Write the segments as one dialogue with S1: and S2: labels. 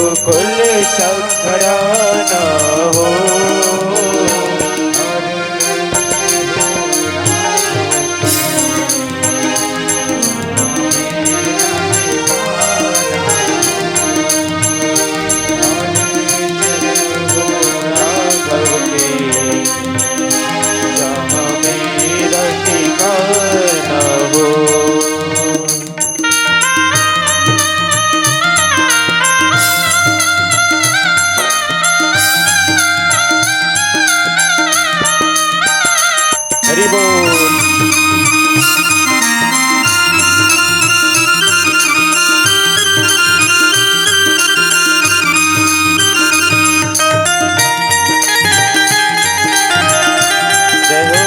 S1: कुल सखड़ा न हो। हरि बोल। जय हो।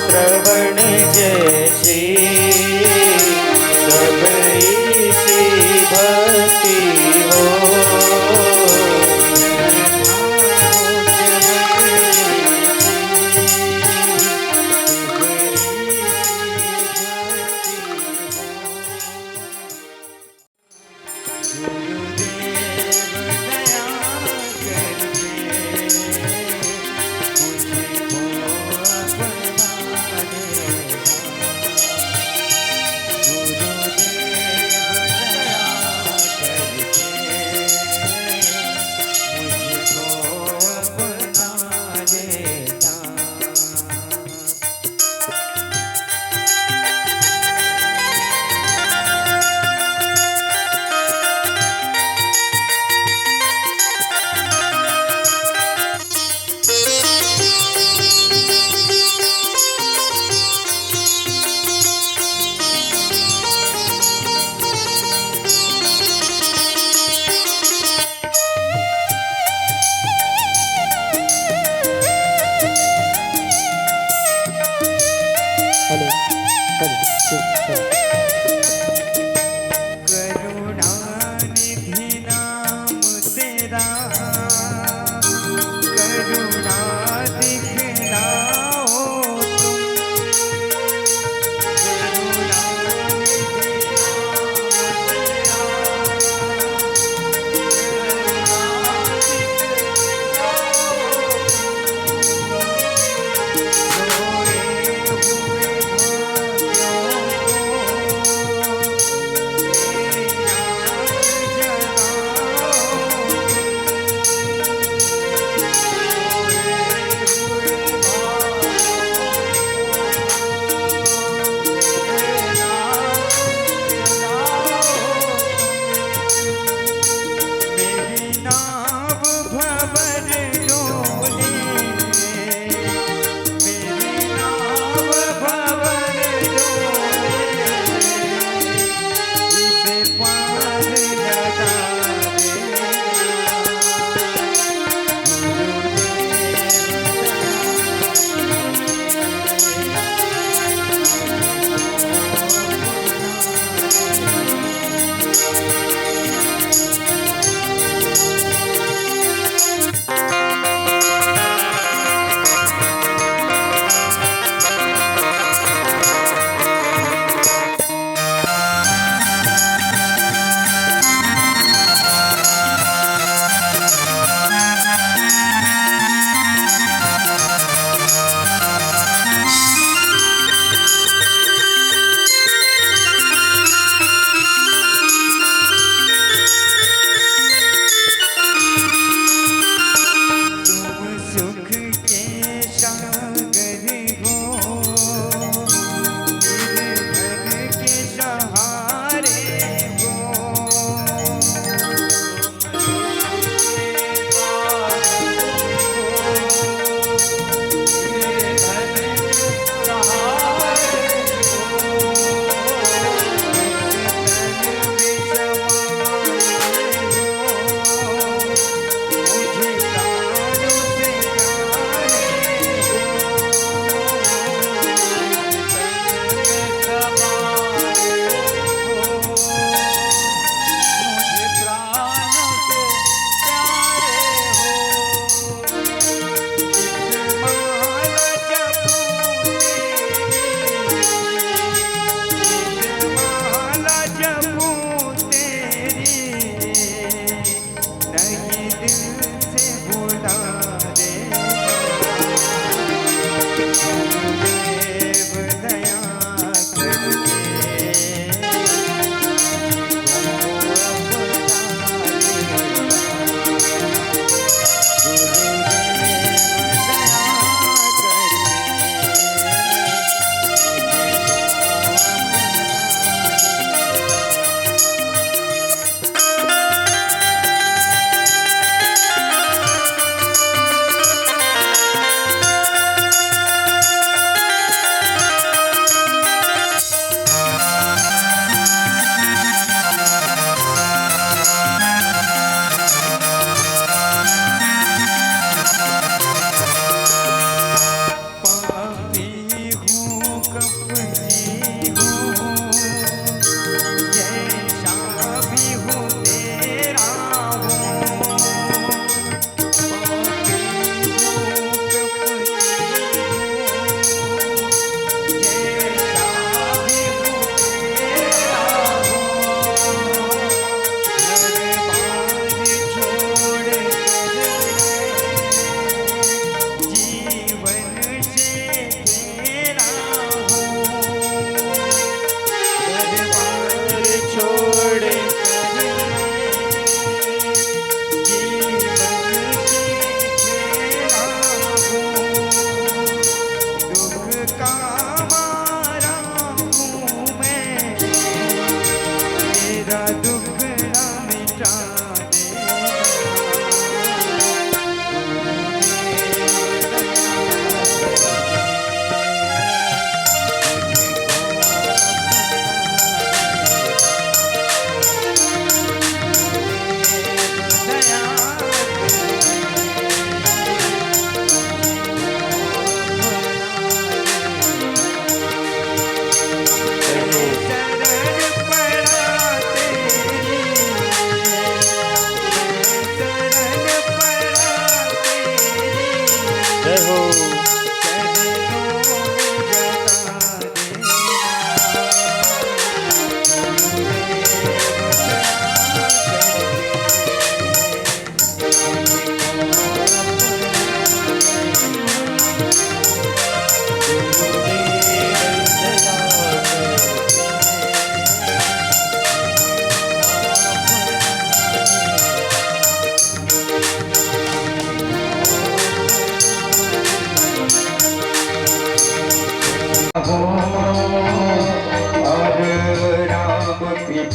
S1: श्रवण जैसी सबरी सी भक्ति हो।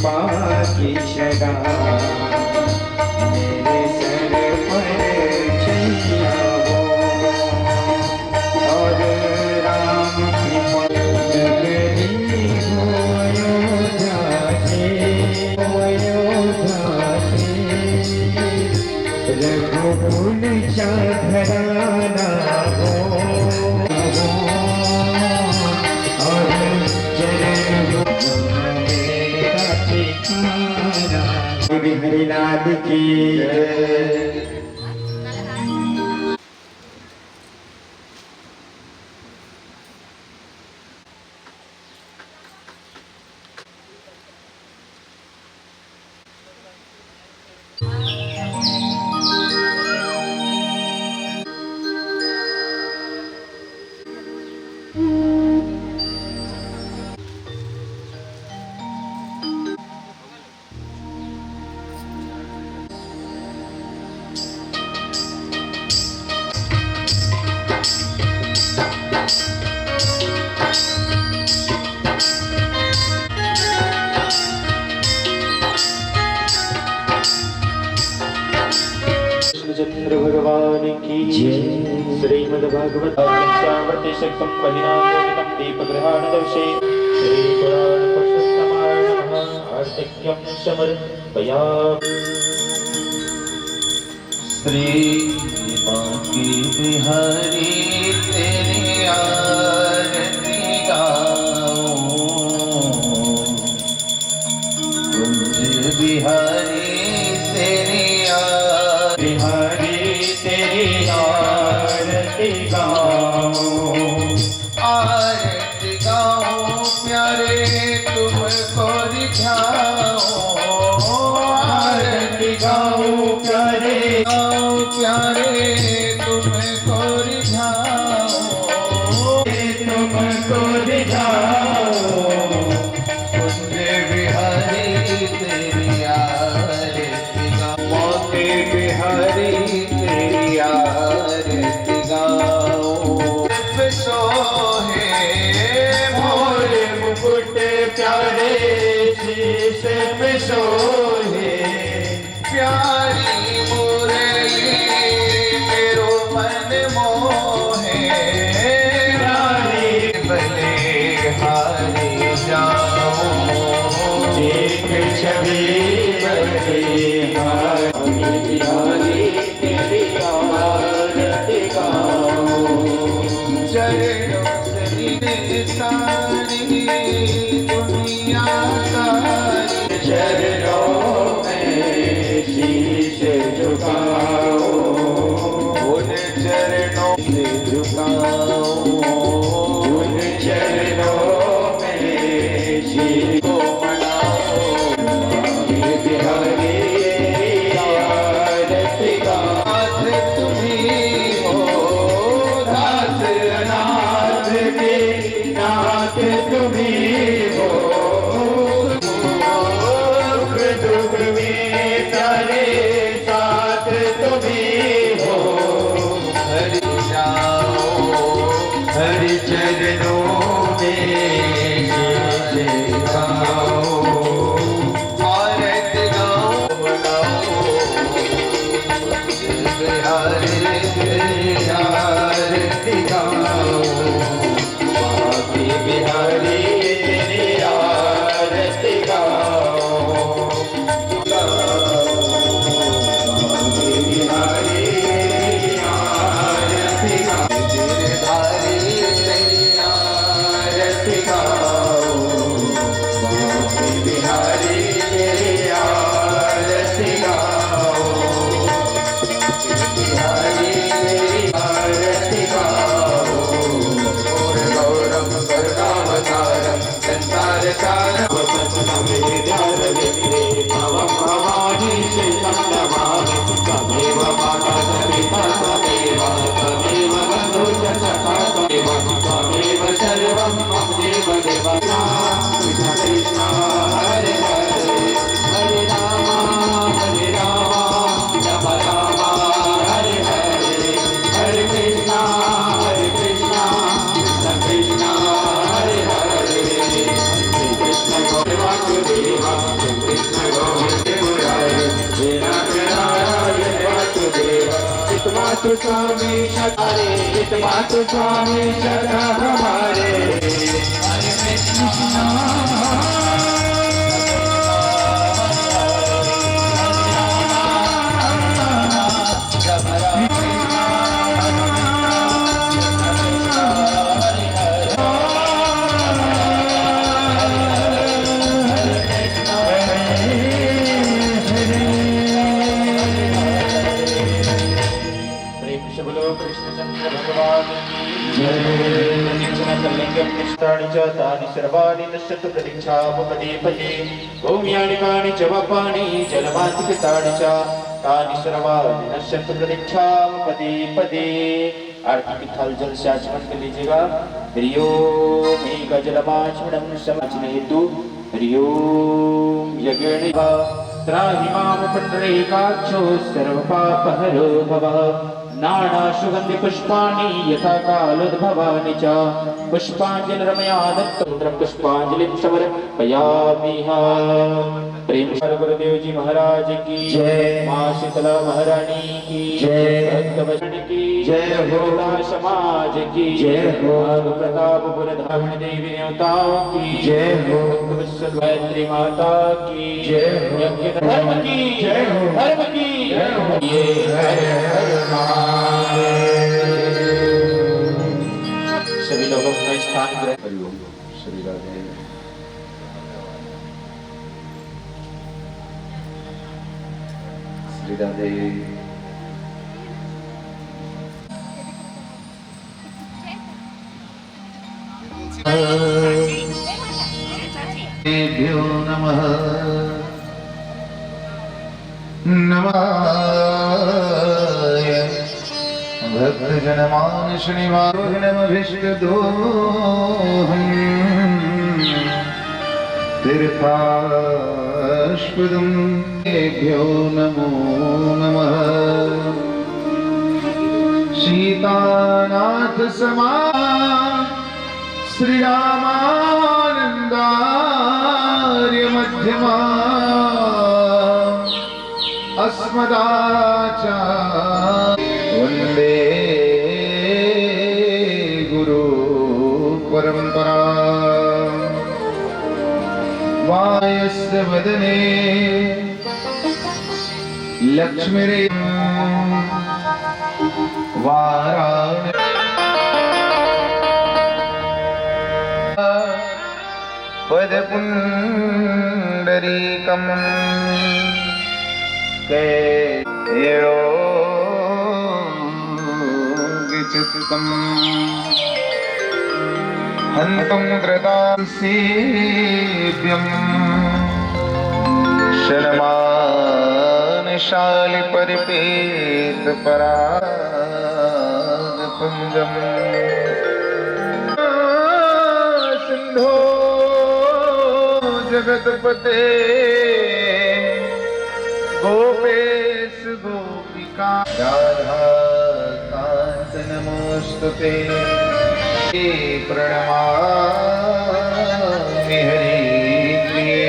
S1: कृपा की सदा मेरे सर पर छैया हो और राम कृपा नगरी हो अयोध्या से रघुकुल घराना हो और चरण हरिलाल की जय। चंद्र भगवान की जय। श्रीमद्भागवत श्यामर्ति शक्तम परिणामोदितं दीपग्रहण दर्शे श्री पुराण पुरुषोत्तमाय नमः। आर्तिक्यं समर्पयामि।
S2: श्री बांके बिहारी तेरी आरती गाओ, कुंज बिहारी तेरी
S1: बिहारी तेरी आरती गाओ,
S2: आरती गाओ प्यारे तुमको रिझाओ,
S1: आरती गाओ प्यारे
S2: प्यारे तुमको रिझाओ,
S1: तुमको रिझाओ।
S2: कुंज बिहारी तेरी आरती गाओ, मौके बिहारी तेरी आरती गाओ। सोहे
S1: मोर मुकुट प्यारे शीश में सोहे,
S2: प्यारी मुरली मेरो मन मोहे,
S1: प्यारी
S2: भले हारी जाओ,
S1: एक छवि बने बिहारी तेरी आरती गाओ।
S2: चरणों से सारी दुनिया सारी,
S1: चरणों में शीश झुकाओ,
S2: उन चरणों से झुकाओ,
S1: उन चरणों में शीश को मनाओ। बिहारी आरती गाओ।
S2: नाथ तुम्ही हो,
S1: दास अनाथ के नाथ तुम्ही हो, सुख दुख में प्यारे साथ तुम्ही हो।
S2: हरि जाओ,
S1: हरि चरणों में शीश झुकाओ,
S2: आरती गाओ गाओ, बिहारी तेरी
S1: आरती गाओ। बाकी बिहारी तेरी आरती गाओ, बाकी बिहारी तेरी आरती गाओ,
S2: गिरधारी तेरी
S1: आरती गाओ। मातु स्वामी शतारे हित मातु स्वामी सदा हमारे हरे कृष्णा
S2: कृष्णचंद्र भगवान प्रतीक्षणकलिंगं निष्ठानि च तानि सर्वाणि नश्यतु प्रतीक्षापदे पदे भूम्यानि कानि च वपानि जलमातिकृतानि च तानि सर्वाणि नश्यतु प्रतीक्षापदे पदे। आरती की थाल जल से आचमन कर लीजिएगा। हरिओम एक जलमाचमनम समाचने हेतु हरिओम यज्ञ त्राहि माम पुण्डरीकाक्षो सर्वपापहरो भवः नाना सुगंधि पुष्पाणि यथा कालोद्भवानि च पुष्पांजलिरमया दत्तं पुष्पांजलिं समर्पयामि। प्रेम से गुरुदेव जी महाराज की जय, मां शीतला महारानी की जय, भक्तवचन की जय हो, समाज की जय हो, प्रताप पुरधामण देवी देवताओं की जय हो, गायत्री माता की जय हो, यज्ञ धर्म की जय हो, धर्म की जय हो। ये हर हर सभी लोगों का स्थान ग्रहण। श्री राधे श्री राधे।
S1: देभ्यो नमः नमाय भक्तजनमानश्रीवारोहिणमभीष्टदोहम् तीर्थास्पदं तेभ्यो नमो नमः। सीतानाथ समा श्रीरामानन्दार्य मध्यमा अस्मदाचार्य वन्दे गुरु परम्परा। वायस्य वदने लक्ष्मीरे वाराणसी पदपुण्डरीकम् योगिचित्तम् हन्तुं कृतासेव्यम् शर्मानशालि परिपेतपरागपुञ्जम् सिन्धो जगतपते गोपेश गोपिका राधा कांत नमोस्तुते प्रणमामि हरिप्रिये।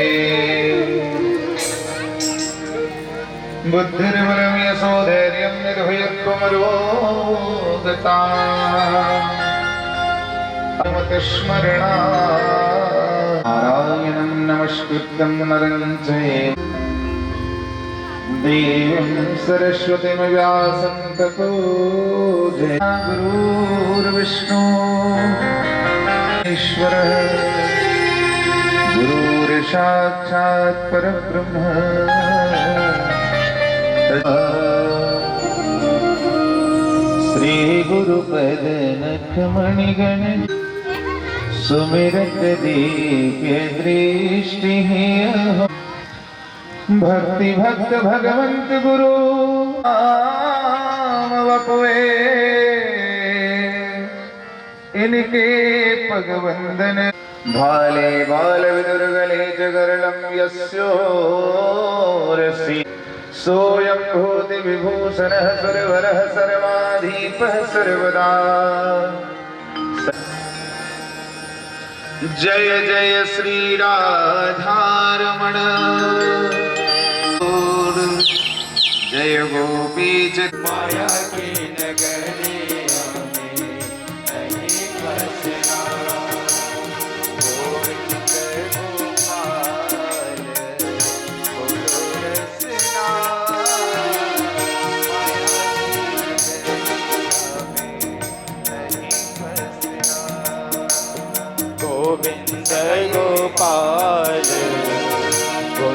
S1: बुद्धिर्बलं यशोधैर्यं निर्भयत्वमरोगता स्मरणा नारायणं नमस्कृत्यं नरं चैव देवीं सरस्वतीं व्यासं ततो गुरुर्विष्णु ईश्वरः गुरुर्साक्षात् परब्रह्म श्री गुरुपद नखमणिगण सुमिरत दिव्य दृष्टि भक्ति भक्त भगवंत गुरु वपुए इनके पगवंदन भाले बाल विदुर्गले जगरलम यस्योरसि सोयं भूति विभूषणः सर्वरः सर्वाधीपः सर्वदा। जय जय श्री राधारमण जय गोपी माया के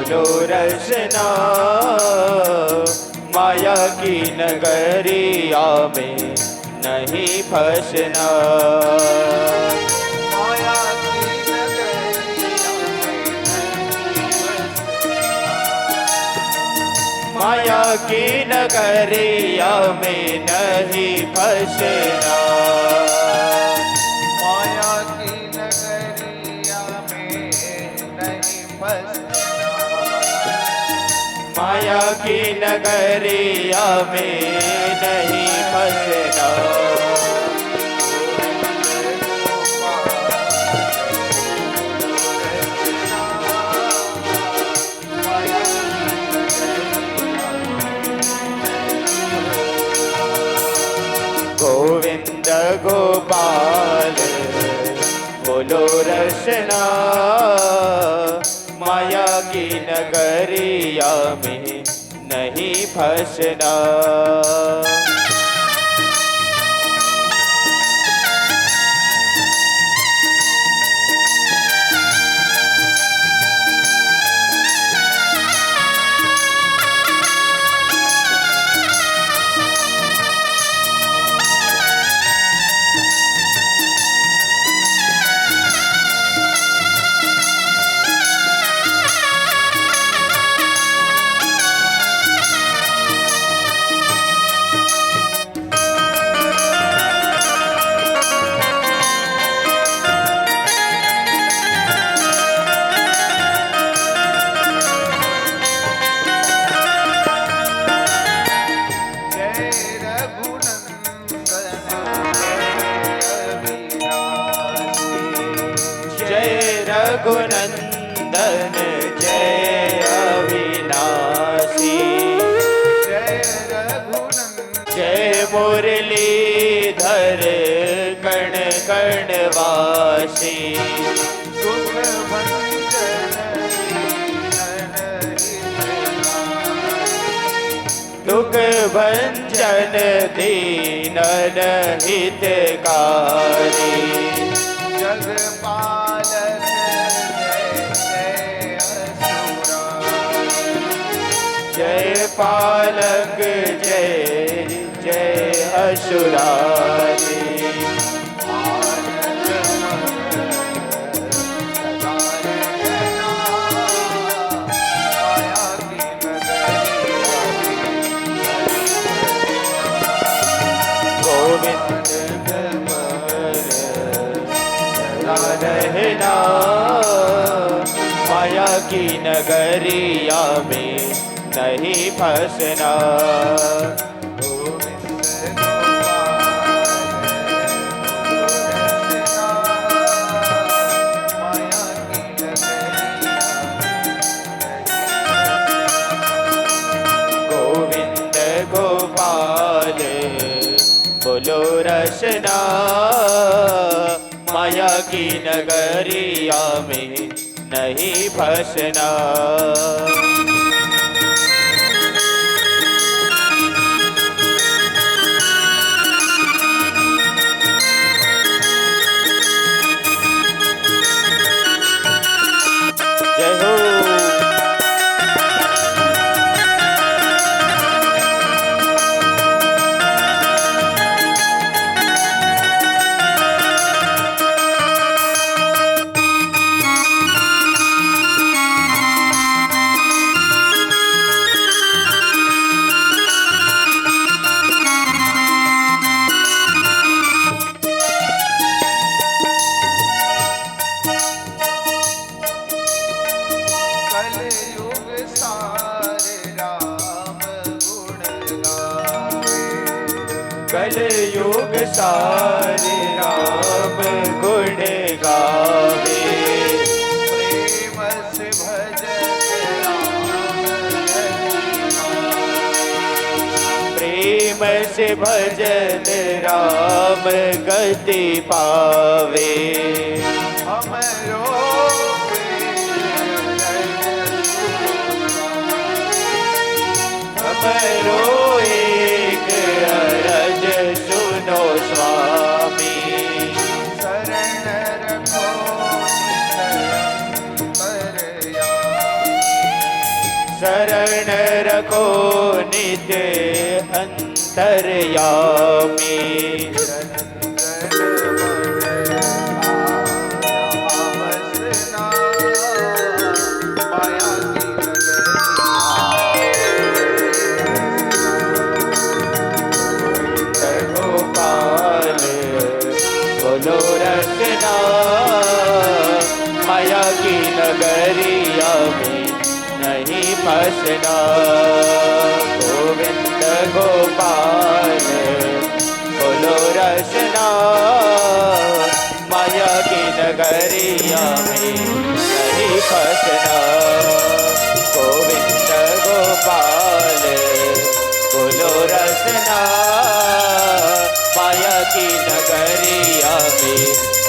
S2: बोलो रचना माया की नगरिया में नहीं फंसना। माया की नगरिया में नहीं फंसना।
S1: माया की नगरिया में नहीं फंसना।
S2: माया की नगरिया में नहीं फंसना। गोविंद गोपाल बोलो रचना माया की नगरिया में नहीं फंसना। रघुनंदन जय अविनाशी। जय मुरलीधर कण कण वासी। दुख भंजन दीनन हितकारी। जय पालक जय जय असुरारी। गोविंद रहना माया की नगरिया में नहीं फंसना। गोविंद गोपाल बोलो रचना माया की नगरिया में नहीं फंसना। कलयुग सारे राम गुण गावे।
S1: प्रेम से भजन
S2: प्रेम से भजन राम गति पावे। हमरो एक अरज सुनो स्वामी।
S1: शरण रखो
S2: शरण रखो नित्य अंतर्यामी। बोलो रचना माया की नगरिया में नहीं फंसना। गोविंद गोपाल बोलो रचना माया की नगरिया में नहीं फंसना। गोविंद गोपाल बोलो रचना माया की नगरिया में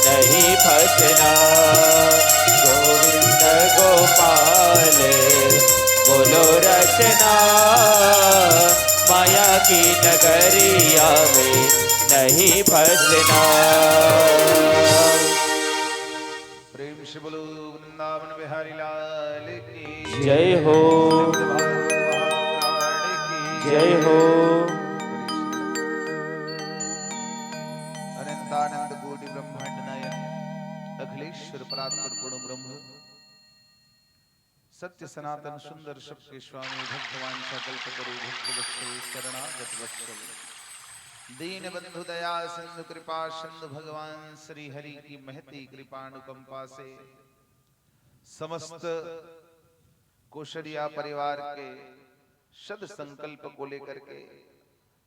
S2: नहीं फंसना। गोविंद गोपाल बोलो रचना माया की नगरिया में नहीं फंसना।
S3: प्रेम से बोलो वृंदावन बिहारी लाल की
S2: जय हो, जय हो।
S3: अनंतानंद कोटि ब्रह्मांड नायक अखिलेश्वर परात्पर पूर्ण ब्रह्म सत्य सनातन सुंदर सबके स्वामी भक्तवान सकल्प करो भक्त वत्सल शरणागत वत्सल दीन बंधु दया सिंधु कृपा सिंधु भगवान श्री हरि की महती कृपानुकंपा से समस्त कोशरिया परिवार के सद संकल्प को लेकर के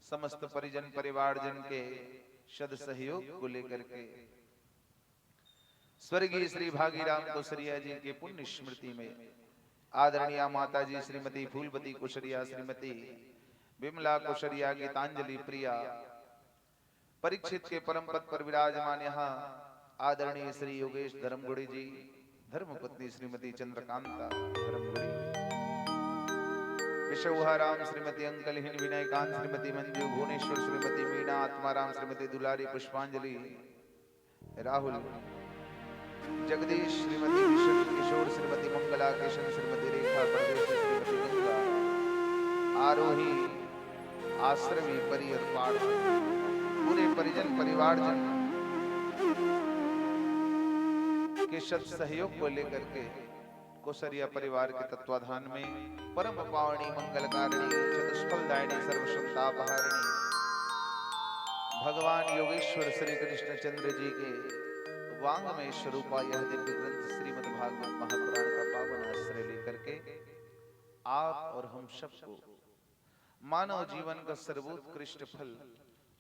S3: समस्त परिजन परिवारजन के सद सहयोग को लेकर के स्वर्गीय श्री भागीराम कोसरिया जी के पुण्य स्मृति में आदरणीय माता जी श्रीमती फूलवती कोसरिया, श्रीमती विमला कोसरिया, गीतांजलि प्रिया, परीक्षित के परम पद पर विराजमान यहाँ आदरणीय श्री योगेश धर्मगुड़ी जी, धर्मपत्नी श्रीमती चंद्रकांता धर्मगुड़ी, विश्वहाराम श्रीमती अंकलहीन विनयकांत, श्रीमती मंजू भुवनेश्वर, श्रीमती मीना आत्माराम, श्रीमती दुलारी पुष्पांजलि, राहुल जगदीश, श्रीमती किशोर, श्रीमती मंगला किशन, श्रीमती रेखा परदेश, श्रीमती गंगा आरोही आश्रमी परि और पाड़ पूरे परिजन परिवारजन के सत सहयोग को लेकर के कोसरिया परिवार के तत्वाधान में परम पावनी मंगलकारिणी चतुष्फलदायिनी सर्वसंतापहारिणी भगवान योगेश्वर श्री कृष्ण चंद्र जी के वांगमय स्वरूपा यह दिव्य ग्रंथ श्रीमद् भागवत महापुराण का पावन आश्रय लेकर के आप और हम सबको मानव जीवन का सर्वोत्कृष्ट फल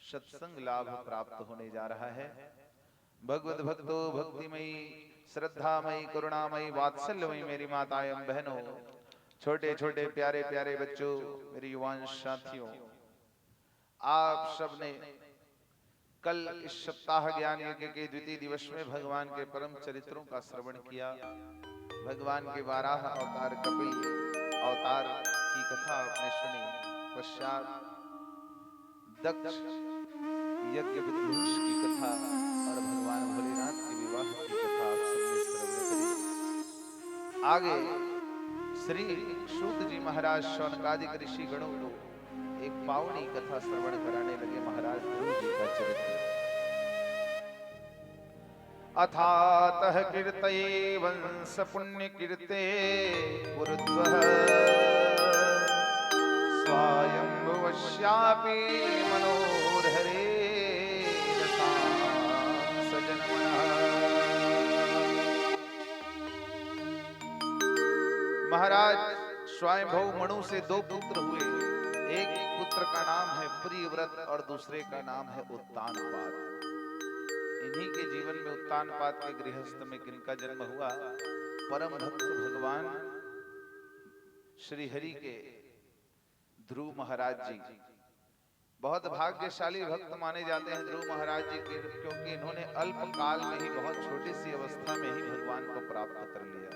S3: सत्संग लाभ प्राप्त होने जा रहा है। भगवत भक्तो भक्तिमयी श्रद्धामयी करुणामयी वात्सल्यमयी मेरी माताएं बहनों, छोटे छोटे प्यारे प्यारे बच्चों, मेरी युवान साथियों, आप सबने कल इस सप्ताह ज्ञान यज्ञ के द्वितीय दिवस में भगवान के परम चरित्रों का श्रवण किया। भगवान के वाराह अवतार कपिल अवतार की कथा आपने सुनी। पश्चात दक्ष यज्ञ विध्वंस की कथा और भगवान भोलेनाथ के विवाह की कथा आप सबने श्रवण करी। आगे श्री सूत जी महाराज शौनकादिक ऋषि गणों को एक पावनी कथा श्रवण कराने लगे। महाराज ध्रुव जी का चरित्र। अथातः कीर्तये वंश पुण्य कीर्ते पुरुद्वः स्वायंभुवस्यापि मनोहरे महाराज स्वयंभू मनु से दो पुत्र हुए। एक पुत्र का नाम है प्रियव्रत और दूसरे का नाम है उत्तानपाद। इन्हीं के जीवन में उत्तानपाद के गृहस्थ में किनका जन्म हुआ? परम भक्त भगवान श्री हरि के ध्रुव महाराज जी। बहुत भाग्यशाली भक्त माने जाते हैं ध्रुव महाराज जी के, क्योंकि इन्होंने अल्प काल में ही बहुत छोटी सी अवस्था में ही भगवान को प्राप्त कर लिया।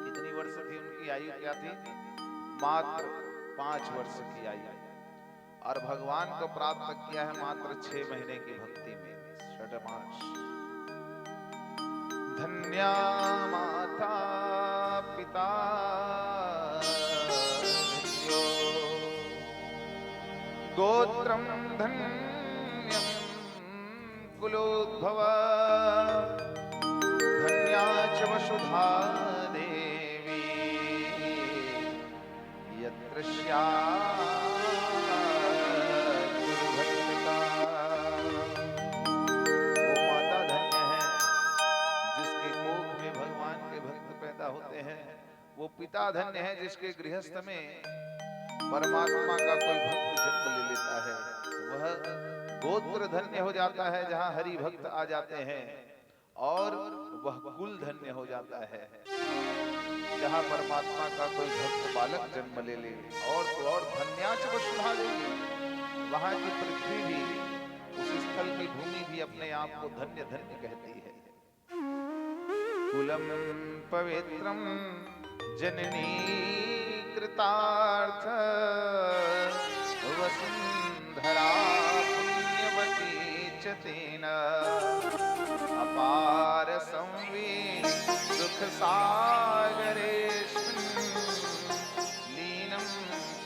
S3: कितनी वर्ष थी उनकी आयु? क्या थी? मात्र 5 वर्ष की आयु। और भगवान को प्राप्त किया है मात्र 6 महीने की भक्ति में। षडमास धन्या माता पिता गोत्रं धन्यं कुलोद्भव धन्या च वसुधा देवी यत्र स्यात् गुरुभक्तता। वो माता धन्य है जिसके कोख में भगवान के भक्त पैदा होते हैं। वो पिता धन्य है जिसके गृहस्थ में परमात्मा का कोई भक्त जन्म ले लेता है। वह गोत्र धन्य हो जाता है जहां हरि भक्त आ जाते हैं, और वह कुल धन्य हो जाता है जहां परमात्मा का कोई भक्त बालक जन्म ले ले। और तो और धन्याच वसुधा देवी, वहां की पृथ्वी भी, उस स्थल की भूमि भी अपने आप को धन्य धन्य कहती है। कुलम पवित्रम जननी कृतार्थ वसुंधरा पुण्यवती च तेन अपार संवीत सुख सागरेऽस्मिन् लीनं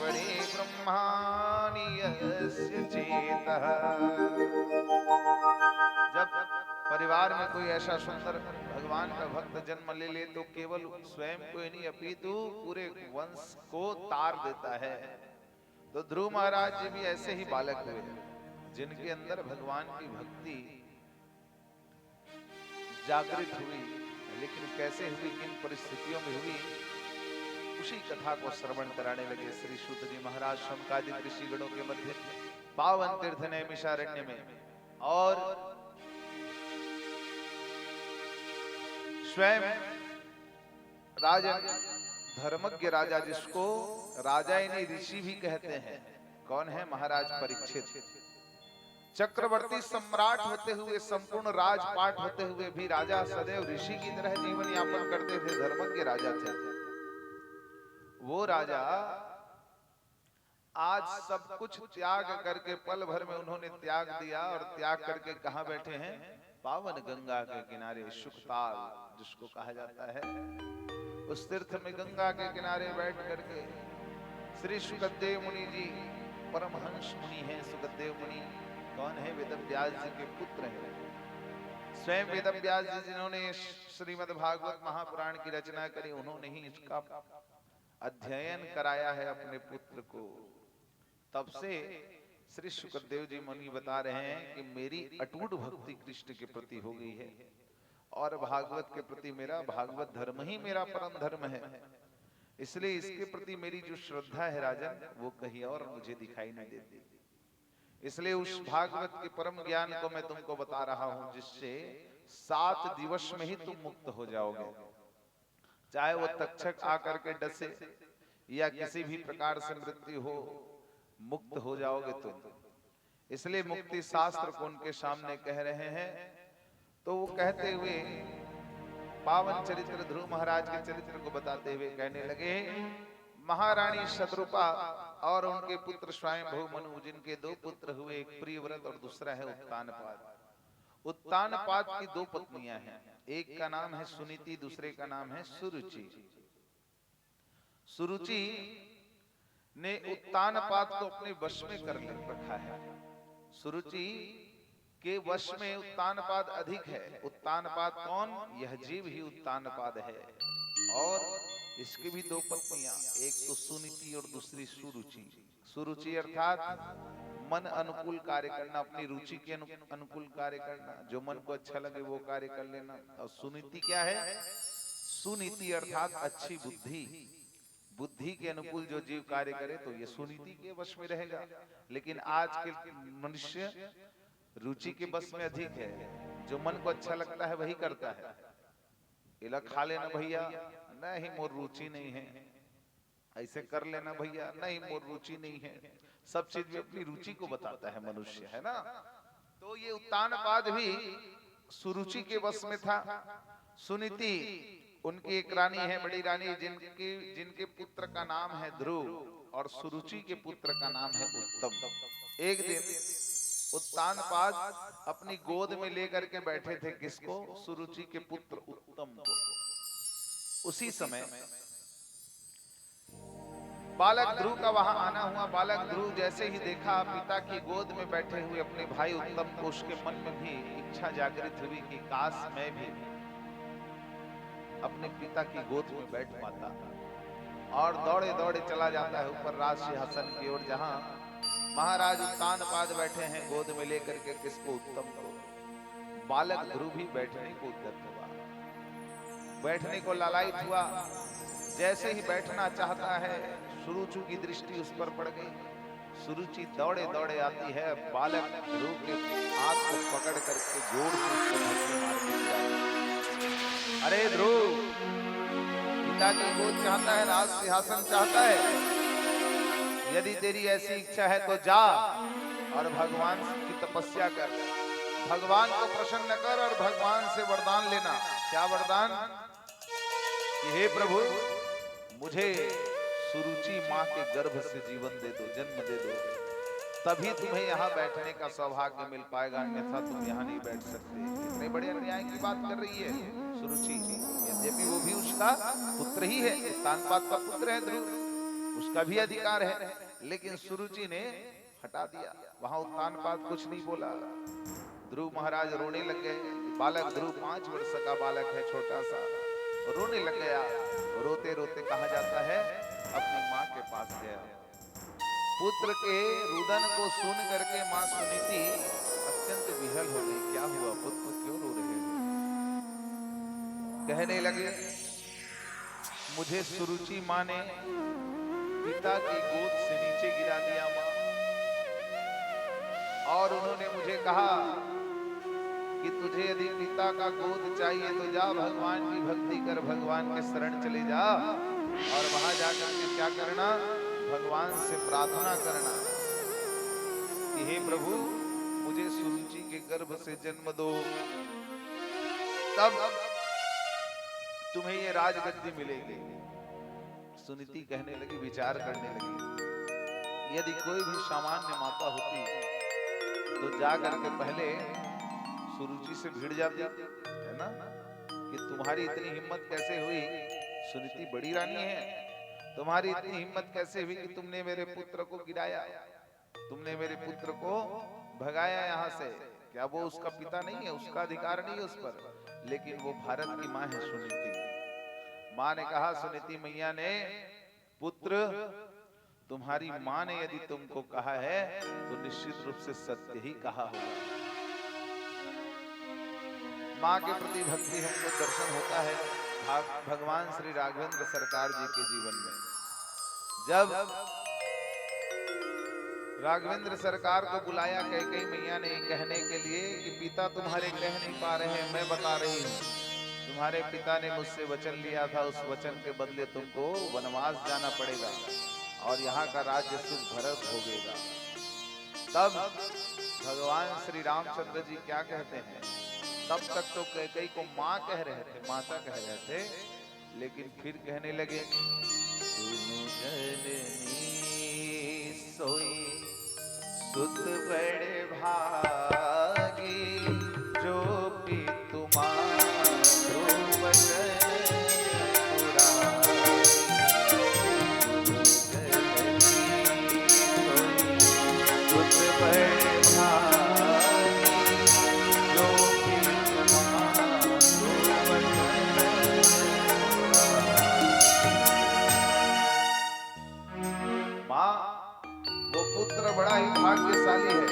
S3: पड़े ब्रह्माणि यस्य चेतः। जब परिवार में कोई ऐसा सुंदर भगवान का भक्त जन्म ले ले तो केवल स्वयं को ही नहीं अपितु पूरे वंश को तार देता है। तो ध्रुव महाराज जी भी ऐसे ही बालक हुए जिनके अंदर भगवान की भक्ति जागृत हुई। लेकिन कैसे हुई, किन परिस्थितियों में हुई, उसी कथा को श्रवण कराने लगे श्री सूत जी महाराज शौनकादिक ऋषिगणों के मध्य पावन तीर्थ नैमिषारण्य में। और स्वयं राजा धर्मज्ञ राजा, जिसको राजा नहीं ऋषि भी कहते हैं, कौन है? महाराज परीक्षित। चक्रवर्ती सम्राट होते हुए, संपूर्ण राजपाट होते हुए भी राजा सदैव ऋषि की तरह जीवन यापन करते थे, धर्मज्ञ राजा थे। वो राजा आज सब कुछ त्याग करके, पल भर में उन्होंने त्याग दिया और त्याग करके कहां बैठे हैं? पावन गंगा के किनारे, शुकताल जिसको कहा जाता है, उस तीर्थ में गंगा के किनारे बैठ करके श्री सुखदेव मुनि जी, परमहंस मुनि हैं सुखदेव मुनि। कौन है? वेदव्यास जी के पुत्र हैं। स्वयं वेदव्यास जी जिन्होंने श्रीमद् भागवत महापुराण की रचना करी, उन्होंने ही इसका अध्ययन कराया है अपने पुत्र को। तब से श्री सुखदेव जी मुनि बता रहे हैं कि मेरी अटूट भक्ति कृष्ण के प्रति हो गई है, और भागवत के प्रति मेरा, भागवत धर्म ही मेरा परम धर्म है। इसलिए इसके प्रति मेरी जो श्रद्धा है राजन, वो कहीं और मुझे दिखाई नहीं देती। इसलिए उस भागवत के परम ज्ञान को मैं तुमको बता रहा हूं, जिससे 7 दिवस में ही तुम मुक्त हो जाओगे। चाहे वो तक्षक आकर के डसे या किसी भी प्रकार से मृत्यु हो, मुक्त हो जाओगे तुम। इसलिए मुक्ति शास्त्र को उनके सामने कह रहे हैं। तो वो कहते हुए पावन चरित्र, ध्रुव महाराज के चरित्र को बताते हुए कहने लगे, महारानी शत्रुपा और उनके पुत्र स्वयंभू मनु, जिनके 2 पुत्र हुए, एक प्रियव्रत और दूसरा है उत्तानपाद। उत्तानपाद की 2 पत्नियां हैं, एक का नाम है सुनीति, दूसरे का नाम है सुरुचि। सुरुचि ने उत्तानपाद को अपने वश में कर रखा है। सुरुचि के वश में उत्तानपाद अधिक है। उत्तानपाद कौन? यह जीव ही उत्तानपाद है। और इसकी भी 2 पत्नियां, एक तो सुनीति और दूसरी सुरुचि। सुरुचि अर्थात मन अनुकूल कार्य करना, अपनी रुचि के अनुकूल कार्य करना, जो मन को अच्छा लगे वो कार्य कर लेना। और सुनीति क्या है? सुनीति अर्थात अच्छी बुद्धि, बुद्धि के अनुकूल जो जीव कार्य करे तो ये सुनीति के वश में रहेगा। लेकिन आज के मनुष्य रुचि के बस में अधिक है, जो मन को अच्छा लगता है वही करता है। इला खा लेना भैया, नहीं मोर रुचि नहीं है, ऐसे कर लेना भैया, नहीं मोर रुचि नहीं है। सब चीज में अपनी रुचि को बताता है मनुष्य, है ना। तो ये उत्तानपाद भी सुरुचि के वश में था। सुनीति उनकी एक रानी है, बड़ी रानी, जिनके पुत्र का नाम है ध्रुव, और सुरुचि के पुत्र का नाम है उत्तम। एक दिन उत्तानपाद अपनी गोद में लेकर के बैठे थे, किसको? सुरुचि के पुत्र उत्तम को। उसी समय बालक ध्रुव का वहां आना हुआ। बालक ध्रुव जैसे ही देखा पिता की गोद में बैठे हुए अपने भाई उत्तम को, उसके मन में भी इच्छा जागृत हुई कि काश मैं भी अपने पिता की गोद में बैठ पाता। और दौड़े दौड़े चला जाता है ऊपर राज सिंहासन की ओर, जहां महाराज उत्तानपाद बैठे हैं गोद में लेकर के किसको, उत्तम को। बालक ध्रुव भी बैठने को उद्यत हुआ, बैठने को लालायित हुआ। जैसे ही बैठना चाहता है सुरुचि की दृष्टि उस पर पड़ गई। सुरुचि दौड़े दौड़े आती है, बालक ध्रुव के हाथ को पकड़ करके जोर से उसको धक्के मार दिया। अरे ध्रुव, पिता की गोद चाहता है, राज सिंहासन चाहता है, यदि तेरी ऐसी इच्छा है तो जा और भगवान की तपस्या कर, भगवान को प्रसन्न कर और भगवान से वरदान लेना। क्या वरदान? कि हे प्रभु, मुझे सुरुचि मां के गर्भ से जीवन दे दो, जन्म दे दो, तभी तुम्हें यहाँ बैठने का सौभाग्य मिल पाएगा, अन्यथा तुम यहाँ नहीं बैठ सकते। इतने बड़े अन्याय की बात कर रही है सुरुचि। यद्यपि वो भी उसका पुत्र ही है, उत्तानपाद का पुत्र है ध्रुव, उसका भी अधिकार है, लेकिन सुरुचि ने हटा दिया। वहां उत्तानपाद कुछ नहीं बोला। ध्रुव महाराज रोने लग गए। बालक ध्रुव 5 वर्ष का बालक है, छोटा सा, रोने लग गया। रोते रोते कहा जाता है अपनी माँ के पास गया। पुत्र के रुदन को सुन करके माँ सुनीति अत्यंत विहल हो गई। क्या हुआ पुत्र, क्यों रो रहे हो? कहने लगे, मुझे सुरुचि माँ ने पिता की गोद से नीचे गिरा दिया माँ, और उन्होंने मुझे कहा कि तुझे यदि पिता का गोद चाहिए तो जा भगवान की भक्ति कर, भगवान के शरण चले जा, और वहां जाकर के क्या करना, भगवान से प्रार्थना करना कि हे प्रभु, मुझे सुरुचि के गर्भ से जन्म दो, तब तुम्हें ये राजगद्दी मिलेगी। सुनीति कहने लगी, विचार करने लगी, यदि कोई भी सामान्य माता होती तो जाकर के पहले सुरुचि से भिड़ जाती, है ना, कि तुम्हारी इतनी हिम्मत कैसे हुई, सुनीति बड़ी रानी है, तुम्हारी इतनी हिम्मत कैसे हुई कि तुमने मेरे पुत्र को गिराया, तुमने मेरे पुत्र को भगाया यहाँ से। क्या वो उसका पिता नहीं है, उसका अधिकार नहीं है उस पर? लेकिन वो भारत की माँ है सुनीति। माँ ने कहा, सुनीति मैया ने, पुत्र तुम्हारी माँ ने यदि तुमको कहा है तो निश्चित रूप से सत्य ही कहा होगा। माँ के प्रति भक्ति हमको दर्शन होता है भगवान श्री राघवेंद्र सरकार जी के जीवन में। जब राघवेंद्र सरकार को बुलाया कैकेयी मैया ने कहने के लिए कि पिता तुम्हारे कह नहीं पा रहे हैं, मैं बता रही हूँ, तुम्हारे पिता ने मुझसे वचन लिया था, उस वचन के बदले तुमको वनवास जाना पड़ेगा और यहाँ का राज्य सुख भरत भोगेगा। तब भगवान श्री रामचंद्र जी क्या कहते हैं, तब तक तो कैकेयी को माँ कह रहे थे, माता कह रहे थे, लेकिन फिर कहने लगे, सुनु जननी सोई सुत बड़े भागी, जो पितु मातृ वचन पुराई। सुत बड़े भागी, जो पितु मातृ वचन पुराई। माँ, वो पुत्र बड़ा ही भाग्यशाली है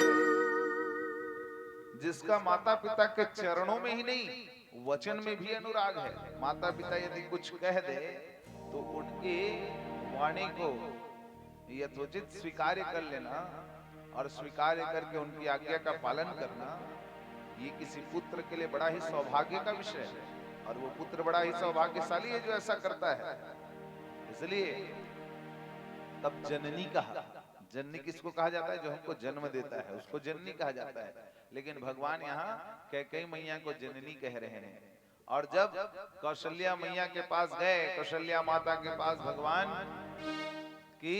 S3: जिसका माता पिता के चरणों में ही नहीं वचन में भी अनुराग है। माता पिता यदि कुछ कह दे तो उनकी वाणी को यथोचित स्वीकार कर लेना और स्वीकार करके उनकी आज्ञा का पालन करना, ये किसी पुत्र के लिए बड़ा ही सौभाग्य का विषय है। और वो पुत्र बड़ा ही सौभाग्यशाली है जो ऐसा करता है। इसलिए तब जननी कहा। जननी किसको कहा जाता है? जो हमको जन्म देता है उसको जननी कहा जाता है। लेकिन भगवान यहाँ कैकेयी मैया को जननी कह रहे हैं। और जब कौशल्या मैया के पास गए, कौशल्या माता के पास भगवान की,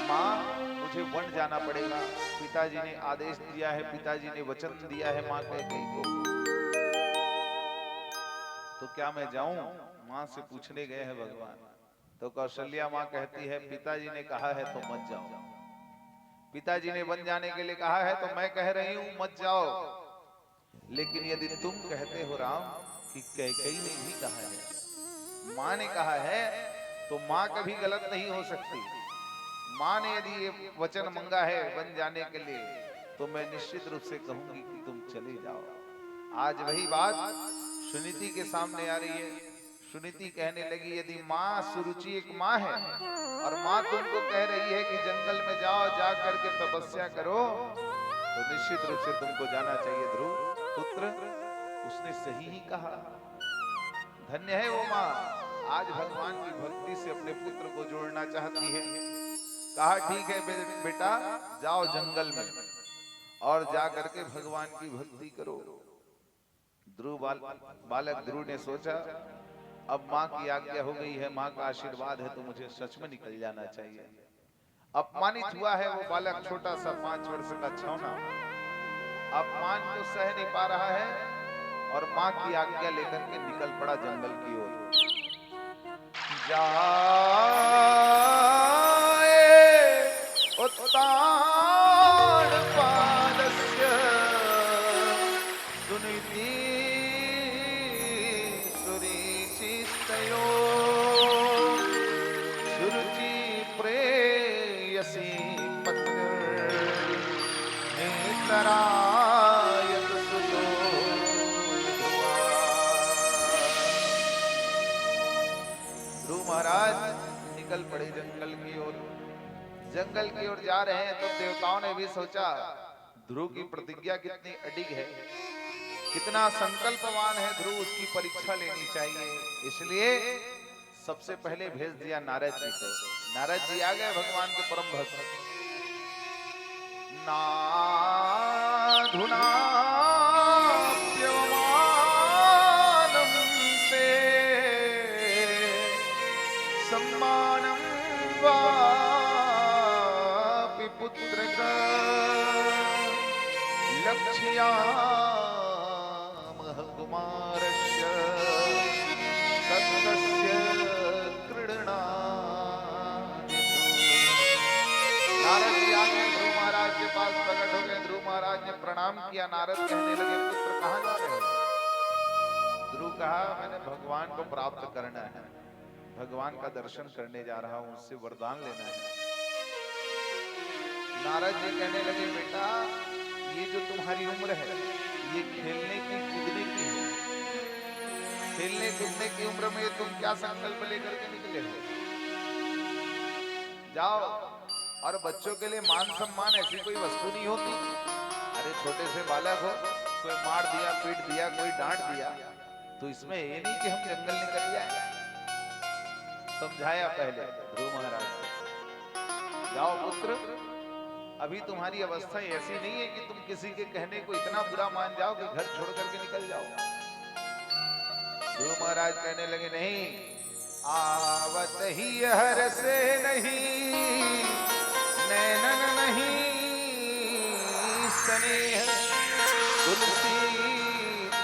S3: माँ मुझे वन जाना पड़ेगा, पिताजी ने आदेश दिया है, पिताजी ने वचन दिया है माँ कैकेयी को, तो क्या मैं जाऊं? माँ से पूछने गए हैं भगवान। तो कौशल्या माँ कहती है पिताजी ने कहा है तो मत जाओ, पिताजी ने वन जाने के लिए कहा है तो मैं कह रही हूं मत जाओ। लेकिन यदि तुम कहते हो राम कि कैकेयी ने भी कहा है, माँ ने कहा है, तो माँ कभी गलत नहीं हो सकती। माँ ने यदि ये वचन मांगा है वन जाने के लिए, तो मैं निश्चित रूप से कहूंगी कि तुम चले जाओ। आज वही बात सुनीति के सामने आ रही है। सुनीति कहने लगी यदि माँ सुरुचि एक माँ है और माँ तुमको कह रही है कि जंगल में जाओ, जा करके तपस्या करो, तो निश्चित रूप से तुमको जाना चाहिए ध्रुव पुत्र। उसने सही ही कहा। धन्य है वो माँ, आज भगवान की भक्ति से अपने पुत्र को जोड़ना चाहती है। कहा ठीक है बेटा, जाओ जंगल में और जा करके भगवान की भक्ति करो। बालक ध्रुव ने सोचा अब माँ की आज्ञा हो गई है, माँ का आशीर्वाद है, तो मुझे सच में निकल जाना चाहिए। अपमानित हुआ है वो बालक, छोटा सा 5 वर्ष का छौना, अपमान को सह नहीं पा रहा है और माँ की आज्ञा लेकर के निकल पड़ा जंगल की ओर। उत्तान पादस्य सुनीति सुरुचिस्तयो सुरुचि प्रेयसी पत्नी नेतरायत सुतो। ध्रुव महाराज निकल पड़े जंगल की ओर। जंगल की ओर जा रहे हैं तो देवताओं ने भी सोचा ध्रुव की प्रतिज्ञा कितनी अडिग है, कितना संकल्पवान है ध्रुव, उसकी परीक्षा लेनी चाहिए। इसलिए सबसे पहले भेज दिया नारद जी को। नारद जी आ गए भगवान के परम भक्त। नाधुनाप्यवमानं ते सम्मानं वापि पुत्रक लक्ष्यामः कुमारस्य तस्य क्रीडनादि। नारद जी आ गए ध्रुव महाराज के पास, प्रकट हो गए। ध्रुव महाराज ने प्रणाम किया। नारद कहने लगे पुत्र कहाँ जा रहे हो? ध्रुव कहा मैंने भगवान को प्राप्त करना है, भगवान का दर्शन करने जा रहा हूं, उससे वरदान लेना है। नारद जी कहने लगे बेटा ये जो तुम्हारी उम्र है ये खेलने की कूदने की है, खेलने कूदने की उम्र में तुम क्या संकल्प लेकर के निकले हो? जाओ। और बच्चों के लिए मान सम्मान ऐसी कोई वस्तु नहीं होती। अरे छोटे से बालक हो, कोई मार दिया, पीट दिया, कोई डांट दिया, तो इसमें ये नहीं कि हम जंगल निकल जाए। समझाया पहले ध्रुव महाराज को, जाओ पुत्र, अभी तुम्हारी अवस्था ऐसी नहीं है कि तुम किसी के कहने को इतना बुरा मान जाओ कि घर छोड़ करके निकल जाओ। ध्रुव महाराज कहने लगे नहीं, आवत ही हर से नहीं, नैनन नहीं स्नेह, तुलसी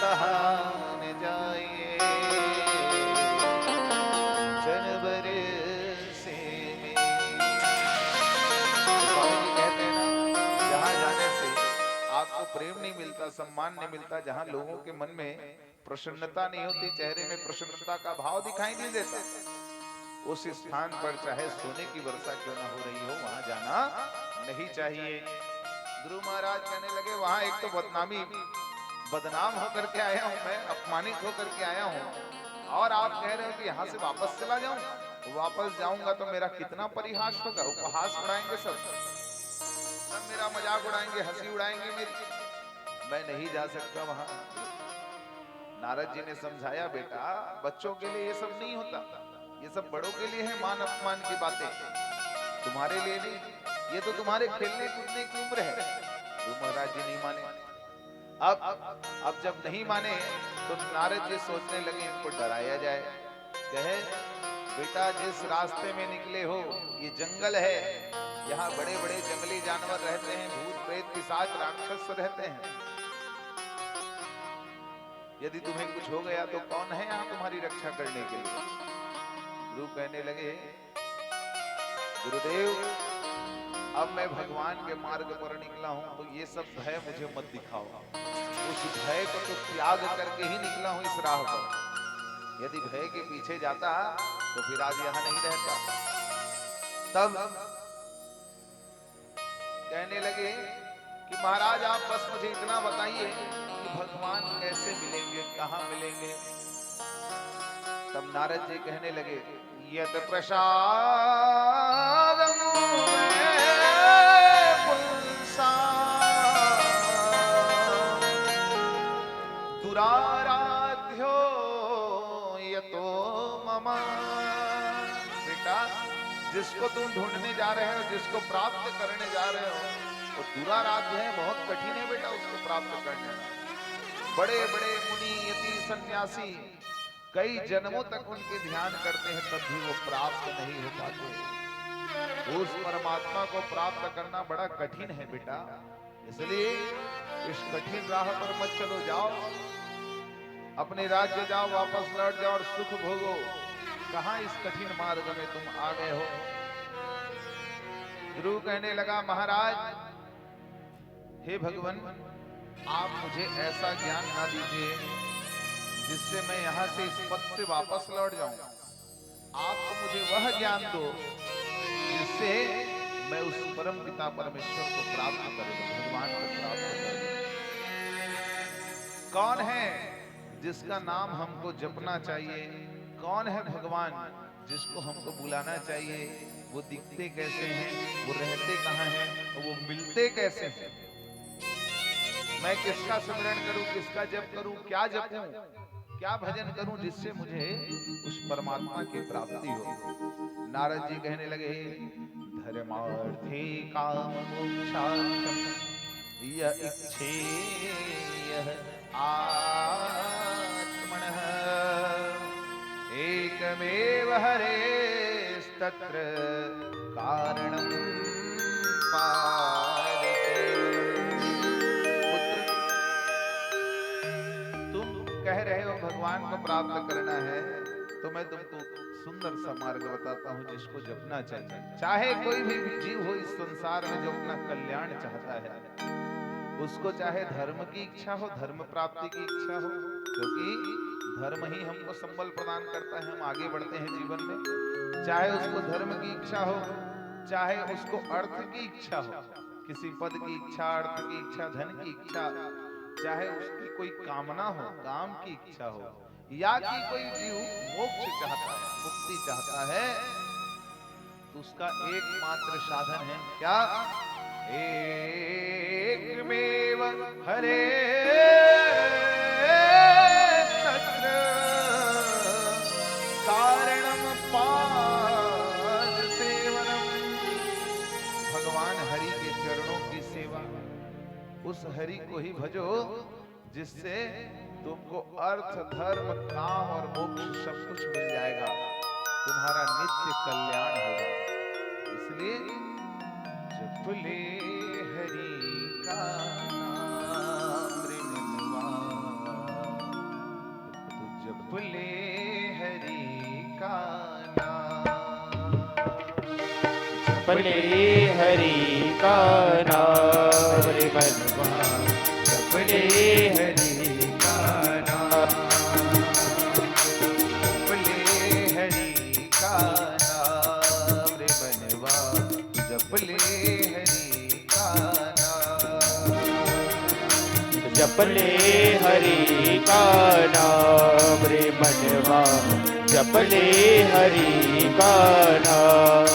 S3: तहान जाइए जनवर से में। कहते हैं ना, जहां जाने से आपको प्रेम नहीं मिलता, सम्मान नहीं मिलता, जहां लोगों के मन में प्रसन्नता नहीं होती, चेहरे में प्रसन्नता का भाव दिखाई नहीं देता, उस स्थान पर चाहे सोने की वर्षा क्यों ना हो रही हो, वहां जाना नहीं चाहिए। ध्रुव महाराज कहने लगे वहां एक तो बदनाम होकर के आया हूं मैं, अपमानित होकर के आया हूं, और आप कह रहे हो कि यहाँ से वापस चला जाऊं। वापस जाऊंगा तो मेरा कितना परिहास होगा, उपहास उड़ाएंगे सब मेरा मजाक उड़ाएंगे, हंसी उड़ाएंगे मेरी, मैं नहीं जा सकता वहां। नारद जी ने समझाया बेटा बच्चों के लिए ये सब नहीं होता, ये सब बड़ों के लिए है मान अपमान की बातें, तुम्हारे लिए नहीं, ये तो तुम्हारे खेलने कूदने की उम्र है। तो महाराज जी नहीं माने। अब जब नहीं माने तो नारद जी सोचने लगे इनको डराया जाए। कहे बेटा जिस रास्ते में निकले हो ये जंगल है, यहाँ बड़े बड़े जंगली जानवर रहते हैं, भूत प्रेत पिशाच राक्षस रहते हैं, यदि तुम्हें कुछ हो गया तो कौन है यहाँ तुम्हारी रक्षा करने के लिए? गुरु कहने लगे गुरुदेव अब मैं भगवान के मार्ग पर निकला हूं तो ये सब भय मुझे मत दिखाओ। उस भय को तो त्याग करके ही निकला हूं इस राह पर। यदि भय के पीछे जाता तो फिर आज यहां नहीं रहता। तब कहने लगे कि महाराज आप बस मुझे इतना बताइए कि भगवान कैसे मिलेंगे, कहां मिलेंगे। तब नारद जी कहने लगे यत प्रसादम दुराराध्यो यतो मम। बेटा जिसको तुम ढूंढने जा रहे हो, जिसको प्राप्त करने जा रहे हो, वो दुराराध्य है, बहुत कठिन है बेटा उसको प्राप्त करना। बड़े बड़े मुनि यति सन्यासी कई जन्मों तक उनके ध्यान करते हैं तब भी वो प्राप्त नहीं हो पाते। उस परमात्मा को प्राप्त करना बड़ा कठिन है बेटा, इसलिए इस कठिन राह पर मत चलो। जाओ अपने राज्य जाओ, वापस लौट जाओ और सुख भोगो। कहां इस कठिन मार्ग में तुम आ गए हो। ध्रुव कहने लगा महाराज हे भगवान आप मुझे ऐसा ज्ञान ना दीजिए जिससे मैं यहां से इस पद से वापस लौट जाऊं। आप तो मुझे वह ज्ञान दो जिससे मैं उस परम पिता परमेश्वर को प्राप्त करूं, भगवान को प्राप्त करूं। कौन है जिसका नाम हमको जपना चाहिए, कौन है भगवान जिसको हमको बुलाना चाहिए, वो दिखते कैसे हैं, वो रहते कहां हैं, वो मिलते कैसे हैं। मैं किसका स्मरण करूं, किसका जप करूं, क्या जपूं, क्या भजन करूं जिससे मुझे उस परमात्मा की प्राप्ति हो। नारद जी कहने लगे धर्मार्थी काम मोक्षार्थम य इच्छेयः आत्मनः एकमेव हरेस्तत्र कारणं कह रहे हो भगवान को प्राप्त करना है तो मैं तुमको सुंदर सा मार्ग बताता हूं जिसको जपना चाहिए। चाहे कोई भी जीव हो इस संसार में जो अपना कल्याण चाहता है, उसको चाहे धर्म की इच्छा हो, धर्म प्राप्ति की इच्छा हो, क्योंकि धर्म ही हमको संबल प्रदान करता है, हम आगे बढ़ते हैं जीवन में। चाहे उसको धर्म की इच्छा हो, चाहे उसको अर्थ की इच्छा हो, किसी पद की इच्छा, अर्थ की इच्छा, धन की इच्छा, चाहे उसकी कोई कामना हो, काम की इच्छा हो, या कि कोई जीव मोक्ष चाहता है, मुक्ति चाहता है, तो उसका एकमात्र साधन है क्या? एकमेव हरे तत्र कारणम पाद सेवनम। भगवान हरि के चरणों की सेवा, उस हरि को ही भजो जिससे तुमको अर्थ, धर्म, काम और मोक्ष सब कुछ मिल जाएगा, तुम्हारा नित्य कल्याण होगा। इसलिए जप ले हरि का नाम रे मनवा, तो जप ले हरि का नाम,
S2: जप ले हरि का नाम रे मनवा, जप ले हरि का नाम,
S3: जप ले हरि का नाम रे मनवा, जप ले हरि का नाम,
S2: जप ले हरि का नाम रे मनवा, जप ले हरि का नाम।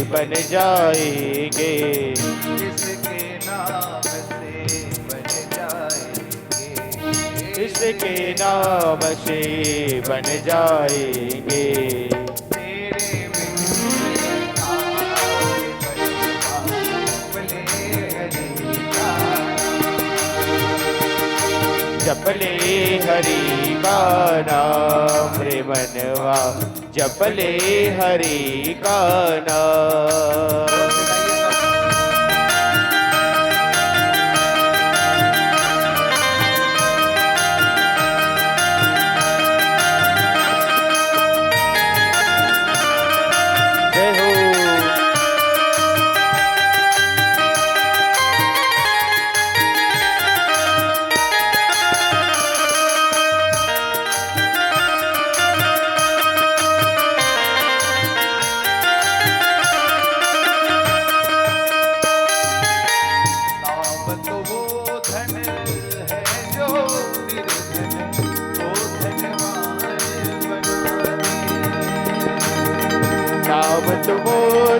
S2: बन जाएंगे,
S3: इसके नाम से बन जाएंगे,
S2: इसके नाम से बन जाएंगे।
S3: तेरे
S2: जप ले हरि का नाम रे मनवा, जप ले हरि का नाम।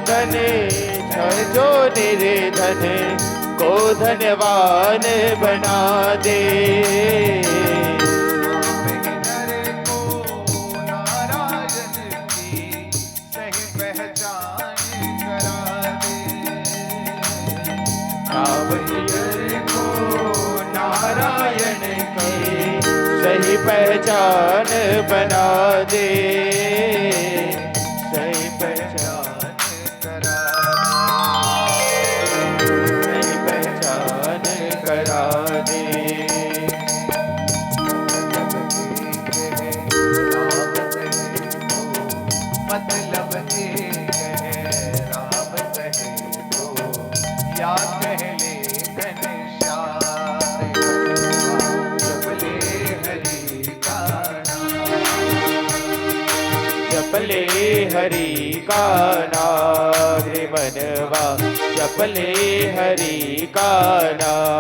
S2: धन है जो निर्धन को धनवान बना दे। सही पहचान बना दे, सही पहचान करा, सही पहचान करा दे।
S3: मतलब कहे राम कहे तो या कह ले
S2: जपले हरि का नाम रे मनवा, जपले हरि का नाम।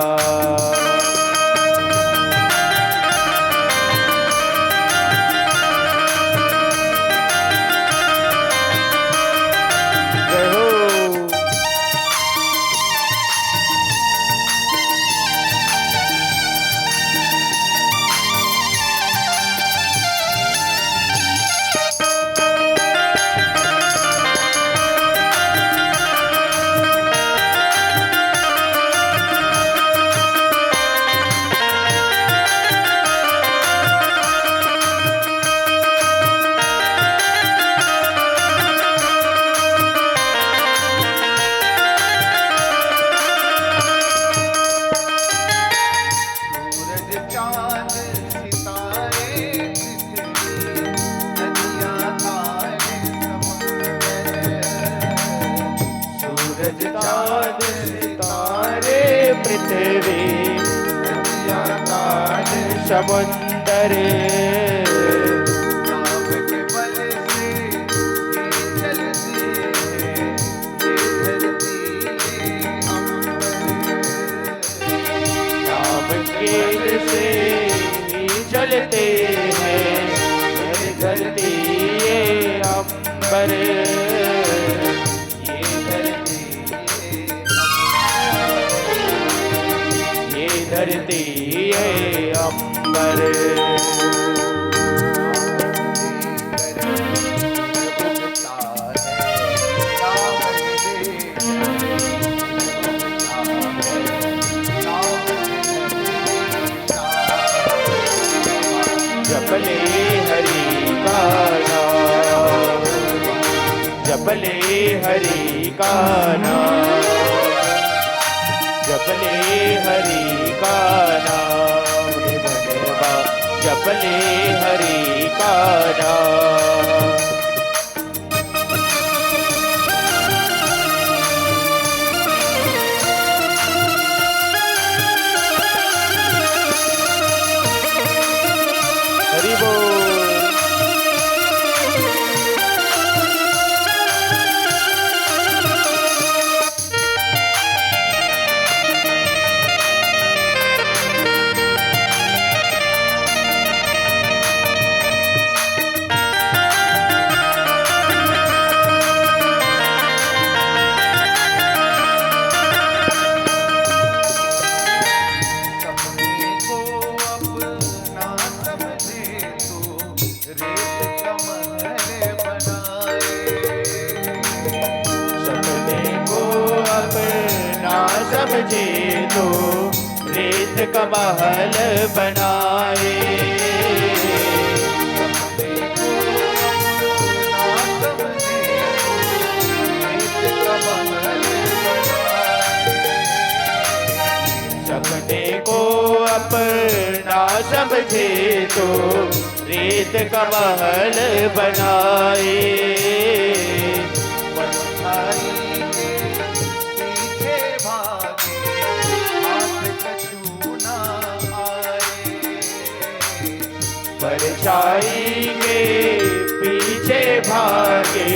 S2: समुंदर
S3: नाम के बल से चलते
S2: नाम के से चलते हैं धरती ये अंबर, ये धरती ये अंबर। जपले हरि का नाम, जपले हरि का नाम, जपले हरि का नाम रे मनवा, जपले हरि का नाम। हरि बोल। समझे तो रेत का महल बनाए, सपने को अपना समझे तो रेत का महल बनाए। परछाई के पीछे भागे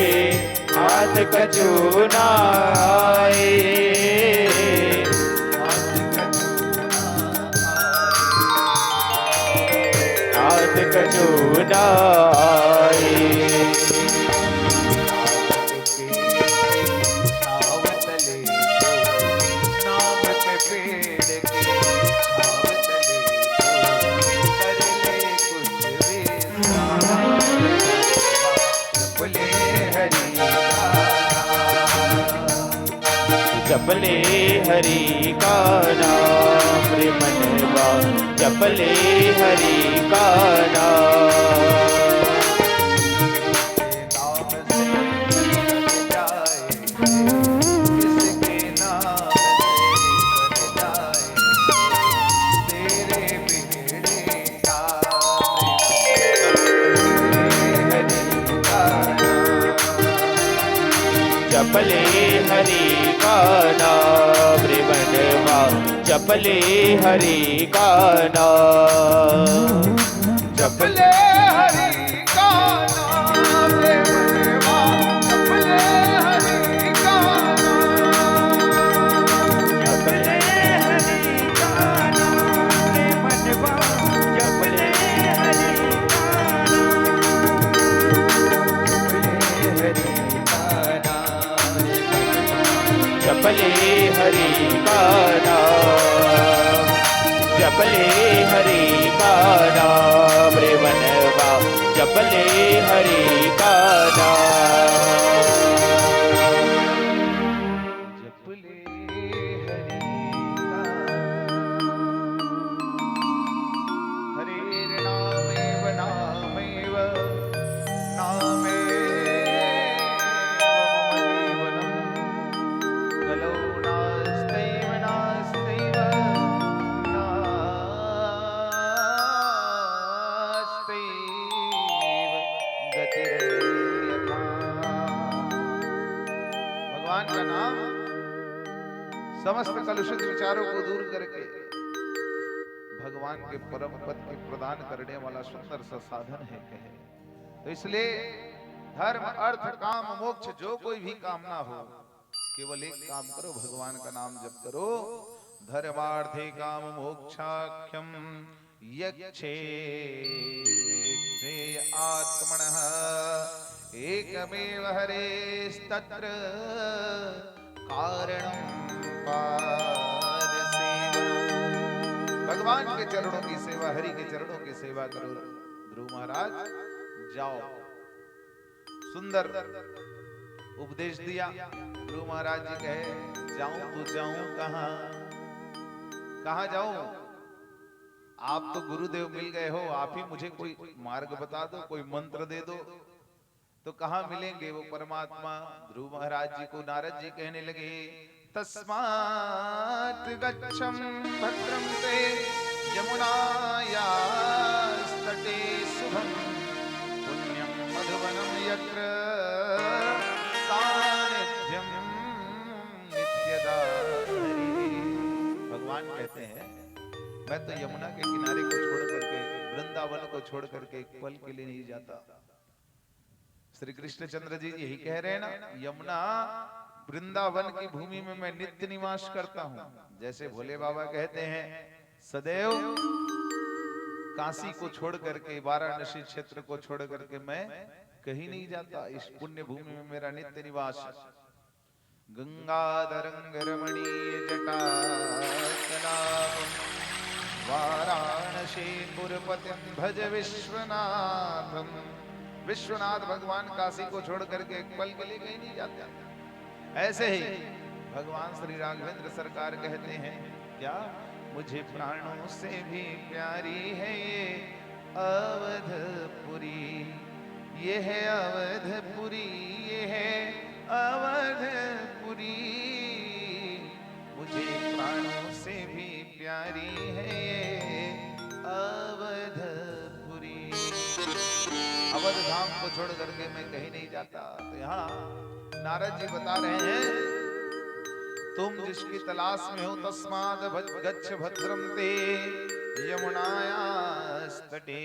S2: हाथ कछु ना आए, हाथ कछु ना आए। जपले हरि का नाम रे मनवा जपले हरि का नाम। जपले हरि का नाम रे मनवा जपले हरि का नाम।
S3: जपले हरि का नाम रे मनवा जपले हरि का नाम।
S1: जपले हरि का नाम रे मनवा जपले हरि का
S2: जपले हरि का नाम जपले हरि का नाम रे मनवा जपले हरि का नाम।
S3: जपले हरि का हरिर नामेव नामेव नामेव कलौ नास्त्यैव नास्त्यैव नास्त्यैव गतिरन्यथा। भगवान का नाम समस्त कलुषित विचारों को दूर करके भगवान के परम पद के प्रदान करने वाला सुंदर सा साधन है कहे। तो इसलिए धर्म अर्थ काम मोक्ष जो कोई भी कामना हो केवल एक काम करो, भगवान का नाम जप करो। धर्मार्थे काम मोक्षाख्यम यक्षे आत्मनः एकमेव हरेस्तत्र कारणं पाद सेवनम्। भगवान के चरणों की सेवा, हरि के चरणों की सेवा करो। ध्रुव महाराज जाओ, सुंदर उपदेश दिया। ध्रुव महाराज जी कहे जाऊं तो जाऊं कहां, कहां जाऊं? आप तो गुरुदेव मिल गए हो, आप ही मुझे कोई मार्ग बता दो, कोई मंत्र दे दो। तो कहां मिलेंगे वो परमात्मा? ध्रुव महाराज जी को नारद जी कहने लगे तस्मात् गच्छं भद्रं ते यमुनायास्तटे शुभं पुण्यं मधुवनं यत्र सानिध्यं नित्यदा हरि। भगवान कहते हैं मैं तो यमुना के किनारे को छोड़ करके, वृंदावन को छोड़ करके एक पल के लिए नहीं जाता। श्री कृष्णचंद्र जी यही कह रहे हैं ना, यमुना वृंदावन की भूमि में मैं नित्य निवास करता हूं। जैसे भोले बाबा कहते हैं सदैव काशी को छोड़ करके, वाराणसी क्षेत्र को छोड़ करके मैं कहीं नहीं जाता, इस पुण्य भूमि में मेरा नित्य निवास है। गंगाधरं रमणीय जटाकलापं वाराणसी पुरपतिं भज विश्वनाथम। विश्वनाथ भगवान काशी को छोड़ करके एक पल के लिए कहीं नहीं जाते। ऐसे ही भगवान श्री राघवेंद्र सरकार कहते हैं क्या, मुझे प्राणों से भी प्यारी है ये अवधपुरी, ये है अवधपुरी, ये है अवधपुरी। मुझे प्राणों से भी प्यारी है ये अवधपुरी। अवध धाम को छोड़ करके मैं कहीं नहीं जाता। तो यहाँ नारद जी बता रहे हैं तुम जिसकी तलाश में हो तस्माद गच्छ भद्रम ते यमुनायास्तटे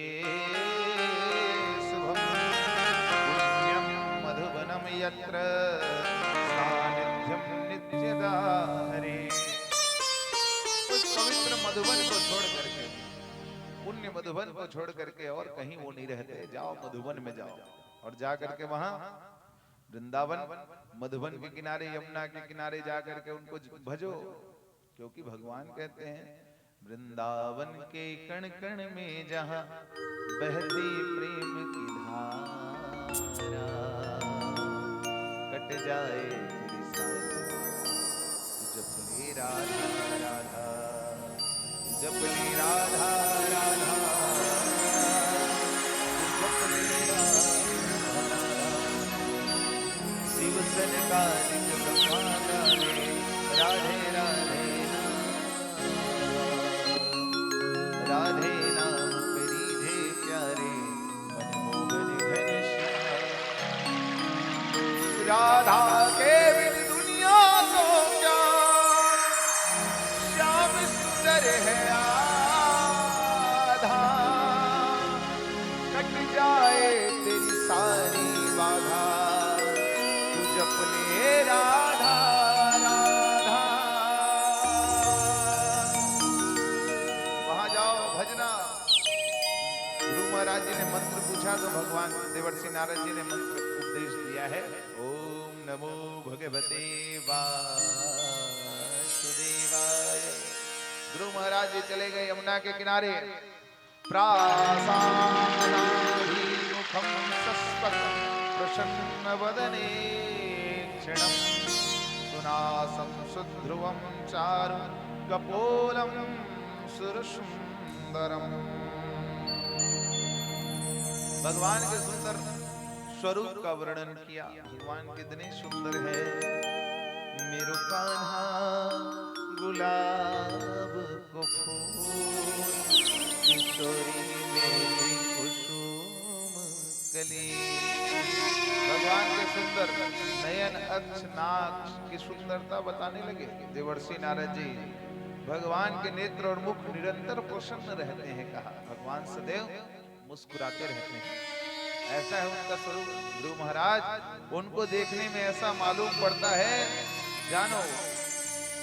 S3: शुभम पुण्यम मधुवनम यत्र सानिध्यं नित्यदा हरे। उस पवित्र मधुवन को छोड़ करके, पुण्य मधुवन को छोड़ करके और कहीं वो नहीं रहते। जाओ मधुवन में जाओ और जा करके वहां वृंदावन मधुबन के किनारे, यमुना के किनारे जाकर के उनको भजो। क्योंकि भगवान कहते हैं वृंदावन के कण कण में जहां बहती प्रेम की धारा, कट जाए तेरी सारी राधा राधा, जप ले राधा राधा, जप ले राधा राधा। शिव सन का निज ब्रह्मा गावे, राधे राधे राधे नाम परिधे प्यारे, मनमोहन घनश्याम। राधा के बिन दुनिया को क्या, श्याम सुंदर है आधा। कट जाए तेरी सारी बाधा, तू जप ले राधा राधा। वहां जाओ भजना। ध्रुव महाराज जी ने मंत्र पूछा तो भगवान देवर्षि नारद जी ने मंत्र उपदेश दिया है। ओम नमो भगवते वासुदेवाय। ध्रुव महाराज जी चले गए यमुना के किनारे। प्रासादाभिमुखं सस्वतं प्रसन्न वदने क्षणं, सुनासं सुध्रुवं चारु कपोलं सुरसुंदरम। भगवान के सुंदर स्वरूप का वर्णन किया। भगवान कितने सुंदर है। मेरो कान्हा गुलाब को फूल, किशोरी मेरी कुसुम कली। भगवान के सुंदर नयन, अक्ष, नाक की सुंदरता बताने लगे देवर्षि नारद जी। भगवान के नेत्र और मुख निरंतर प्रसन्न रहते हैं। कहा भगवान सदैव मुस्कुराते रहते हैं। ऐसा है उनका स्वरूप। ध्रुव महाराज उनको देखने में ऐसा मालूम पड़ता है जानो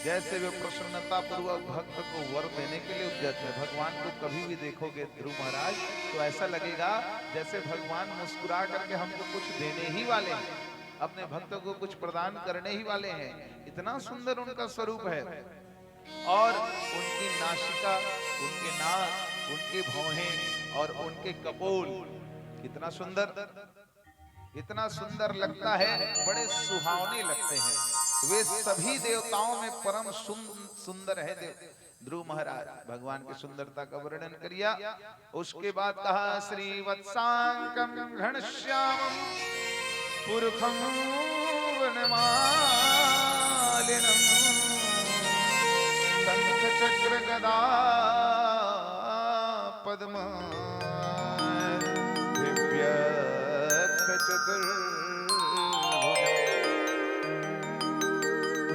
S3: जैसे वे प्रसन्नता पूर्वक भक्त को वर देने के लिए उद्यत है। भगवान को कभी भी देखोगे ध्रुव महाराज तो ऐसा लगेगा जैसे भगवान मुस्कुरा करके हमको कुछ देने ही वाले हैं, अपने भक्तों को कुछ प्रदान करने ही वाले हैं। इतना सुंदर उनका स्वरूप है। और उनकी नासिका, उनके नाक, उनके भौहें और उनके कपोल कितना सुंदर, इतना सुंदर लगता है, बड़े सुहावने लगते हैं। वे सभी देवताओं में परम सुंदर है ध्रुव महाराज। भगवान की सुंदरता का वर्णन किया। उसके बाद कहा श्रीवत्सांकं घनश्यामं पुरखं वनमालिनं, शंख चक्र गदा पद्म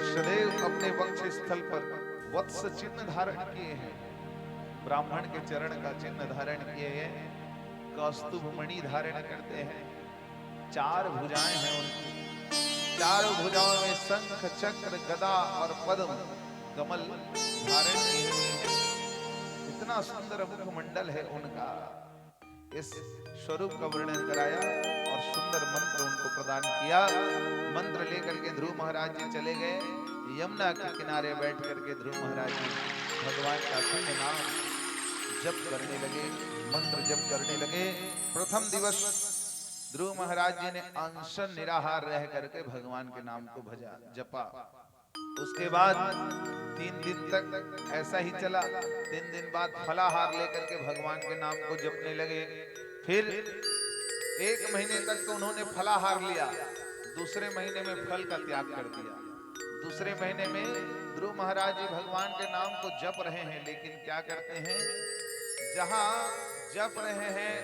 S3: सदैव अपने वक्ष स्थल पर वत्स चिन्ह धारण किए हैं। ब्राह्मण के चरण का चिन्ह धारण किए हैं। कौस्तुभ मणि धारण करते हैं। 4 भुजाएं हैं उनकी। चारों भुजाओं में शंख चक्र गदा और पद्म कमल धारण किए हुए हैं। इतना सुंदर मुखमंडल है उनका। इस स्वरूप का वर्णन कराया और सुंदर मंत्र उनको प्रदान किया। मंत्र लेकर के ध्रुव महाराज जी चले गए। यमुना के किनारे बैठ करके ध्रुव महाराज जी भगवान का अखंड नाम जप करने लगे, मंत्र जप करने लगे। प्रथम दिवस ध्रुव महाराज जी ने अनशन निराहार रह करके भगवान के नाम को भजा, जपा। उसके बाद 3 दिन तक ऐसा ही चला। 3 दिन बाद फलाहार लेकर के भगवान के नाम को जपने लगे। फिर 1 महीने तक तो उन्होंने फलाहार लिया। दूसरे महीने में फल का त्याग कर दिया। दूसरे महीने में ध्रुव महाराज जी भगवान के नाम को जप रहे हैं, लेकिन क्या करते हैं, जहां जप रहे हैं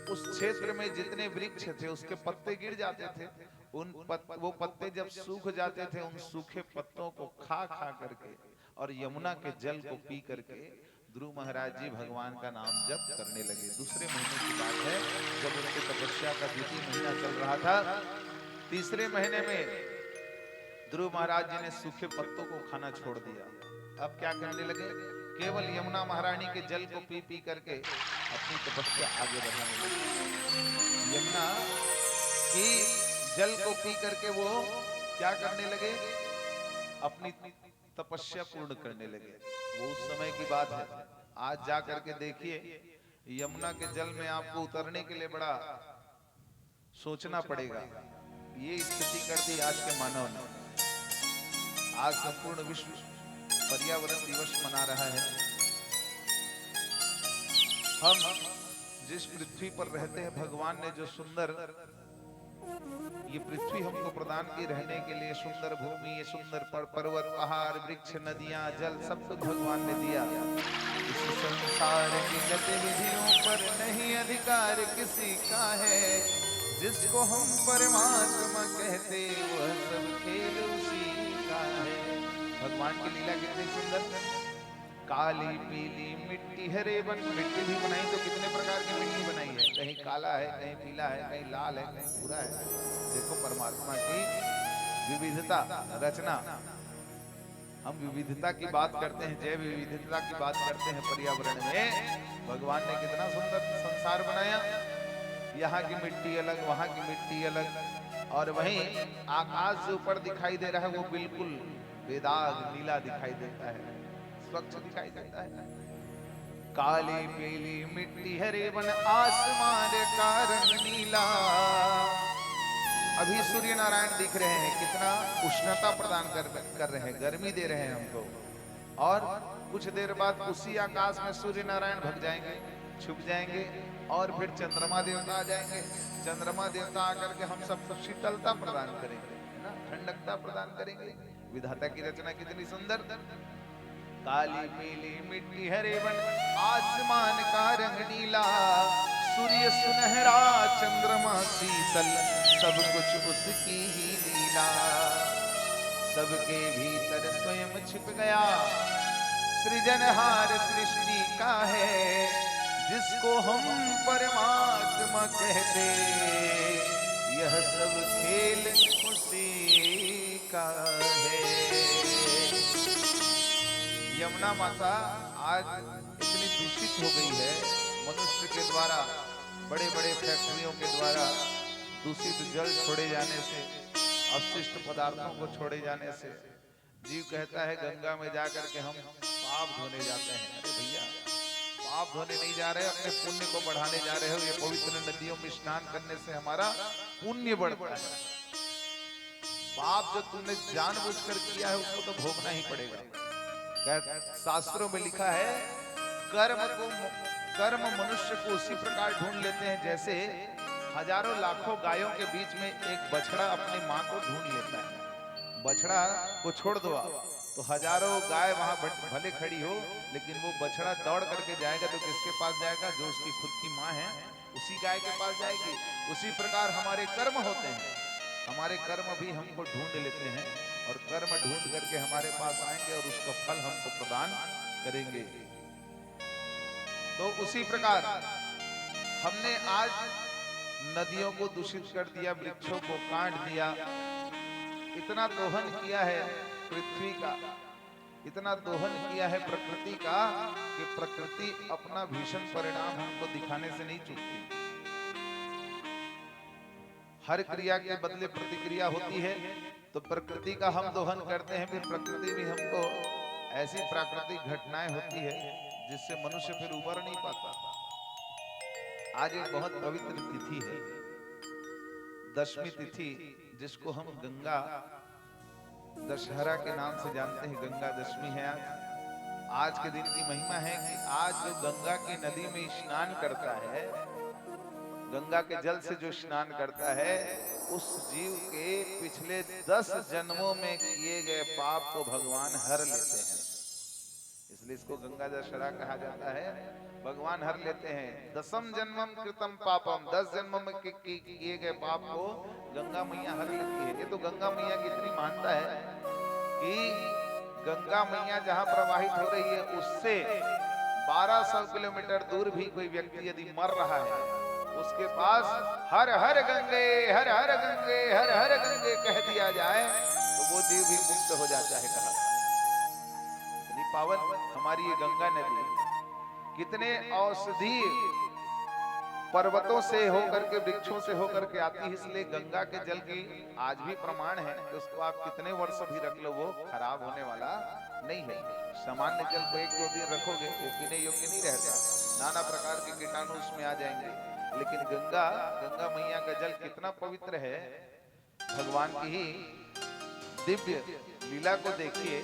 S3: उस क्षेत्र में जितने वृक्ष थे उसके पत्ते गिर जाते थे। वो पत्ते जब सूख जाते थे, उन सूखे पत्तों को खा करके और यमुना के जल को पी करके ध्रुव महाराज जी भगवान का नाम जप करने लगे। दूसरे महीने की बात है, जब उनकी तपस्या का 2वां महीना चल रहा था। तीसरे महीने में ध्रुव महाराज जी ने सूखे पत्तों को खाना छोड़ दिया। अब क्या करने लगे, केवल यमुना महारानी के जल को पी करके अपनी तपस्या आगे बढ़ाने लगे। यमुना की जल को पी करके वो क्या करने लगे, अपनी तपस्या पूर्ण करने लगे। वो उस समय की बात है। आज जा करके देखिए, यमुना के जल में आपको उतरने के लिए बड़ा सोचना पड़ेगा। ये स्थिति कर दी आज के मानव ने। आज संपूर्ण विश्व पर्यावरण दिवस मना रहा है। हम जिस पृथ्वी पर रहते हैं, भगवान ने जो सुंदर ये पृथ्वी हमको प्रदान की रहने के लिए, सुंदर भूमि, ये सुंदर पर्वत, पहाड़, वृक्ष, नदियां, जल, सब कुछ भगवान ने दिया। इस संसार की गतिविधियों पर नहीं अधिकार किसी का है, जिसको हम परमात्मा कहते वह सब खेल उसी का है। भगवान की लीला कितनी सुंदर। काली पीली मिट्टी है रेवन, मिट्टी भी बनाई तो कितने प्रकार की मिट्टी बनाई है, कहीं काला है, कहीं पीला है, कहीं लाल है, कहीं भूरा है। देखो परमात्मा की विविधता रचना। हम विविधता की बात करते हैं, जैव विविधता की बात करते हैं पर्यावरण में। भगवान ने कितना सुंदर संसार बनाया। यहाँ की मिट्टी अलग, वहां की मिट्टी अलग, और वहीं आकाश जो ऊपर दिखाई दे रहा है वो बिल्कुल बेदाग नीला दिखाई देता है, स्वच्छ दिखाई देता है। काली पीली मिट्टी है रेवन, आसमान का रंग नीला। अभी सूर्य नारायण दिख रहे हैं, कितना उष्णता प्रदान कर रहे हैं, गर्मी दे रहे हैं हमको। और कुछ देर बाद उसी आकाश में सूर्य नारायण भग जाएंगे, छुप जाएंगे, और फिर चंद्रमा देवता आ जाएंगे। चंद्रमा देवता आकर के हम सबको शीतलता प्रदान करेंगे, है ना, ठंडकता प्रदान करेंगे। विधाता की रचना कितनी सुंदर। काली पीली मिट्टी है रेवन, आसमान का रंग नीला, सूर्य सुनहरा, चंद्रमा शीतल, सब कुछ उसकी ही लीला। सबके भीतर स्वयं छिप गया, सृजनहार सृष्टि का है, जिसको हम परमात्मा कहते यह सब खेल उसी का है। यमुना माता आज इतनी दूषित हो गई है, मनुष्य के द्वारा, बड़े बड़े फैक्ट्रियों के द्वारा दूषित जल छोड़े जाने से, अपशिष्ट पदार्थों को छोड़े जाने से। जीव कहता है गंगा में जाकर के हम पाप धोने जाते हैं। अरे भैया, पाप धोने नहीं जा रहे, अपने पुण्य को बढ़ाने जा रहे हो। ये पवित्र नदियों में स्नान करने से हमारा पुण्य बढ़ता है। पाप जो तुमने जानबूझकर किया है उसको तो भोगना ही पड़ेगा। शास्त्रों में लिखा है कर्म मनुष्य को उसी प्रकार ढूंढ लेते हैं जैसे हजारों लाखों गायों के बीच में एक बछड़ा अपनी माँ को ढूंढ लेता है। बछड़ा को छोड़ दो तो हजारों गाय वहां भले खड़ी हो, लेकिन वो बछड़ा दौड़ करके जाएगा तो किसके पास जाएगा? जो उसकी खुद की माँ है उसी गाय के पास जाएगी। उसी प्रकार हमारे कर्म होते हैं, हमारे कर्म भी हमको ढूंढ लेते हैं और कर्म ढूंढ करके हमारे पास आएंगे और उसका फल हमको प्रदान करेंगे। तो उसी प्रकार हमने आज नदियों को दूषित कर दिया, वृक्षों को काट दिया, इतना दोहन किया है पृथ्वी का, इतना दोहन किया है प्रकृति का कि प्रकृति अपना भीषण परिणाम हमको दिखाने से नहीं चूकती। हर क्रिया के बदले प्रतिक्रिया होती है, तो प्रकृति का हम दोहन करते हैं, फिर प्रकृति भी हमको ऐसी प्राकृतिक घटनाएं होती है जिससे मनुष्य फिर उबर नहीं पाता। आज एक बहुत पवित्र तिथि है, दशमी तिथि, जिसको हम गंगा दशहरा के नाम से जानते हैं। गंगा दशमी है आज के दिन की महिमा है कि आज जो गंगा की नदी में स्नान करता है, गंगा के जल से जो स्नान करता है, उस जीव के पिछले 10 जन्मों में किए गए पाप को भगवान हर लेते हैं। इसलिए इसको गंगा दशहरा कहा जाता है। भगवान हर लेते हैं। 10म् जन्मम कृतम पापम, 10 जन्मों में किए गए पाप को गंगा मैया हर लेती है। ये तो गंगा मैया की इतनी मानता है कि गंगा मैया जहां प्रवाहित हो रही है उससे 1200 किलोमीटर दूर भी कोई व्यक्ति यदि मर रहा है, उसके पास हर हर गंगे हर हर गंगे हर हर गंगे कह दिया जाए तो वो जीव भी मुक्त हो जाता है। कहा इतनी पावन हमारी ये गंगा नदी, कितने औषधि पर्वतों से होकर के, वृक्षों से होकर के आती है। इसलिए गंगा के जल की आज भी प्रमाण है कि उसको आप कितने वर्ष भी रख लो वो खराब होने वाला नहीं है। सामान्य जल को 1-2 दिन रखोगे वो पीने योग्य नहीं रहता, नाना प्रकार के कीटाणु उसमें आ जाएंगे। लेकिन गंगा मैया का जल कितना पवित्र है। भगवान की ही दिव्य लीला को देखिए।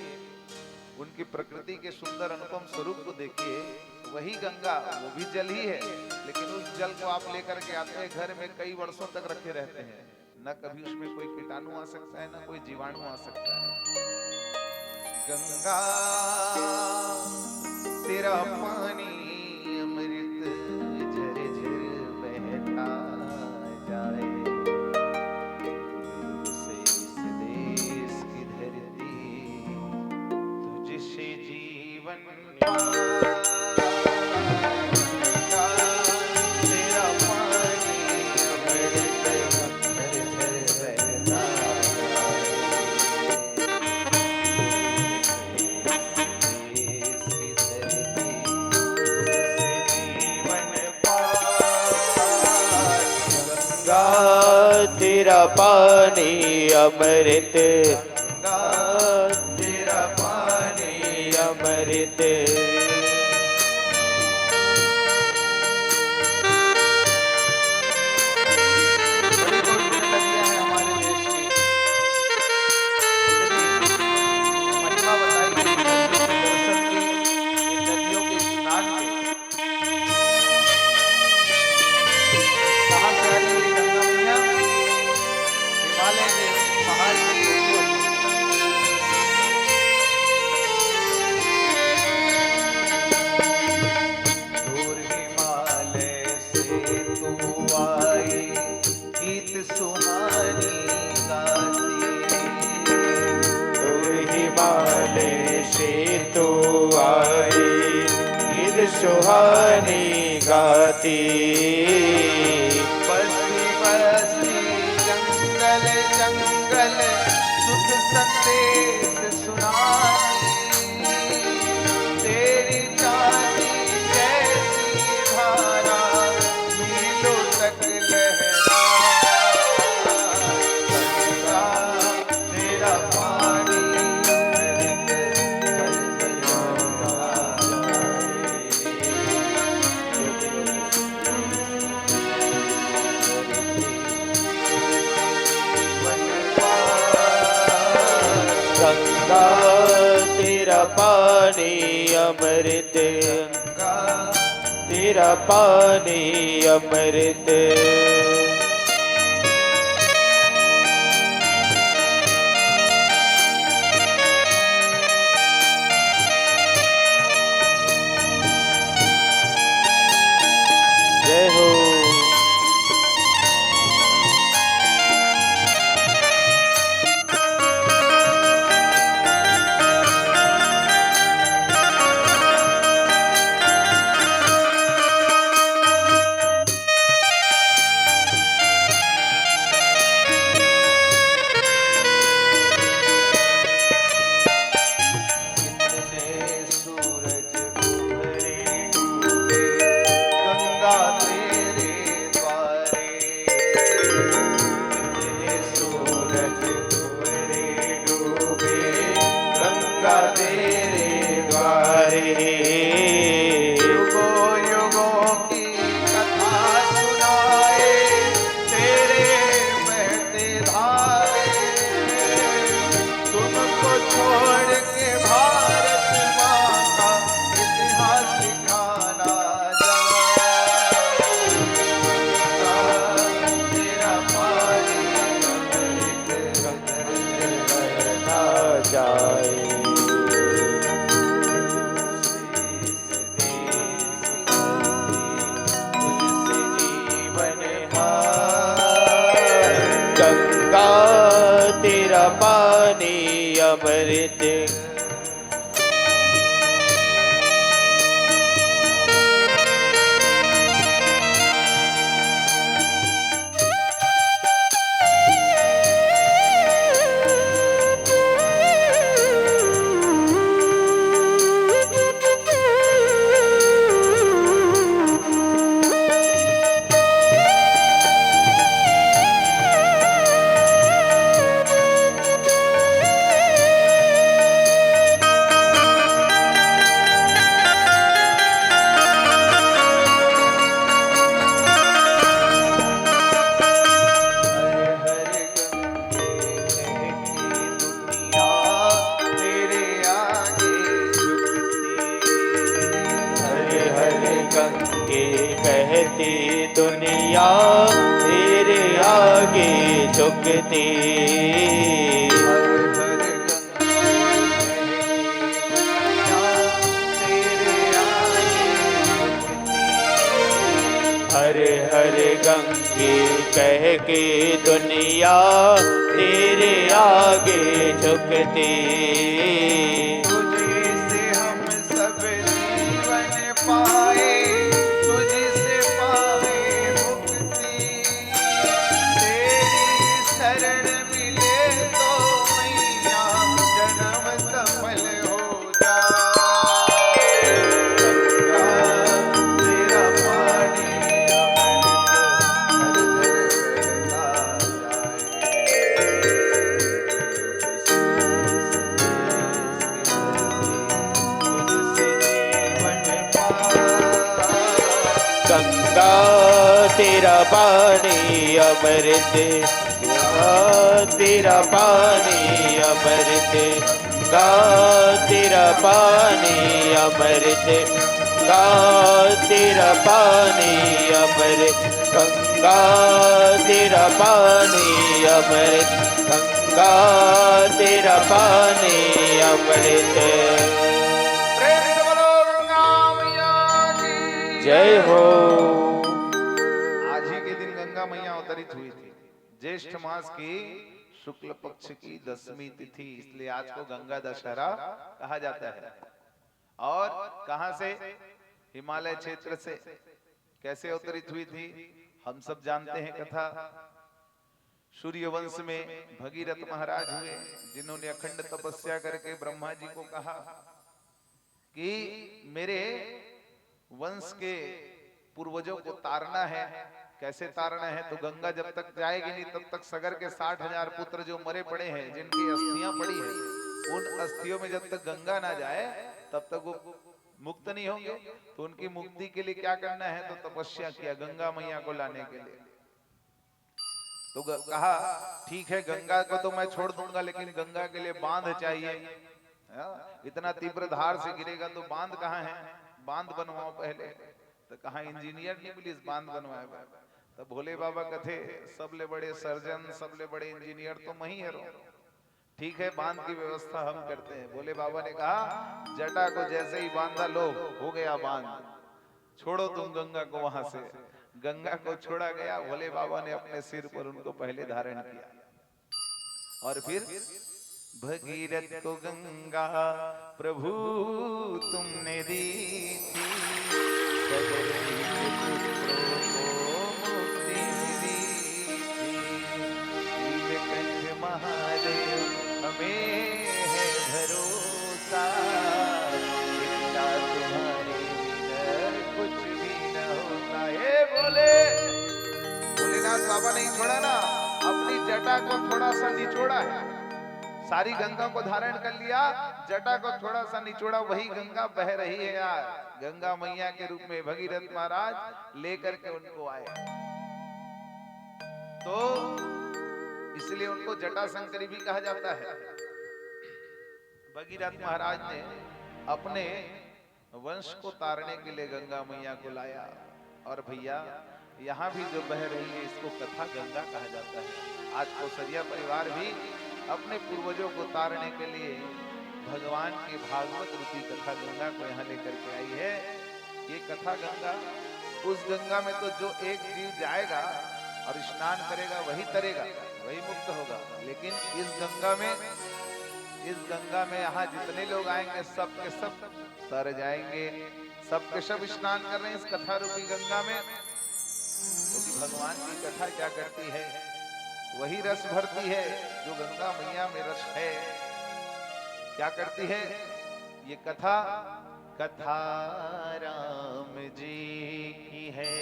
S3: उनकी प्रकृति के सुंदर अनुपम स्वरूप को देखिए। वही गंगा, वो भी जल ही है, लेकिन उस जल को आप लेकर के आते हैं घर में, कई वर्षों तक रखे रहते हैं, न कभी उसमें कोई कीटाणु आ सकता है, न कोई जीवाणु आ सकता है। गंगा तेरा पानी अमृत झरझर बहता जाए, से इस देश की धरती तुझसे जीवन पाए। तेरा पानी अमृत झरझर बहता
S2: तेरा पानी अमृत, तेरा पानी अमृत। सुहानी गाती,
S3: बस्ती बस्ती जंगल जंगल सुख संदेश सुनाती, तेरी चांदी जैसी धारा मीलों तक लहरा। तेरा पानी
S2: तेरा पानी अमृत, तेरा पानी अमृत। जय हो। गंगा तेरा पानी अमृत, गंगे कहती दुनिया तेरे आगे झुकती। हर हर गंगे कह के दुनिया तेरे आगे झुकती।
S3: तुझे से हम सब जीवन पाए, तुझे से पाए मुक्ति। तेरी शरण मिले तो मैया जन्म सफल हो जाए। तेरा पानी
S2: गंगा तेरा पानी अमृत, तेरा पानी अमृत, गा तेरा पानी अमृत, गा तेरा पानी अमृत, गंगा तेरा पानी अमृत, गंगा तेरा पानी अमृत। जय हो।
S3: आज ही के दिन गंगा मैया अवतरित हुई थी, ज्येष्ठ मास की शुक्ल पक्ष की 10वीं तिथि, इसलिए आज को गंगा दशहरा कहा जाता है। और कहां से? हिमालय क्षेत्र से। कैसे अवतरित हुई थी हम सब जानते हैं कथा। सूर्यवंश में भगीरथ महाराज हुए, जिन्होंने अखंड तपस्या करके ब्रह्मा जी को कहा कि मेरे वंश के पूर्वजों को तारना है। कैसे तारना है? तो गंगा जब तक जाएगी नहीं तब तक सगर के 60,000 पुत्र जो मरे पड़े हैं, जिनकी अस्थियां पड़ी हैं, उन अस्थियों में जब तक गंगा ना जाए तब तक वो मुक्त नहीं होंगे। तो उनकी मुक्ति के लिए क्या करना है? तो तपस्या किया गंगा मैया को लाने के लिए। तो कहा ठीक है, गंगा को तो मैं छोड़ दूंगा, लेकिन गंगा के लिए बांध चाहिए। इतना तीव्र धार से गिरेगा तो बांध कहाँ है? बांध बनवाओ पहले। तो कहा इंजीनियर नहीं मिली, बांध बनवाए। तो भोले बाबा कथे सबले बड़े सर्जन, सबले बड़े इंजीनियर तो मैं ही है। ठीक है, बांध की व्यवस्था हम करते हैं। भोले बाबा ने कहा जटा को जैसे ही बांधा, लो हो गया बांध, छोड़ो तुम गंगा को वहां से। गंगा को छोड़ा गया। भोले बाबा ने अपने सिर पर उनको पहले धारण किया और फिर भगीरथ को गंगा प्रभु तुमने दी थी, सगरे पुत्रों को मुक्ति दी थी। नीलकंठ महादेव हमें है भरोसा, बिना तुम्हारे बिना कुछ भी न होता। हे बोले भोलेनाथ बाबा नहीं छोड़ा ना, अपनी जटा को थोड़ा सा निचोड़ा है। सारी गंगा को धारण कर लिया, जटा को थोड़ा सा निचोड़ा, वही गंगा बह रही है यार। गंगा मैया के रूप में भगीरथ महाराज लेकर के उनको आए। तो इसलिए उनको जटा शंकरी भी कहा जाता है। भगीरथ महाराज ने अपने वंश को तारने के लिए गंगा मैया को लाया। और भैया यहाँ भी जो बह रही है इसको कथा गंगा कहा जाता है। आज को सरिया परिवार भी अपने पूर्वजों को तारने के लिए भगवान की भागवत रूपी कथा गंगा को यहाँ लेकर के आई है। ये कथा गंगा, उस गंगा में तो जो एक जीव जाएगा और स्नान करेगा वही तरेगा, वही मुक्त होगा। लेकिन इस गंगा में यहाँ जितने लोग आएंगे सब के सब तर जाएंगे। सब के सब स्नान कर रहे हैं इस कथा रूपी गंगा में। क्योंकि भगवान की कथा क्या करती है? वही रस भरती है जो गंगा मैया में रस है। क्या करती है ये कथा? कथा राम जी की है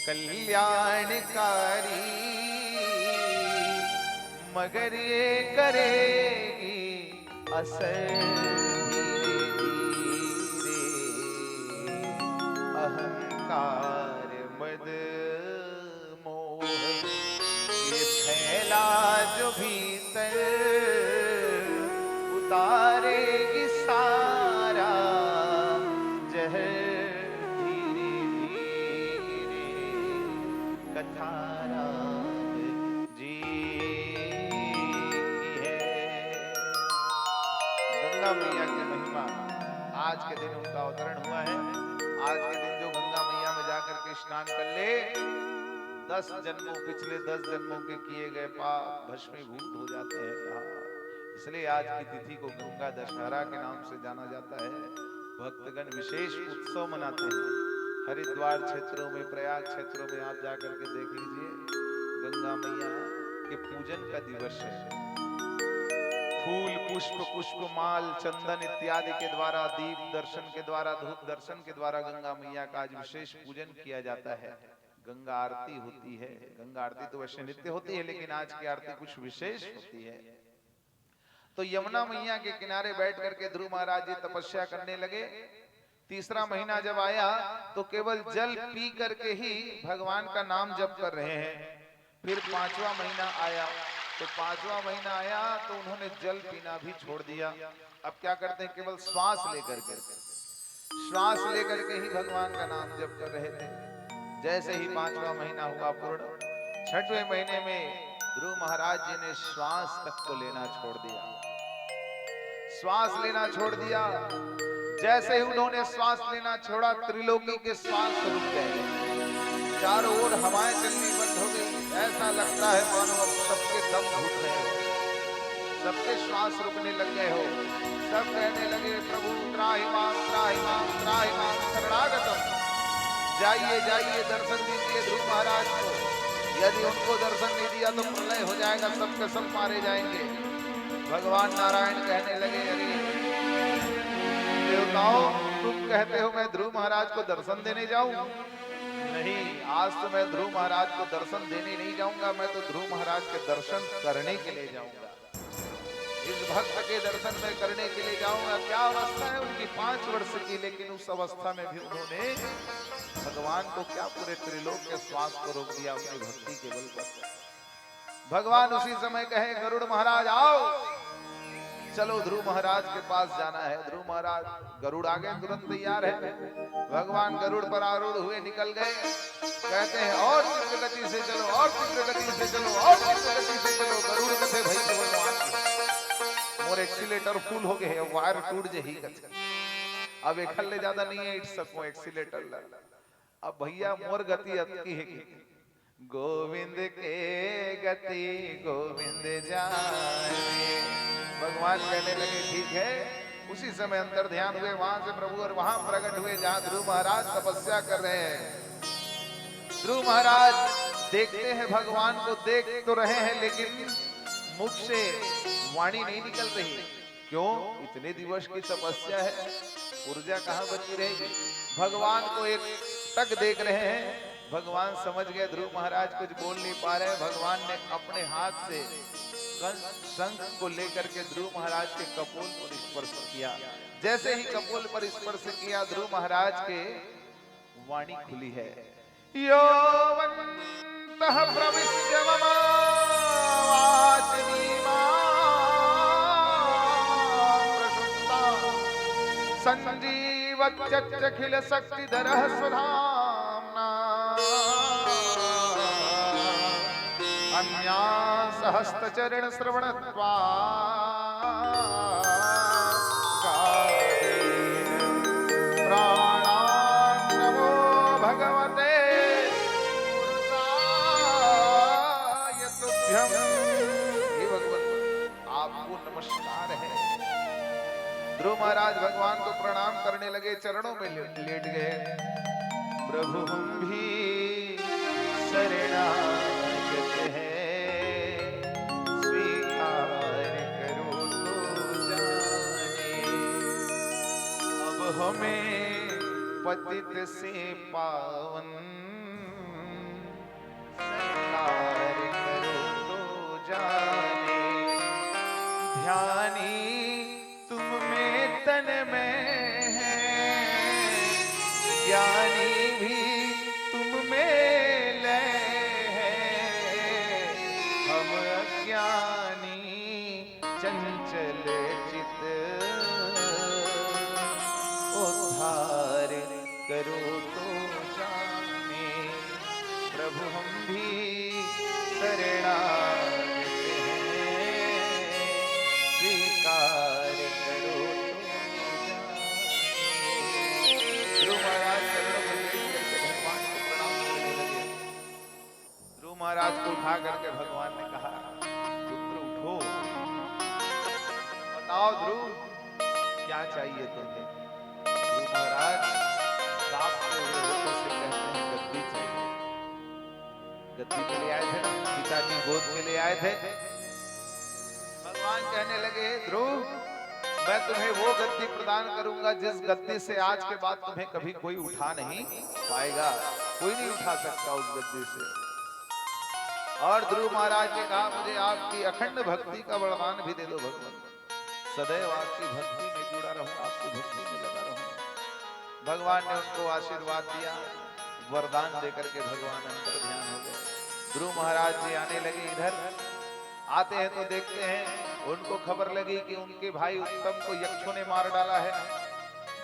S3: कल्याणकारी, मगर ये करेगी असर धीरे धीरे। अहंकार मद मोह ये फैला जो भीतर, उतारेगी सारा जहर धीरे कथा राम जी की है। गंगा मैया की महिमा, आज के दिन उनका अवतरण हुआ है। आज के दिन जो गंगा मैया में जाकर के स्नान कर ले, 10 जन्मों, पिछले 10 जन्मों के किए गए पाप भस्मीभूत हो जाते हैं कहा। इसलिए आज की तिथि को गंगा दशहरा के नाम से जाना जाता है। भक्तगण विशेष उत्सव मनाते हैं। हरिद्वार क्षेत्रों में, प्रयाग क्षेत्रों में आप जाकर के देख लीजिए, गंगा मैया के पूजन का दिवस है। फूल पुष्प माल चंदन इत्यादि के द्वारा, दीप दर्शन के द्वारा, धूप दर्शन के द्वारा गंगा मैया का आज विशेष पूजन किया जाता है। गंगा आरती होती है। गंगा आरती तो वैसे नित्य होती है, लेकिन आज की आरती कुछ विशेष होती है। तो यमुना मैया के किनारे बैठ करके ध्रुव महाराज जी तपस्या करने लगे। तीसरा महीना जब आया तो केवल जल पी करके ही भगवान का नाम जप कर रहे हैं। फिर 5वां महीना आया, तो 5वां महीना आया तो उन्होंने जल पीना भी छोड़ दिया। अब क्या करते हैं, केवल श्वास लेकर के ही भगवान का नाम जप कर रहे थे। जैसे ही 5वां महीना हुआ पूर्ण, 6वें महीने में ध्रुव महाराज जी ने श्वास तक को लेना छोड़ दिया। श्वास लेना छोड़ दिया। जैसे ही उन्होंने श्वास लेना छोड़ा, त्रिलोकी के श्वास रुक गए। चारों ओर हवाएं चलनी बंद हो गई। ऐसा लगता है मानो अब सबके दम घुट रहे हो, सबके श्वास रुकने लग गए हो। सब कहने लगे, प्रभु त्राहि मां शरणागतम। जाइए जाइए, दर्शन दीजिए ध्रुव महाराज को। यदि उनको दर्शन नहीं दिया तो प्रलय हो जाएगा, सबके सब मारे जाएंगे। भगवान नारायण कहने लगे, अरे देवताओं, तुम कहते हो मैं ध्रुव महाराज को दर्शन देने जाऊं? नहीं, आज तो मैं ध्रुव महाराज को दर्शन देने नहीं जाऊंगा, मैं तो ध्रुव महाराज के दर्शन करने के लिए जाऊंगा। इस भक्त के दर्शन में करने के लिए जाऊंगा। क्या अवस्था है उनकी, 5 वर्ष की, लेकिन उस अवस्था में भी उन्होंने भगवान को क्या, पूरे त्रिलोक के श्वास को रोक दिया अपनी भक्ति के बल पर। भगवान उसी समय कहे, गरुड़ महाराज आओ, चलो ध्रुव महाराज के पास जाना है। ध्रुव महाराज, गरुड़ आगे तुरंत तैयार है। भगवान गरुड़ पर आरूढ़ हुए निकल गए। कहते हैं, और तीव्र गति से चलो, और तीव्र गति से चलो, और तीव्र गति से चलो। गरुड़ कथे भाई तो भगवान मोर एक्सीलेटर फुल हो गए, वायर टूट जही कथे। अब एकल ले ज्यादा नहीं है, इट सको एक्सीलेटर ला। अब भैया मोर गति अतकी है। गोविंद के गति गोविंद जाने। भगवान कहने लगे, ठीक है। उसी समय अंतर ध्यान हुए वहां से प्रभु, और वहां प्रकट हुए जहां ध्रुव महाराज तपस्या कर रहे हैं। ध्रुव महाराज देखते हैं, भगवान को देख तो रहे हैं, लेकिन मुख से वाणी नहीं निकल रही। क्यों? इतने दिवस की तपस्या है, ऊर्जा कहां बची रहेगी। भगवान को एक टक देख रहे हैं। भगवान समझ गए ध्रुव महाराज कुछ बोल नहीं पा रहे। भगवान ने अपने हाथ से शंख को लेकर के ध्रुव महाराज के कपोल पर स्पर्श किया। जैसे ही कपोल पर स्पर्श किया, ध्रुव महाराज के वाणी खुली है। योवन्तः प्रविश्य मम वाचमीमां प्रसुप्तां संजीवत्यखिल शक्तिधरः स्वधाम्ना अन्या सहस्त्रचरण श्रवणत्वा प्राणान् नमो भगवते पुरुषाय तुभ्यं। हे भगवत, आपको नमस्कार है। ध्रुव महाराज भगवान को प्रणाम करने लगे, चरणों में लेट गए। प्रभु हम भी शरणागत हैं, हमें पतित से पावन स्वीकार करो तो जाने। ध्यानी तुम में तन में है, ज्ञानी भी तुम में लय है। हम अज्ञानी चंचल चित उद्धार करो तो जाने। प्रभु हम भी ध्रुव महाराज चरणों में लेट करके भगवान को प्रणाम करने लगे। ध्रुव महाराज को उठा करके भगवान ने कहा, पुत्र उठो, बताओ ध्रुव क्या चाहिए तुम्हें। ध्रुव महाराज कांपते हुए होठों से कहते हैं, गद्दी चाहिए। गद्दी के लिए आए थे ना, पिताजी गोद के लिए आए थे। भगवान कहने लगे, ध्रुव मैं तुम्हें वो गद्दी प्रदान करूंगा जिस गद्दी से आज के बाद तुम्हें कभी कोई उठा नहीं पाएगा, कोई नहीं उठा सकता उस गद्दी से। और ध्रुव महाराज ने कहा, मुझे आपकी अखंड भक्ति का वरदान भी दे दो भगवान, सदैव आपकी भक्ति में जुड़ा रहूं, आपकी भक्ति में लगा रहूं। भगवान ने उनको आशीर्वाद दिया, वरदान देकर के भगवान अंतर ध्यान हो गए। ध्रुव महाराज जी आने लगे इधर, आते हैं तो देखते हैं उनको खबर लगी कि उनके भाई उत्तम को यक्षों ने मार डाला है।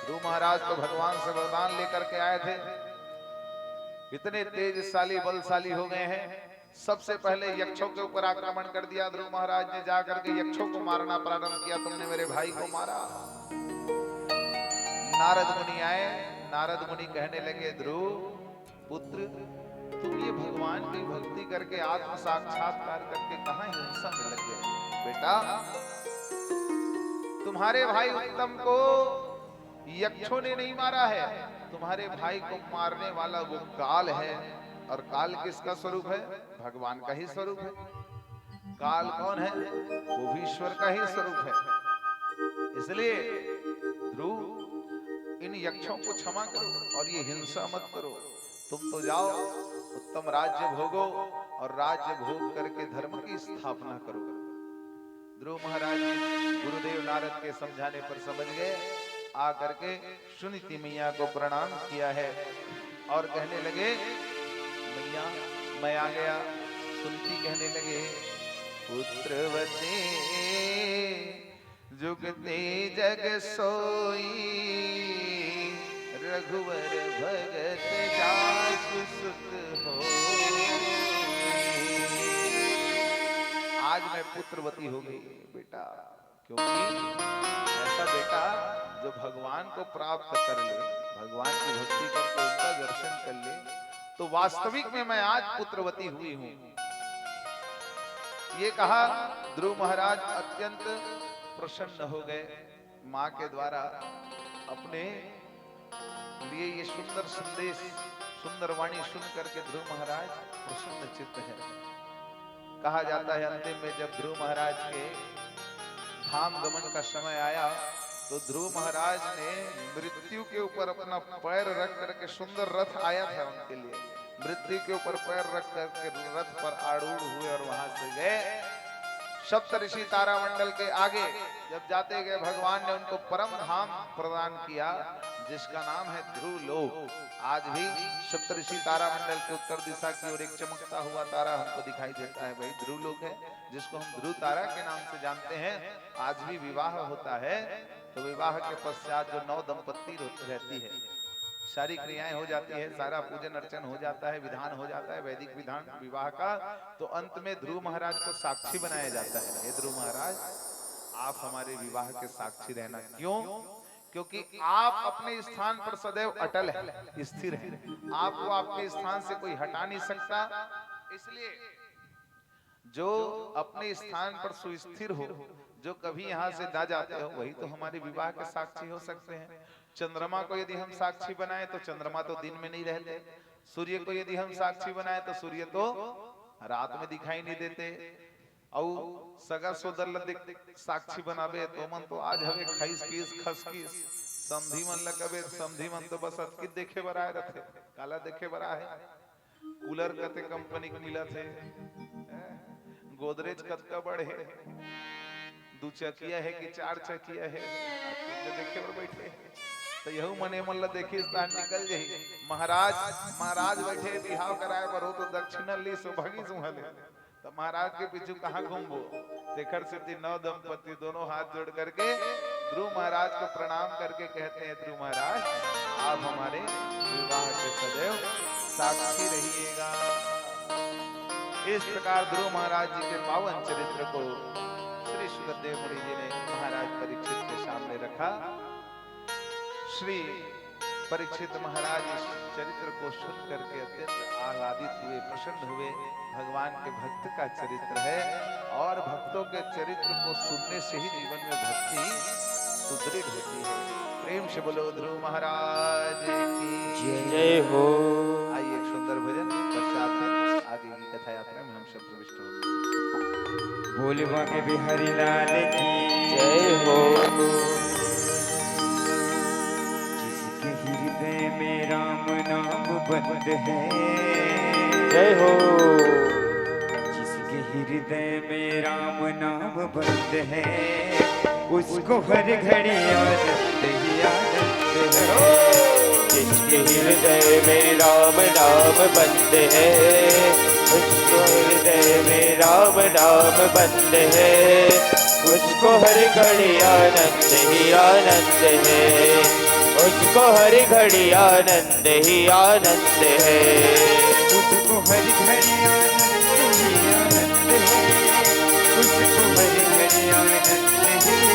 S3: ध्रुव महाराज तो भगवान से वरदान लेकर के आए थे, इतने तेजशाली बलशाली हो गए हैं। सबसे पहले यक्षों के ऊपर आक्रमण कर दिया ध्रुव महाराज ने, जाकर के यक्षों को मारना प्रारंभ किया। तुमने मेरे भाई को मारा। नारद मुनि आए, नारद मुनि कहने लगे, ध्रुव पुत्र तुम ये भगवान की भक्ति करके आत्म साक्षात्कार करके कहां हिंसा में लग गए। बेटा तुम्हारे भाई उत्तम को यक्षों ने नहीं मारा है, तुम्हारे भाई को मारने वाला वो काल है। और काल किसका स्वरूप है? भगवान का ही स्वरूप है। काल कौन है? वो भी ईश्वर का ही स्वरूप है। इसलिए ध्रुव इन यक्षों को क्षमा करो और ये हिंसा मत करो। तुम तो जाओ, उत्तम राज्य भोगो और राज्य भोग करके धर्म की स्थापना करो। ध्रुव महाराज गुरुदेव नारद के समझाने पर समझ गए, आकर के सुनीति मैया को प्रणाम किया है और कहने लगे, मैया मैं आ गया। सुनीति कहने लगे, पुत्रवते जुगते जग सोई, रघुवर भगत जासु सुत होई। आज मैं पुत्रवती हो गई बेटा, क्योंकि ऐसा बेटा जो भगवान को प्राप्त कर ले, भगवान की भक्ति करके उनका दर्शन कर ले, तो वास्तविक में मैं आज पुत्रवती हुई हूं। ये कहा ध्रुव महाराज अत्यंत प्रसन्न हो गए। मां के द्वारा अपने लिए ये सुंदर संदेश, सुंदर वाणी सुन करके ध्रुव महाराज प्रसन्न चित्त है। कहा जाता है अंतिम में जब ध्रुव महाराज के धाम गमन का समय आया तो ध्रुव महाराज ने मृत्यु के ऊपर अपना पैर रख करके, सुंदर रथ आया था उनके लिए, मृत्यु के ऊपर पैर रख करके रथ पर आरूढ़ हुए और वहां से गए। सप्तऋषि तारामंडल के आगे जब जाते गए, भगवान ने उनको परम धाम प्रदान किया जिसका नाम है ध्रुव लोक। आज भी सप्तऋषि तारामंडल के उत्तर दिशा की ओर एक चमकता हुआ तारा हमको दिखाई देता है, वही ध्रुव लोक है, जिसको हम ध्रुव तारा के नाम से जानते हैं। आज भी विवाह होता है तो विवाह के पश्चात जो 9 दंपत्ति रहती है, सारी क्रियाएं हो जाती है, सारा पूजन अर्चन हो जाता है, विधान हो जाता है, वैदिक विधान विवाह का, तो अंत में ध्रुव महाराज को साक्षी बनाया जाता है। हे ध्रुव महाराज आप हमारे विवाह के साक्षी रहना। क्यों? क्योंकि आप अपने स्थान पर सदैव अटल है, स्थिर है, आपको आपके स्थान से कोई हटा नहीं सकता। इसलिए जो अपने स्थान पर सुस्थिर हो, जो कभी यहाँ से ना जाते हो, वही तो हमारे विवाह के साक्षी हो सकते हैं। चंद्रमा को यदि हम साक्षी बनाए तो चंद्रमा तो दिन में नहीं रहते, सूर्य को यदि हम साक्षी बनाए तो सूर्य तो रात में दिखाई नहीं देते। और सगा सोदर साक्षी बनावे तो मन तो आज हवे खैस किस खस किस, समधी मन लगवे समधी मन तो बस अतकित देखे बराए रहते, काला देखे बरा है। कूलर कते कंपनी के मिला थे, गोदरेज कत का बढ़े, 2 चकिया है कि 4 चकिया है, देखे बर बैठे तो यहू मने मन ला देखी स्थान निकल जाही। महाराज बैठे बिहाव कराए पर हो तो दक्षिणा ली सौभागी सुहले, तो महाराज के पीछे कहाँ घूमबो। शेखर सिद्धि 9 दंपति दोनों हाथ जोड़ करके ध्रुव महाराज को प्रणाम करके कहते हैं, ध्रुव महाराज आप हमारे विवाह के सदैव साक्षी रहिएगा। इस प्रकार ध्रुव महाराज जी के पावन चरित्र को श्री सुखदेव मुनि जी ने महाराज परीक्षित के सामने रखा। श्री परीक्षित महाराज इस चरित्र को सुन करके अत्यंत आह्लादित हुए, प्रसन्न हुए। भगवान के भक्त का चरित्र है और भक्तों के चरित्र को सुनने से ही जीवन में भक्ति सुदृढ़ होती है। प्रेम से बोलो ध्रुव महाराज की
S2: जय हो।
S3: आइए एक सुंदर भजन पश्चात में आगे की कथा यात्रा में हम सब प्रविष्ट होंगे।
S1: भोले के बिहारी लाल की
S2: जय हो।
S1: जिसके हृदय में राम नाम बंद है,
S2: जय हो।
S1: जिसके हृदय में राम नाम बंद है, उसको हर घड़ी आनंद ही आनंद है।
S2: जिसके हृदय में राम नाम बंद है, उसको हृदय में राम नाम बंद है, उसको हर घड़ी आनंद ही आनंद है, उसको हर घड़ी आनंद ही आनंद है,
S1: उसको हर घड़ी आनंद ही आनंद है, उसको हर घड़ी आनंद ही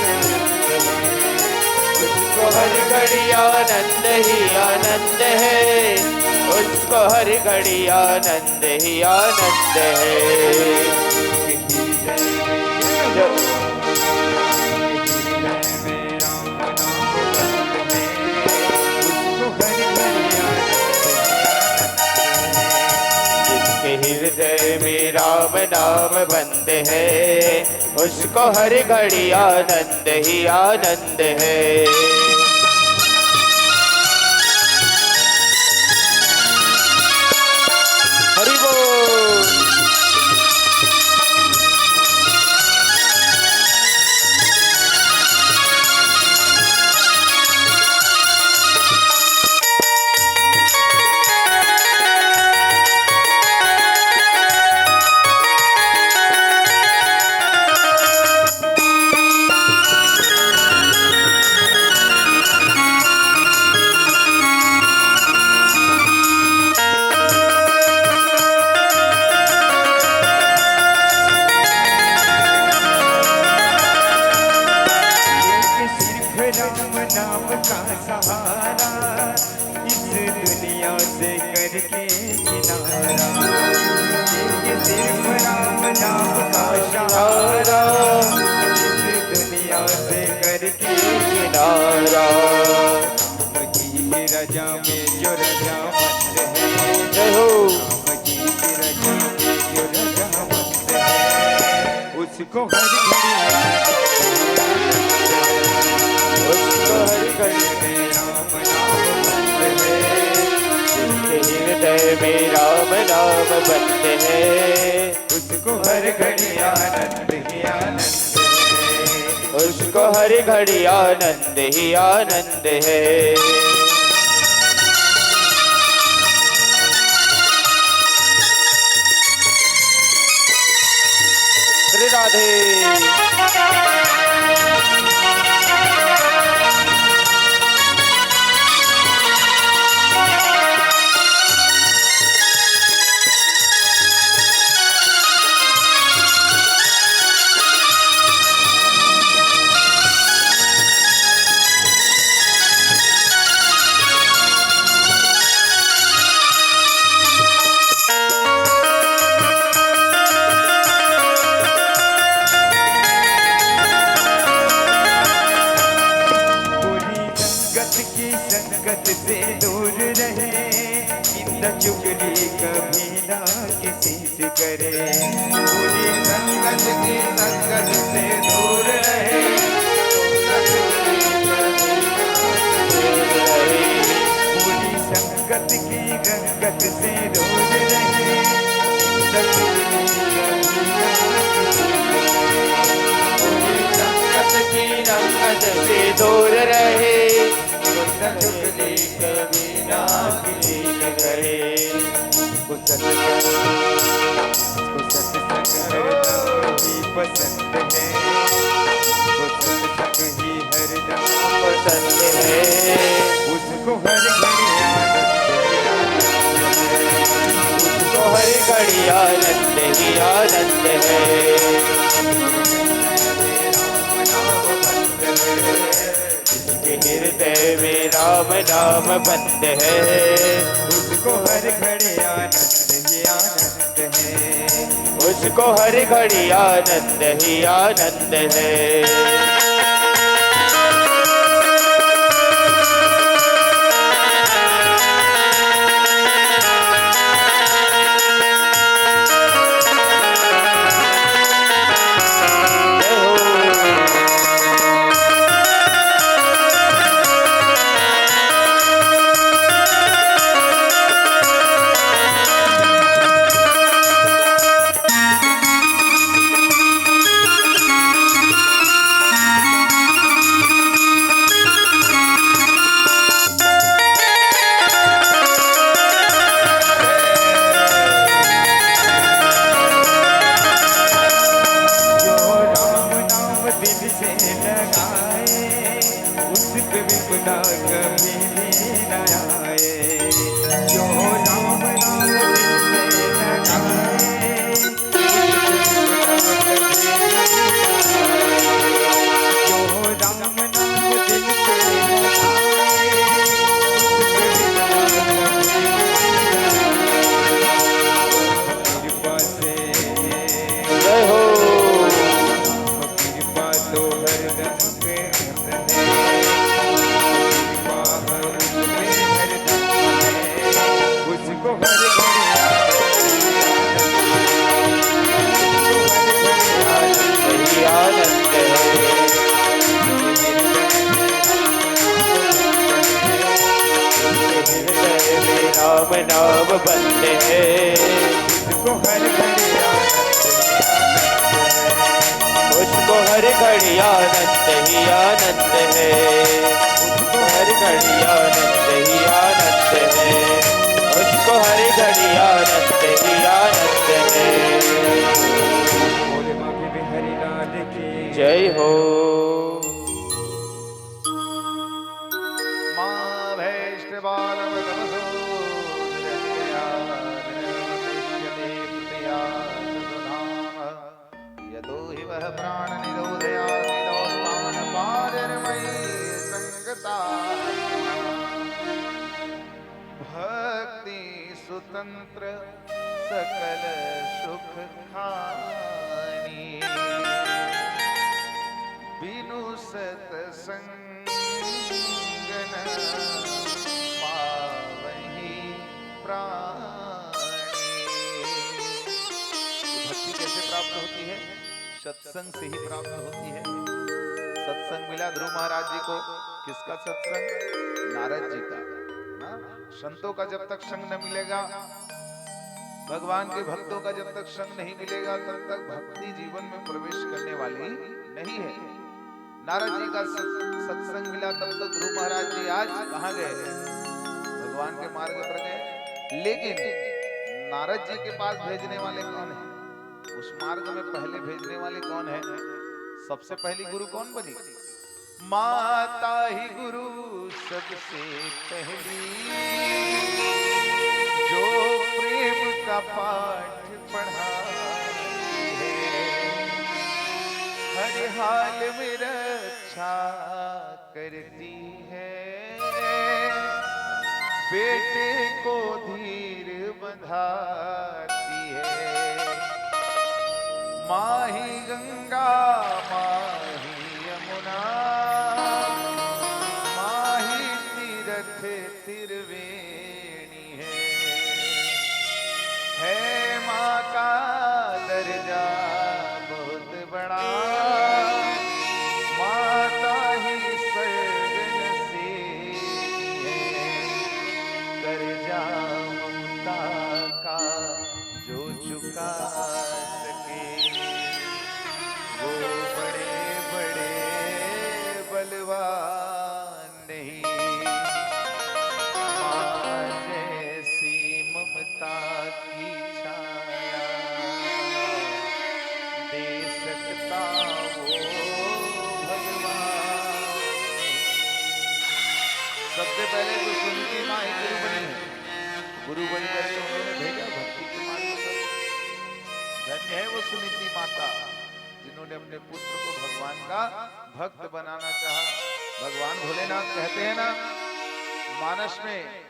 S1: आनंद है,
S2: उसको हर घड़ी आनंद ही आनंद है, उसको हर घड़ी आनंद ही आनंद है। जिसके हृदय में राम नाम बंद है, उसको हर घड़ी आनंद ही आनंद है। हरि बोल।
S1: राम नाम का सहारा, इस दुनिया से करके किनारा, सिर्फ राम नाम का सहारा, इस दुनिया से करके
S2: किनारा।
S1: राम जी की रजा में जो रजामंद है,
S2: जय हो।
S1: राम जी की रजा में जो रजामंद है, उसको हर घड़ी
S2: उसको हर घड़ी में राम नाम बंद है, जिसके हृदय में राम नाम बंद है,
S1: उसको हर घड़ी आनंद ही आनंद है,
S2: उसको हर घड़ी आनंद ही आनंद है। श्री राधे।
S1: संगत से दूर रहे, इंद चुगली कभी ना किसी से करे, पूरी संगत की संगत से दूर रहे, पूरी संगत की रंगत से दूर रहे, इंद चुगली कभी ना किसी
S2: की रंगत से दूर रहे,
S1: चुगली कभी ना किसी से करे, सत्संग हरदम ही पसंद है, सत्संग ही हरदम
S2: पसंद है,
S1: उसको हर घड़ी आनंद है,
S2: उसको हर घड़ी आनंद ही आनंद है। जिसके हृदय में राम नाम बंद है।
S1: उसको हर घड़ी आनंद ही आनंद है।
S2: उसको हर घड़ी आनंद ही आनंद है। राम नाम बंद है।
S1: उसको हर घड़ी
S2: उसको हर घड़ी आनंद ही आनंद है। उसको हर घड़ी आनंद ही आनंद है। उसको हर घड़ी आनंद ही आनंद है।
S1: बोले माँ के हरि लाल की
S2: जय हो।
S3: माँ भैष्टवालम तमसो यदो हि वह प्राण निरोधया निरोधान पारमयी संगता भक्ति स्वतंत्र सकल सुख खानी बिनु सतसंग पावहि प्राणी। भक्ति कैसे प्राप्त होती है? सत्संग से ही प्राप्त होती है। सत्संग मिला ध्रुव महाराज जी को। किसका सत्संग? नारद जी का ना। संतों का जब तक संग न मिलेगा, भगवान के भक्तों का जब तक संग नहीं मिलेगा, तब तक भक्ति जीवन में प्रवेश करने वाली नहीं है। नारद जी का सत्संग मिला तब तो ध्रुव महाराज जी आज कहाँ गए? भगवान के मार्ग पर गए। लेकिन नारद जी के पास भेजने वाले कौन है? उस मार्ग में पहले भेजने वाले कौन है? सबसे पहली गुरु कौन बनी? माता ही गुरु सबसे पहली, जो प्रेम का पाठ पढ़ाती है, हर हाल में रक्षा करती है, बेटे को धीर बंधाती है। माही गंगा माही यमुना, माही तीरथ त्रिवेणी है माँ का दर्जा बहुत बड़ा, माता ही स्वर्ग से है, कर्जा ममता का जो चुका सके, वो बड़े बड़े बलवान नहीं, माँ जैसी ममता की छाया दे सकता वो भगवान नहीं। सबसे पहले तो सुनीति माँ ही गुरु बनी है। गुरु बनकर के उन्होंने भेजा भक्ति के मार्ग पर। धन्य है वो सुनीति माता जिन्होंने अपने पुत्र को भगवान का भक्त बनाना चाहा, भगवान भोलेनाथ कहते हैं ना, मानस में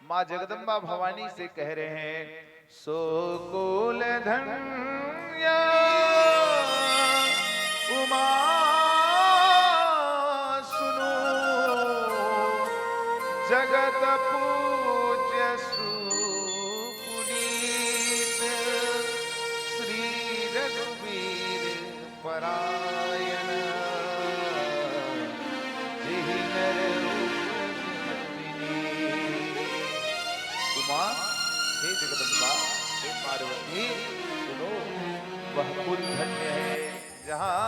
S3: माँ जगदम्बा भवानी से कह रहे हैं, सो कुल धन्य उमा सुनो, जगत पूज्य सुपुनीत श्री रघुवीर परायण, जेहि नर उमा, हे जगदम्बा, हे पार्वती, सुनो, वह कुल धन्य है जहां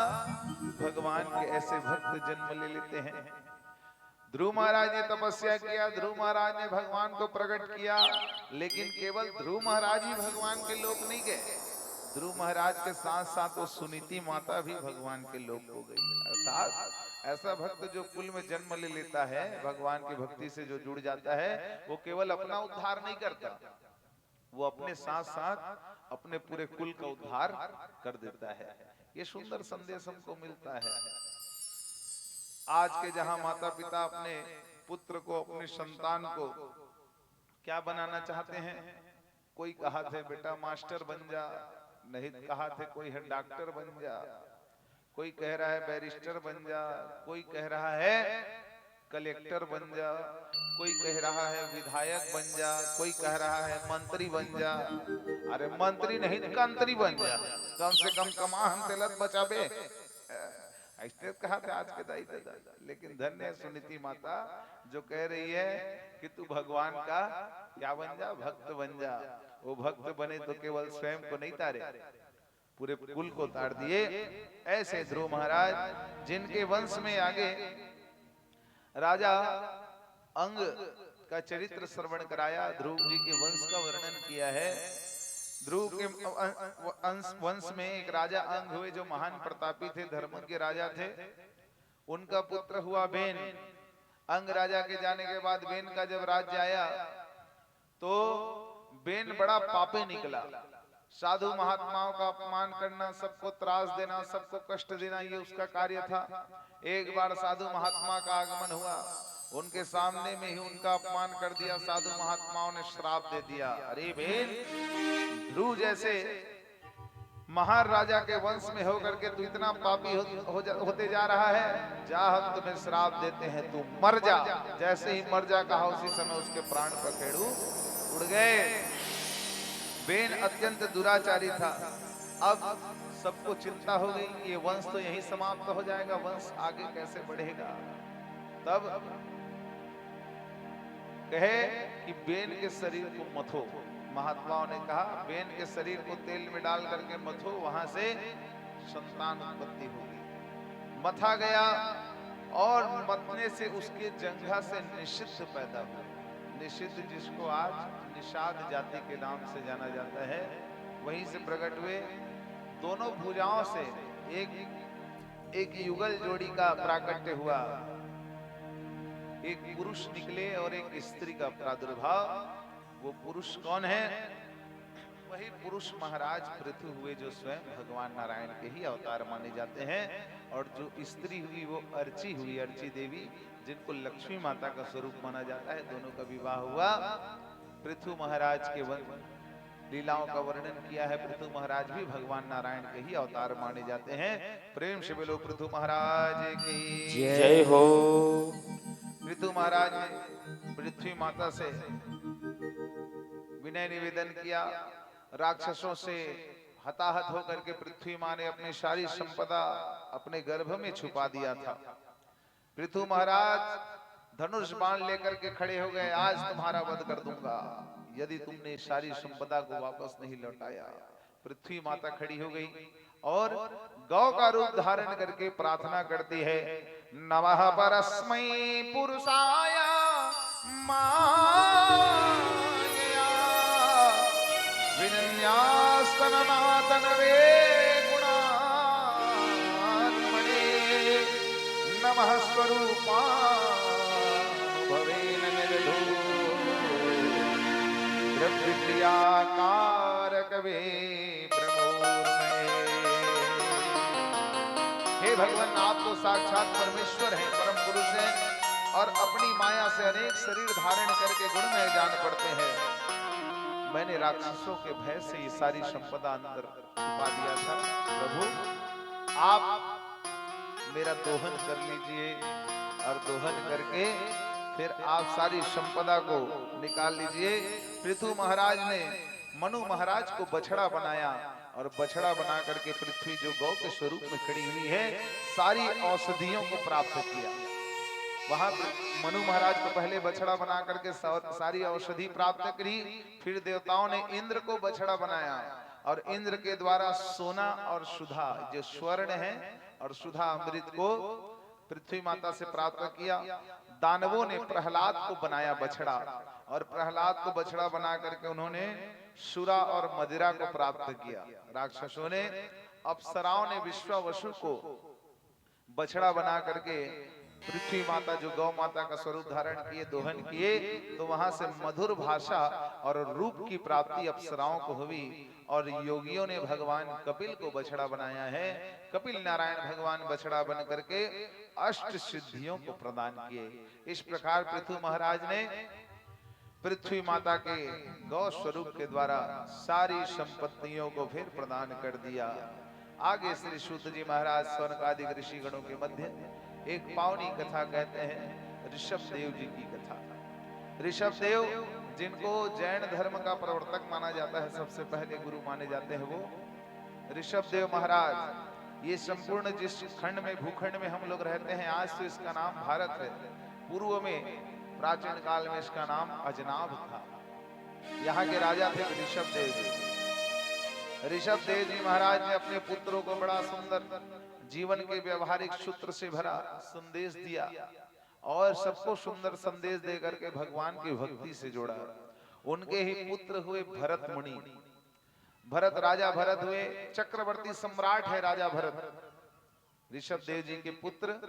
S3: भगवान के ऐसे भक्त जन्म ले लेते हैं। ध्रुव महाराज ने तपस्या किया, ध्रुव महाराज ने भगवान को प्रकट किया, लेकिन केवल ध्रुव महाराज ही भगवान के लोक नहीं गए। ध्रुव महाराज के साथ साथ वो सुनीति माता भी भगवान के लोक हो गई। अर्थात ऐसा भक्त जो कुल में जन्म ले लेता है, भगवान की भक्ति से जो जुड़ जाता है, वो केवल अपना उद्धार नहीं करता, वो अपने साथ साथ अपने पूरे कुल का उद्धार कर देता है। ये सुंदर संदेश हमको मिलता है। आज के जहां माता पिता अपने पुत्र को, अपने संतान को क्या बनाना चाहते हैं, कोई कहा थे बेटा मास्टर बन जा, नहीं कहा थे कोई है डॉक्टर बन जा, कोई कह रहा है बैरिस्टर बन जा, कोई कह रहा है कलेक्टर बन जा, कोई कह रहा है विधायक बन जा, कोई कह रहा है मंत्री बन जा। अरे मंत्री नहीं कंत्री बन जा, कम से कम कमा हम तेलत बचाबे, ऐसे कहा था आज के दाई दादा। लेकिन धन्य है सुनीति माता जो कह रही है कि तू भगवान का क्या बन जा, भक्त बन जा। वो भक्त बने तो केवल स्वयं को नहीं तारे, पूरे कुल को तार दिए। ऐसे ध्रुव महाराज जिनके वंश में आगे राजा अंग का चरित्र श्रवण कराया, ध्रुव जी के वंश का वर्णन किया है। ध्रुव के वंश में एक राजा अंग हुए जो महान प्रतापी थे, धर्मज्ञ राजा थे। उनका पुत्र हुआ बेन। अंग राजा के जाने के बाद बेन का जब राज्य आया तो बेन बड़ा पापी निकला। साधु महात्माओं का अपमान करना, सबको त्रास देना, सबको कष्ट देना, ये उसका कार्य था। एक बार साधु महात्मा का आगमन हुआ, उनके सामने में ही उनका अपमान कर दिया। साधु महात्माओं ने श्राप दे दिया, अरे बेन, ध्रुव जैसे महान राजा के वंश में होकर के तू इतना पापी होते जा रहा है, जा हम तुम्हें श्राप देते हैं, तू मर जा। जैसे ही मर जा कहा, उसी समय उसके प्राण पखेड़ू उड़ गए। बेन अत्यंत दुराचारी था। अब सबको चिंता हो गई, ये वंश तो यही समाप्त हो जाएगा, वंश आगे कैसे बढ़ेगा। तब कहे कि बेन के शरीर को मथो। महात्माओं ने कहा बेन के शरीर को तेल में डाल करके मथो, वहां से संतान उत्पत्ति होगी। मथा गया और मथने से उसके जंघा से निषिद्ध पैदा हुआ। निषिद्ध जिसको आज निषाद जाति के नाम से जाना जाता है, वहीं से प्रकट हुए। दोनों भुजाओं से एक युगल जोड़ी का प्राकट्य हुआ। एक पुरुष निकले और एक स्त्री का प्रादुर्भाव। वो पुरुष कौन है? वही पुरुष महाराज पृथु हुए, जो स्वयं भगवान नारायण के ही अवतार माने जाते हैं। और जो स्त्री हुई वो अर्ची हुई, अर्ची देवी, जिनको लक्ष्मी माता का स्वरूप माना जाता है। दोनों का विवाह हुआ। पृथु महाराज के लीलाओं का वर्णन किया है। पृथु महाराज भी भगवान नारायण के ही अवतार माने जाते हैं। प्रेम से बोलो पृथु महाराज की
S2: जय हो।
S3: पृथु महाराज ने पृथ्वी माता से विनय निवेदन किया। राक्षसों से हताहत होकर के पृथ्वी माँ ने अपनी सारी संपदा अपने गर्भ में छुपा दिया था। पृथु महाराज धनुष बाण लेकर के खड़े हो गए, आज तुम्हारा वध कर दूंगा यदि तुमने सारी संपदा को वापस नहीं लौटाया। पृथ्वी माता खड़ी हो गई और गौ का रूप धारण करके प्रार्थना करती है, नमः परस्मै पुरुषाय माया विनन्यास्तननातनवे गुणात्मने नमः स्वरूपानुभवेन निर्धो द्रव्यक्रियाकारकवे ब्रह्मोर्मये। हे हे भगवान, आप तो साक्षात परमेश्वर हैं, परम पुरुष हैं, और अपनी माया से अनेक शरीर धारण करके गुणमय जान पड़ते हैं। मैंने राक्षसों के भय से ये सारी संपदा अंदर छुपा दिया था। प्रभु, आप मेरा दोहन कर लीजिए, और दोहन करके फिर आप सारी संपदा को निकाल लीजिए। पृथु महाराज ने मनु महाराज को बछड़ा बनाया, और बछड़ा बना करके पृथ्वी जो गौ के स्वरूप में खड़ी हुई है, सारी औषधियों को प्राप्त किया। वहां मनु महाराज को पहले बछड़ा बना करके सारी औषधि प्राप्त करी। फिर देवताओं ने इंद्र को बछड़ा बनाया, और इंद्र के द्वारा सोना और सुधा, जो स्वर्ण है, और सुधा अमृत को पृथ्वी माता से प्राप्त किया। दानवों ने प्रहलाद को बनाया बछड़ा, और प्रहलाद को बछड़ा बना करके उन्होंने सुरा और मदिरा को प्राप्त किया। राक्षसों ने, अप्सराओं ने विश्वावसु को बछड़ा बना करके पृथ्वी माता जो गौ माता का स्वरूप धारण किए, दोहन किए, तो वहां से मधुर भाषा और रूप की प्राप्ति अप्सराओं को हुई। और योगियों ने भगवान कपिल को बछड़ा बनाया है। कपिल नारायण भगवान बछड़ा बन करके अष्ट सिद्धियों को प्रदान किए। इस प्रकार पृथु महाराज ने पृथ्वी माता के गौ स्वरूप के द्वारा सारी संपत्तियों को फिर प्रदान कर दिया। आगे श्री सूत जी महाराज सौनकादिक ऋषि गणों के मध्य एक पावनी कथा कहते हैं, ऋषभ देव जी की कथा। ऋषभ देव, जिनको जैन धर्म का प्रवर्तक माना जाता है, सबसे पहले गुरु माने जाते हैं, वो ऋषभ देव महाराज। ये संपूर्ण जिस खंड में, भूखंड में हम लोग रहते हैं, आज तो इसका नाम भारत है, पूर्व में प्राचीन काल में इसका नाम अजनाभ था। यहाँ के राजा थे ऋषभ देव जी। ऋषभ देव जी महाराज ने अपने पुत्रों को बड़ा सुंदर जीवन के व्यवहारिक सूत्र से भरा संदेश दिया, और सबको सुंदर संदेश दे करके भगवान की भक्ति से जोड़ा। उनके ही पुत्र हुए भरत मुनि। भरत, राजा भरत हुए, चक्रवर्ती सम्राट है राजा भरत, ऋषभ देव जी के पुत्र।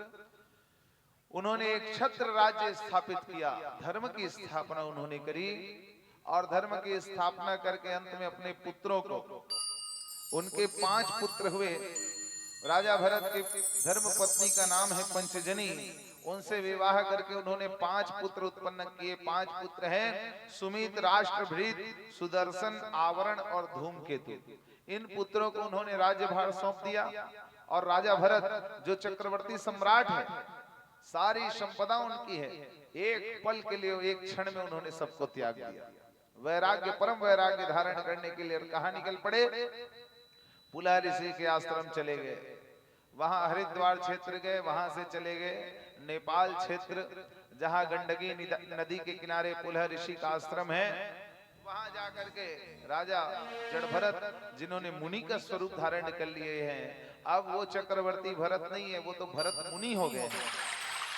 S3: उन्होंने एक छत्र राज्य स्थापित किया, धर्म की स्थापना उन्होंने करी, और धर्म की स्थापना करके अंत में अपने पुत्रों को, उनके 5 पुत्र हुए। राजा भरत की धर्म पत्नी का नाम है पंचजनी। उनसे विवाह करके उन्होंने 5 पुत्र उत्पन्न किए। 5 पुत्र हैं सुमित, राष्ट्रभृत, सुदर्शन, आवरण और धूमकेतु। इन पुत्रों को उन्होंने राज्यभार सौंप दिया, और राजा भरत जो चक्रवर्ती सम्राट है, सारी संपदा उनकी है। एक पल के लिए, एक क्षण में उन्होंने सबको त्याग दिया। वैराग्य, परम वैराग्य धारण करने के लिए कहां निकल पड़े? पुला ऋषि के आश्रम चले गए, वहां हरिद्वार क्षेत्र गए, वहां से चले गए नेपाल क्षेत्र, जहां गंडकी नदी के किनारे पुला ऋषि का आश्रम है। वहां जाकर के राजा जड़भरत, जिन्होंने मुनि का स्वरूप धारण कर लिए हैं, अब वो चक्रवर्ती भरत नहीं है, वो तो भरत मुनि हो गए।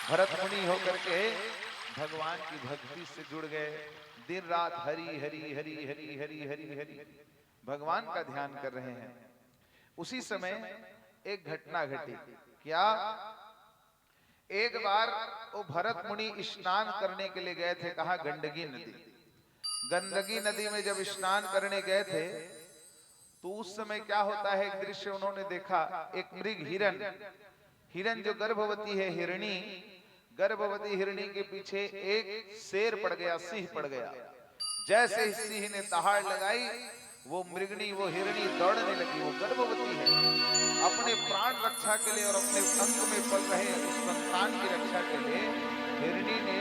S3: भरत मुनि होकर के भगवान की भक्ति से जुड़ गए। दिन रात हरि हरि हरि हरि हरि हरि हरि भगवान का ध्यान कर रहे हैं। उसी समय एक घटना घटी। क्या? एक बार वो भरत मुनि स्नान करने के लिए गए थे, कहा गंडकी नदी। गंडकी नदी में जब स्नान करने गए थे, तो उस समय क्या होता है, एक दृश्य उन्होंने देखा। एक मृग हिरण, हिरण जो गर्भवती है हिरणी, गर्भवती हिरणी के पीछे एक शेर पड़ गया, सिंह पड़ गया। जैसे ही सिंह ने दहाड़ लगाई, वो मृगनी, वो हिरणी दौड़ने लगी। वो गर्भवती है, अपने प्राण रक्षा के लिए और अपने अंग में पल रहे उस संतान की रक्षा के लिए हिरणी ने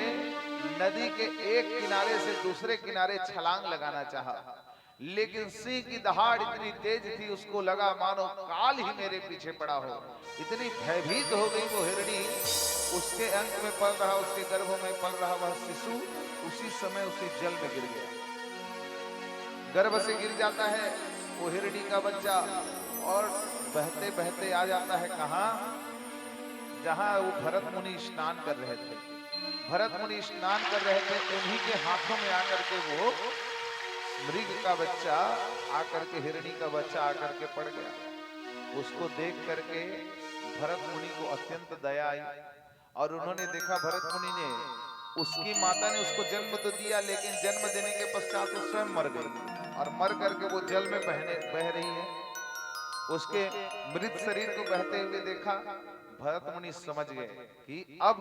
S3: नदी के एक किनारे से दूसरे किनारे छलांग लगाना चाहा, लेकिन सिंह की दहाड़ इतनी तेज थी, उसको लगा मानो काल ही मेरे पीछे पड़ा हो। इतनी भयभीत हो गई वो हिरणी। उसके अंग में पल रहा, उसके गर्भ में पल रहा वह शिशु उसी समय उसी जल में गिर गया। गर्भ से गिर जाता है वो हिरणी का बच्चा, और बहते बहते आ जाता है कहां? जहां वो भरत मुनि स्नान कर रहे थे। भरत मुनि स्नान कर रहे थे, उन्हीं के हाथों में आकर के वो मृग का बच्चा आकर के, हिरणी का बच्चा आकर के पड़ गया। उसको देख करके भरत मुनि को अत्यंत दया आई, और उन्होंने देखा भरत मुनि ने, उसकी माता ने उसको जन्म तो दिया, लेकिन जन्म देने के पश्चात वो स्वयं मर गई, और मर करके वो जल में बह रही है। उसके मृत शरीर को बहते हुए देखा। भरत मुनि समझ गए कि अब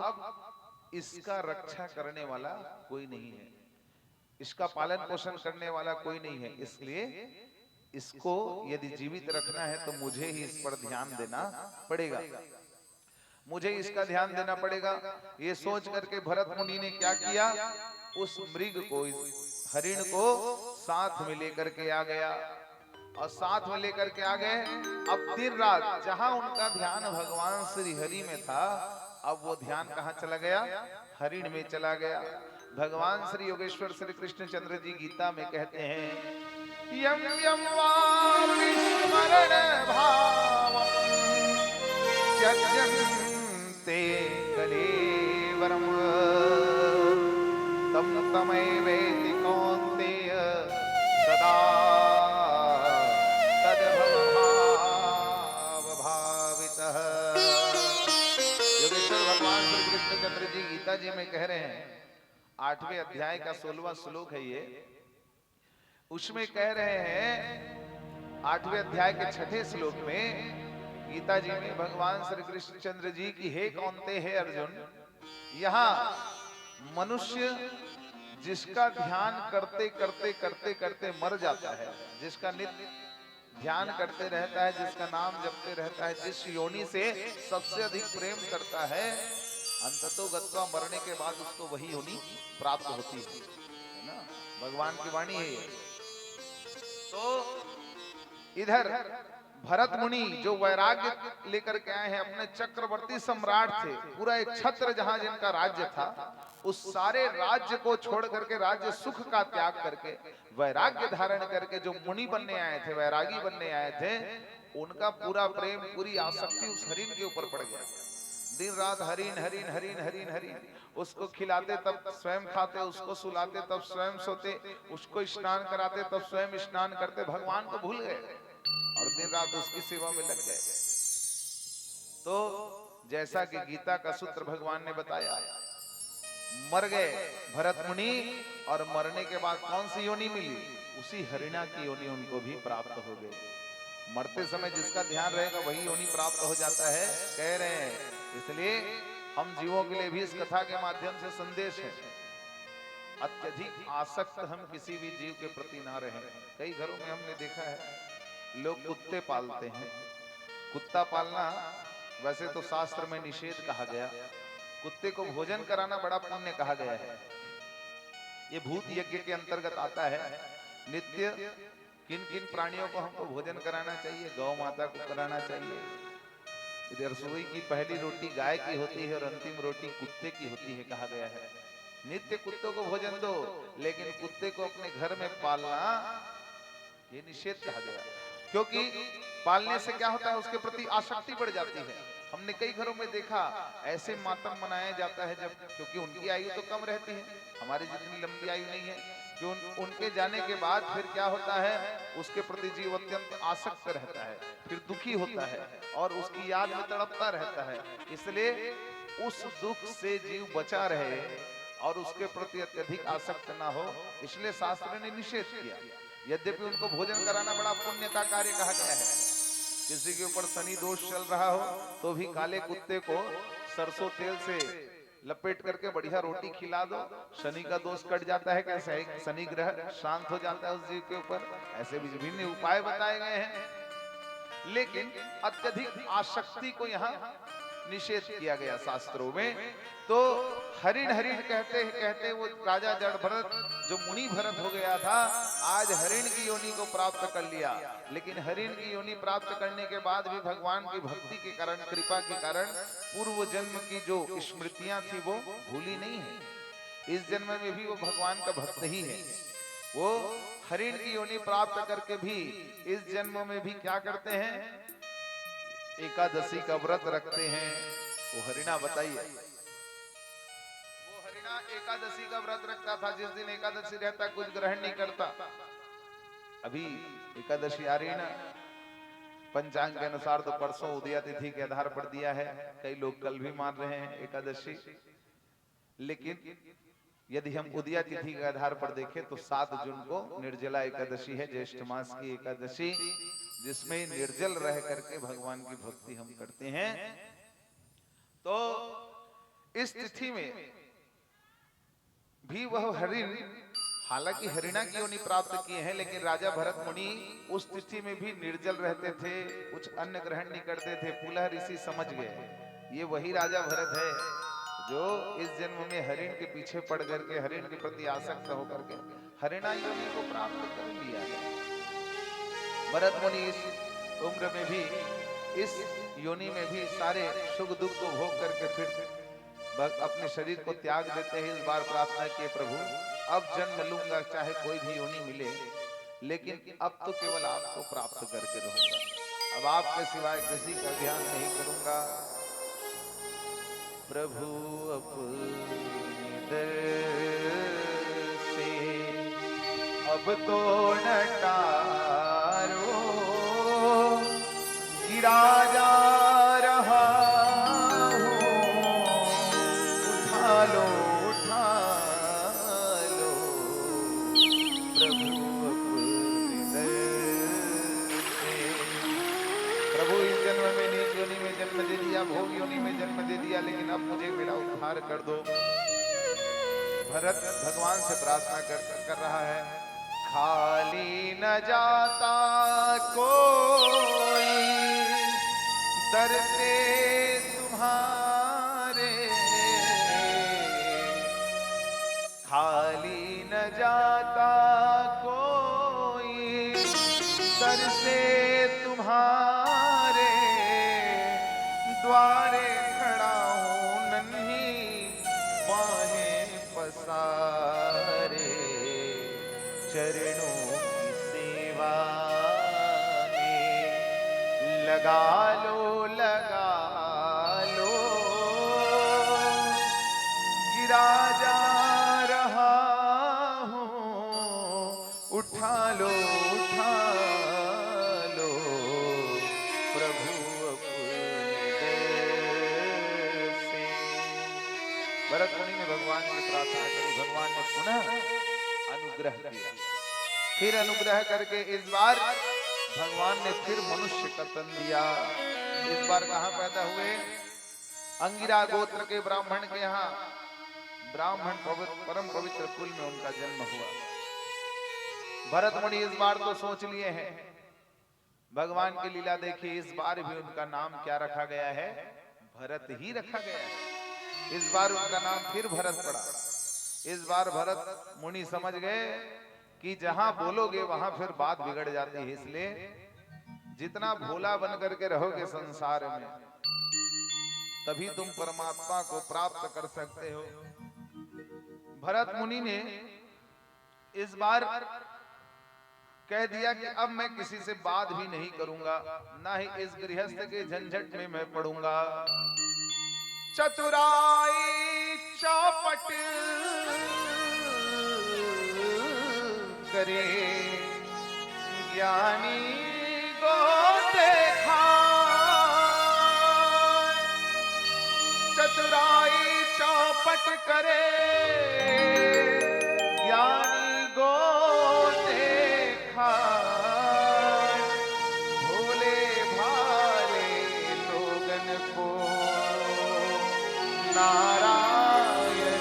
S3: इसका रक्षा करने वाला कोई नहीं है, इसका पालन पोषण करने वाला कोई नहीं है, इसलिए इसको यदि जीवित रखना है तो मुझे ही इस पर ध्यान देना पड़ेगा, मुझे इसका ध्यान देना पड़ेगा। ये सोच करके भरत मुनि ने क्या किया, उस मृग को, इस हरिण को साथ में लेकर के आ गया और साथ में लेकर के आ गए। अब दिन रात जहां उनका ध्यान भगवान श्री हरि में था, अब वो ध्यान कहां चला गया, हरिण में चला गया। भगवान श्री योगेश्वर श्री कृष्ण चंद्र जी गीता में कहते हैं, यम यम वा विस्मरण भावम् त्यजन्ते कलेवरम् तं तमैवेति कौन्तेय सदा तद्भवभावितः। योगेश्वर भगवान श्री कृष्ण चंद्र जी गीता जी में कह रहे हैं, 8वें अध्याय का 16वां श्लोक है ये। उसमें कह रहे हैं 8वें अध्याय के 6ठे श्लोक में गीता जी में भगवान श्री कृष्ण चंद्र जी की, हे कौन्तेय, हे अर्जुन, यहाँ मनुष्य जिसका ध्यान करते करते करते करते मर जाता है, जिसका नित्य ध्यान करते रहता है, जिसका नाम जपते रहता है, जिस योनि से सबसे अधिक प्रेम करता है, अंततो गत्वा मरने के बाद उसको वही योनि प्राप्त होती है ना, भगवान की वाणी है ये। तो इधर भरत मुनि जो वैराग्य लेकर के आए हैं, अपने चक्रवर्ती सम्राट थे, पूरा एक छत्र जहां जिनका राज्य था, उस सारे राज्य को छोड़ करके, राज्य सुख का त्याग करके, वैराग्य धारण करके जो मुनि बनने आए थे, वैरागी बनने आए थे, उनका पूरा प्रेम, पूरी आसक्ति उस हरिण के ऊपर पड़ गया। दिन रात हरिण हरिण हरिण हरिण हरिण, उसको खिलाते तब स्वयं खाते, उसको सुलाते तब स्वयं सोते, उसको स्नान कराते तब स्वयं स्नान करते, भगवान को भूल गए और दिन रात उसकी सेवा में लग गए। तो जैसा कि गीता का सूत्र भगवान ने बताया, मर गए भरत मुनि और मरने के बाद कौन सी योनि मिली, उसी हरिणा की योनि उनको भी प्राप्त हो गई। मरते समय जिसका ध्यान रहेगा वही योनि प्राप्त हो जाता है, कह रहे हैं। इसलिए हम जीवों के लिए भी इस कथा के माध्यम से संदेश है, अत्यधिक आसक्त हम किसी भी जीव के प्रति ना रहें। कई घरों में हमने देखा है लोग कुत्ते पालते हैं। कुत्ता पालना वैसे तो शास्त्र में निषेध कहा गया, कुत्ते को भोजन कराना बड़ा पुण्य कहा गया है। ये भूत यज्ञ के अंतर्गत आता है। नित्य किन किन प्राणियों को हमको भोजन कराना चाहिए, गौ माता को कराना चाहिए। इधर रसोई की पहली रोटी गाय की होती है और अंतिम रोटी कुत्ते की होती है, कहा गया है। नित्य कुत्तों को भोजन दो, लेकिन कुत्ते को अपने घर में पालना ये निषेध कहा गया, क्योंकि पालने से क्या होता है, उसके प्रति आसक्ति बढ़ जाती है। हमने कई घरों में देखा ऐसे मातम मनाया जाता है जब, क्योंकि उनकी आयु तो कम रहती है, हमारी जितनी लंबी आयु नहीं है, कि उनके जाने के बाद फिर क्या होता है, उसके प्रति जीव अत्यंत आसक्त रहता है, फिर दुखी होता है और उसकी याद में तड़पता रहता है। इसलिए उस दुख से जीव बचा रहे और उसके प्रति अत्यधिक आसक्त ना हो, इसलिए शास्त्र ने निषेध किया। यद्यपि उनको भोजन कराना बड़ा पुण्य का कार्य कहा गया है। किसी के ऊपर शनि दोष चल रहा हो तो भी काले कुत्ते को सरसों तेल से लपेट करके बढ़िया रोटी खिला दो, शनि का दोष कट जाता है। कैसे शनि ग्रह शांत हो जाता है उस जीव के ऊपर। ऐसे भी विभिन्न उपाय बताए गए हैं, लेकिन अत्यधिक आसक्ति को यहाँ निषेध किया गया शास्त्रों में। तो हरिण हरिण कहते कहते वो राजा जड़ भरत जो मुनि भरत हो गया था, आज हरिण की योनि को प्राप्त कर लिया। लेकिन हरिण की योनि प्राप्त करने के बाद भी भगवान की भक्ति के कारण, कृपा के कारण पूर्व जन्म की जो स्मृतियां थी वो भूली नहीं है। इस जन्म में भी वो भगवान का भक्त ही है। वो हरिण की योनि प्राप्त करके भी इस जन्म में भी क्या करते हैं, एकादशी का व्रत रखते हैं। वो हरिणा बताइए, वो हरिणा एकादशी का व्रत रखता था। जिस दिन एकादशी रहता कुछ ग्रहण नहीं करता। अभी एकादशी आ रही है ना, पंचांग के अनुसार तो परसों उदया तिथि के आधार पर दिया है, कई लोग कल भी मान रहे हैं एकादशी। लेकिन यदि हम उदया तिथि के आधार पर देखें तो 7 जून को निर्जला एकादशी है, ज्येष्ठ मास की एकादशी। जिसमें निर्जल रह करके भगवान की भक्ति हम करते हैं। तो इस तिथि में भी वह हरिण, हालांकि हरिणा की योनि प्राप्त किए हैं, लेकिन राजा भरत मुनि उस तिथि में भी निर्जल रहते थे, कुछ अन्न ग्रहण नहीं करते थे। पुलह ऋषि समझ गए ये वही राजा भरत है जो इस जन्म में हरिण के पीछे पड़ करके हरिण के प्रति आसक्त होकर के हरिणा योनि को प्राप्त कर लिया है। भरत मुनि इस उम्र में भी, इस योनि में भी सारे सुख दुख को भोग करके फिर अपने शरीर को त्याग देते हैं। इस बार प्रार्थना किए, प्रभु अब जन्म लूंगा चाहे कोई भी योनि मिले, लेकिन अब तो केवल आपको प्राप्त करके रहूंगा, अब आपके सिवाय किसी का ध्यान नहीं करूंगा। प्रभु अपने दर से अब तो न टारो, गिरा जा रहा हूँ, उठा लो उठा लो प्रभु अपने दर से। प्रभु इस जन्म में नीच योनि में जन्म दे दिया, भोग योनि में जन्म दे दिया, लेकिन अब मुझे मेरा उद्धार कर दो। भरत भगवान से प्रार्थना कर रहा है। खाली न जाता कोई दर से तुम्हारे, खाली न जाता कोई दर से तुम्हारे, द्वारे खड़ा हूँ नन्ही बाहें पसारे, चरणों की सेवा में लगा लो गिरा जा रहा हूँ, उठा लो प्रभु अपने दर से। भरत मुनि ने भगवान की प्रार्थना करी, भगवान ने पुनः अनुग्रह किया। फिर अनुग्रह करके इस बार भगवान ने फिर मनुष्य का तन दिया। इस बार कहां पैदा हुए? अंगिरा गोत्र के ब्राह्मण के यहाँ, ब्राह्मण परम पवित्र कुल में उनका जन्म हुआ। भरत मुनि इस बार तो सोच लिए हैं, भगवान की लीला देखिए, इस बार भी उनका नाम क्या रखा गया है? भरत ही रखा गया है। इस बार उनका नाम फिर भरत पड़ा। इस बार भरत मुनि समझ गए कि जहां बोलोगे वहां फिर बात बिगड़ जाती है, इसलिए जितना भोला बन करके रहोगे संसार में, तभी तुम परमात्मा को प्राप्त कर सकते हो। भरत मुनि ने इस बार कह दिया कि अब मैं किसी से बात भी नहीं करूंगा, ना ही इस गृहस्थ के झंझट में मैं पड़ूंगा। चतुराई चौपट करे ज्ञानी को देखा, चतुराई चौपट करे ज्ञानी को देखा, भोले भाले लोगन को नारायण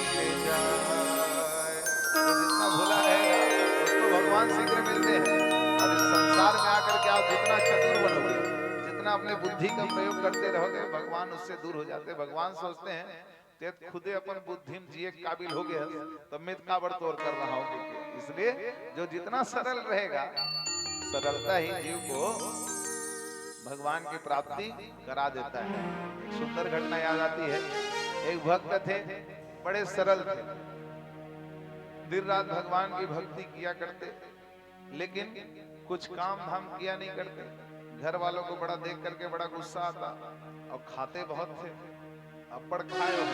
S3: मिल जाए। तो जितना भोला रहेगा उसको भगवान शीघ्र मिलते हैं। और इस संसार में आकर के आप जितना चतुर बनोगे, जितना अपने बुद्धि का प्रयोग करते रहोगे, भगवान उससे दूर हो जाते हैं। भगवान सोचते हैं ते खुदे अपन बुद्धि में जिए काबिल हो गया तो मैं काबड़ तोड़ कर रहा हूँ। इसलिए जो जितना सरल रहेगा, सरलता ही जीव को भगवान की प्राप्ति करा देता है। एक सुंदर घटना याद आती है। एक भक्त थे, बड़े सरल थे, दिन रात भगवान की भक्ति किया करते, लेकिन कुछ काम धाम किया नहीं करते। घर वालों को बड़ा देख करके बड़ा गुस्सा आता, और खाते बहुत थे, अप्पड़ खाए हो।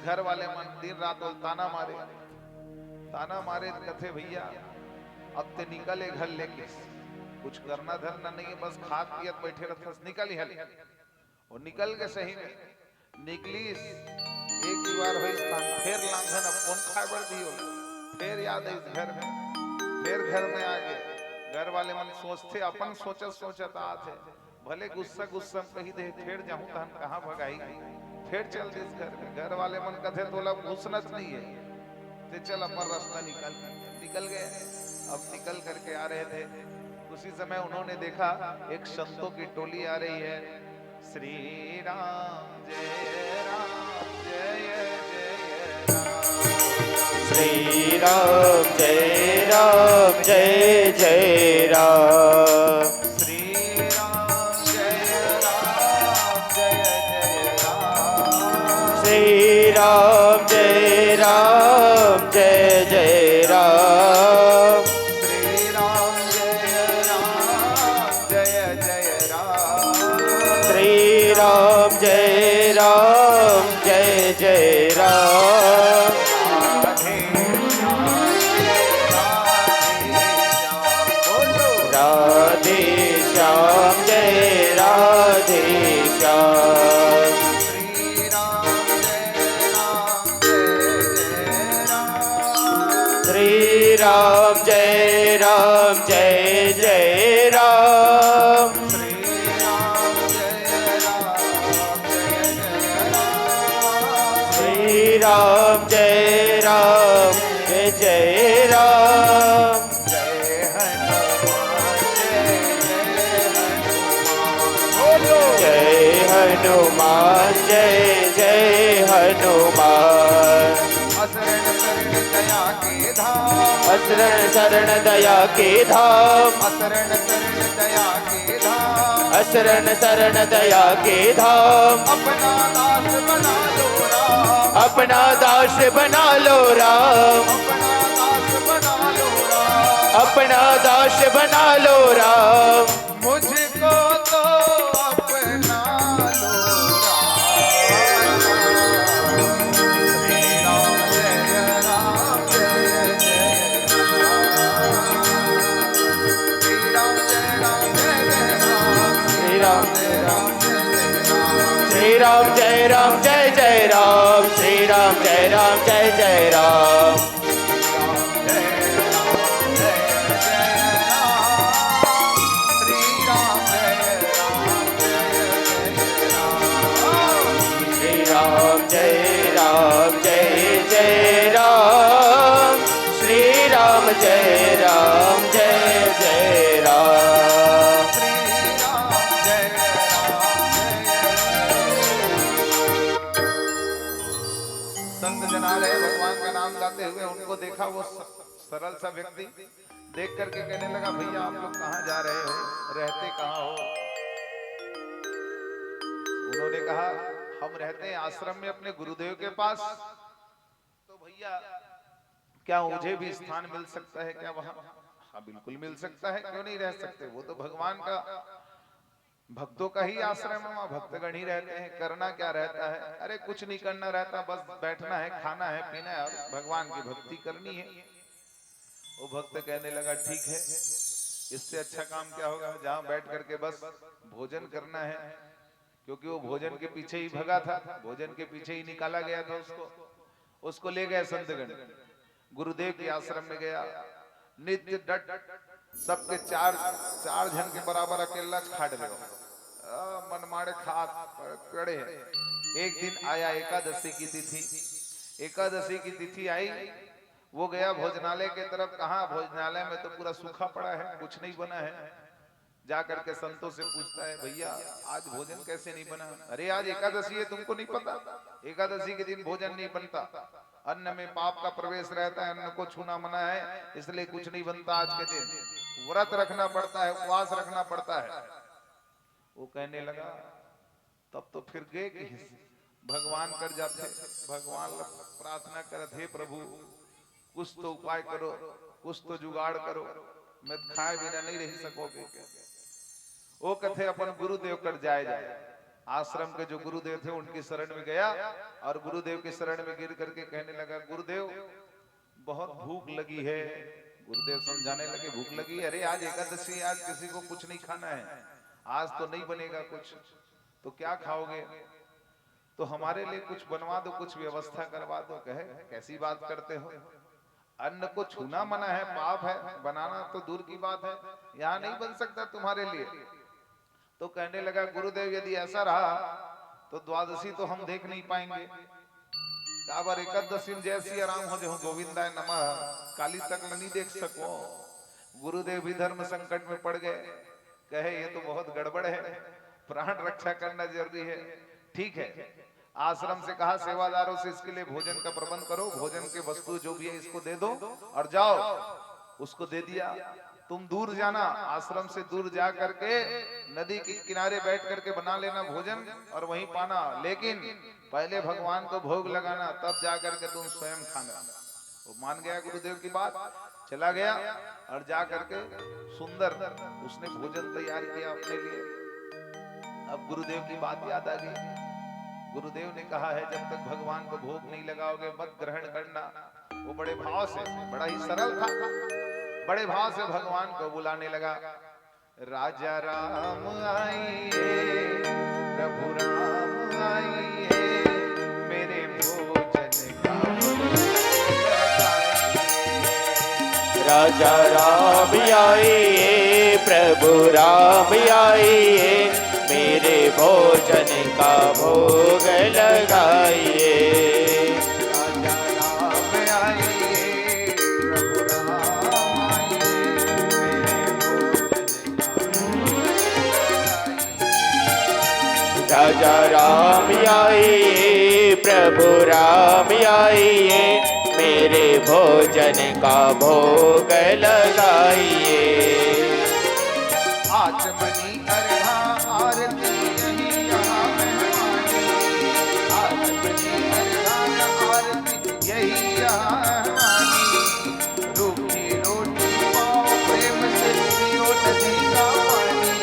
S3: घर वाले मन दिन रात ताना मारे कथे भैया अब ते निकले घर लेके, कुछ करना धरना नहीं है, बस खा पियत बैठे रहते, निकल ही और निकल के सही में निकली। एक बार हुई स्थान फिर लांघन अब कौन खाए बढ़ दी हो, फिर याद है इस घर में, फिर घर में आ गए, घर वाले मन सोचते अपन सोचत आते भले गुस्सा गुस्सा में कही दे फिर जाऊं तो हम कहाँ भगाई फिर चल दिस घर में घर वाले मन कथे तोला घुसनत नहीं है ते चल अपन रास्ता निकल गए। अब निकल करके आ रहे थे उसी समय उन्होंने देखा एक संतों की टोली आ रही है। श्री राम जय राम जय जय राम।
S2: श्री राम जय राम जय जय राम।
S3: श्री राम जय राम जय जय राम।
S2: श्री राम जय राम जय जय राम।
S3: श्री राम जय राम जय जय राम।
S2: श्री राम जय राम जय जय राम।
S3: राधे श्याम जय राधे श्याम।
S2: श्री राम जय राम जय जय राम।
S3: श्री राम जय राम जय जय राम।
S2: श्री राम जय हनुमान जय जय हनुमान।
S3: असरण शरण दया के धाम।
S2: असरण शरण दया के धाम।
S3: असरण शरण दया के धाम।
S2: असरण शरण दया के धाम।
S3: अपना दास बना लो राम।
S2: अपना दास बना लो राम।
S3: अपना दास बना लो राम।
S2: मुझको तो अपना लो
S3: श्री राम जय राम जय जय राम। श्री राम जय राम जय जय राम। श्री राम जय राम जय जय राम। श्री राम जय राम जय जय राम। संत जना रहे भगवान का नाम गाते हुए उनको देखा वो सरल सा व्यक्ति देख करके कहने लगा भैया आप लोग कहाँ जा रहे हो रहते कहाँ हो। उन्होंने कहा हम रहते हैं आश्रम में अपने गुरुदेव के पास। तो भैया क्या मुझे भी स्थान मिल सकता है क्या वहां। हाँ बिल्कुल मिल सकता है क्यों नहीं रह सकते वो तो भगवान का भक्तों का ही आश्रम है वहां भक्तगण ही रहते हैं। करना क्या रहता है अरे कुछ नहीं करना रहता बस बैठना है खाना है पीना है और भगवान की भक्ति करनी है। वो भक्त कहने लगा ठीक है इससे अच्छा काम क्या होगा जहां बैठ करके बस भोजन करना है क्योंकि वो भोजन के पीछे ही भगा था भोजन के पीछे ही निकाला गया था उसको ले गए संतगण गुरुदेव के आश्रम में गया नित्य डट सबके चार जन के बराबर अकेला खाट लगा मनमाड़े खात पड़े हैं। एक दिन आया एकादशी की तिथि आई वो गया भोजनालय के तरफ। कहा भोजनालय में तो पूरा सूखा पड़ा है कुछ नहीं बना है। जा करके संतों से पूछता है भैया आज भोजन कैसे नहीं बना। अरे आज एकादशी है तुमको नहीं पता एकादशी के दिन भोजन नहीं बनता अन्न में पाप का प्रवेश रहता है अन्न को छूना मना है इसलिए कुछ नहीं बनता आज के दिन व्रत रखना पड़ता है उपवास रखना पड़ता है। वो कहने लगा तब तो फिर गए कि भगवान कर जाते भगवान प्रार्थना करते हे प्रभु कुछ तो उपाय करो कुछ तो जुगाड़ करो मैं खाए बिना नहीं रह सकोगे। वो कथे अपन गुरुदेव कर जाए आश्रम के जो गुरुदेव थे उनकी शरण में गया और गुरुदेव के शरण में गिर करके कहने लगा गुरुदेव बहुत भूख लगी है। गुरुदेव समझाने लगे भूख लगी अरे आज एकादशी आज किसी को कुछ नहीं खाना है आज तो नहीं बनेगा कुछ तो क्या खाओगे तो हमारे लिए कुछ बनवा दो कुछ व्यवस्था करवा दो। कहे कैसी बात करते हो अन्न को छूना मना है, पाप है, बनाना तो दूर की बात है, यहाँ नहीं बन सकता तुम्हारे लिए। तो कहने लगा गुरुदेव यदि ऐसा रहा तो द्वादशी तो हम देख नहीं पाएंगे। काबर एकादशी में जैसी आराम हो जो गोविंदाय नमः, काली तक नहीं देख सको। गुरुदेव भी धर्म संकट में पड़ गए, कहे ये तो बहुत गड़बड़ है, प्राण रक्षा करना जरूरी है। ठीक है, आश्रम से कहा सेवादारों से इसके लिए भोजन का प्रबंध करो, भोजन के वस्तु जो भी है इसको दे दो और जाओ। उसको दे दिया। तुम दूर जाना, आश्रम से दूर जा करके नदी के किनारे बैठ करके बना लेना भोजन और वहीं पाना, लेकिन पहले भगवान को भोग लगाना, तब जा करके तुम स्वयं खाना। वो मान गया गुरुदेव की बात, चला गया और जा करके सुंदर उसने भोजन तैयार किया अपने लिए। अब गुरुदेव की बात याद आ गई। गुरुदेव ने कहा है जब तक भगवान को भोग नहीं लगाओगे मत ग्रहण करना। वो बड़े भाव से, बड़ा ही सरल था, बड़े भाव से भगवान को बुलाने लगा। राजा राम आइए, प्रभु राम आइए, मेरे भोजन का
S2: राजा राम आइए, प्रभु राम आइए, मेरे भोजन का भोग लगाइए। राजा राम आइए, प्रभु राम आइए, मेरे भोजन का भोग लगाइए।
S3: आचमनी अर्घा आरती यही यहाँ मेहमानी, आचमनी अर्घा आरती यही यहाँ मेहमानी। रूखी रोटी पाओ प्रेम से पियो नदी का पानी,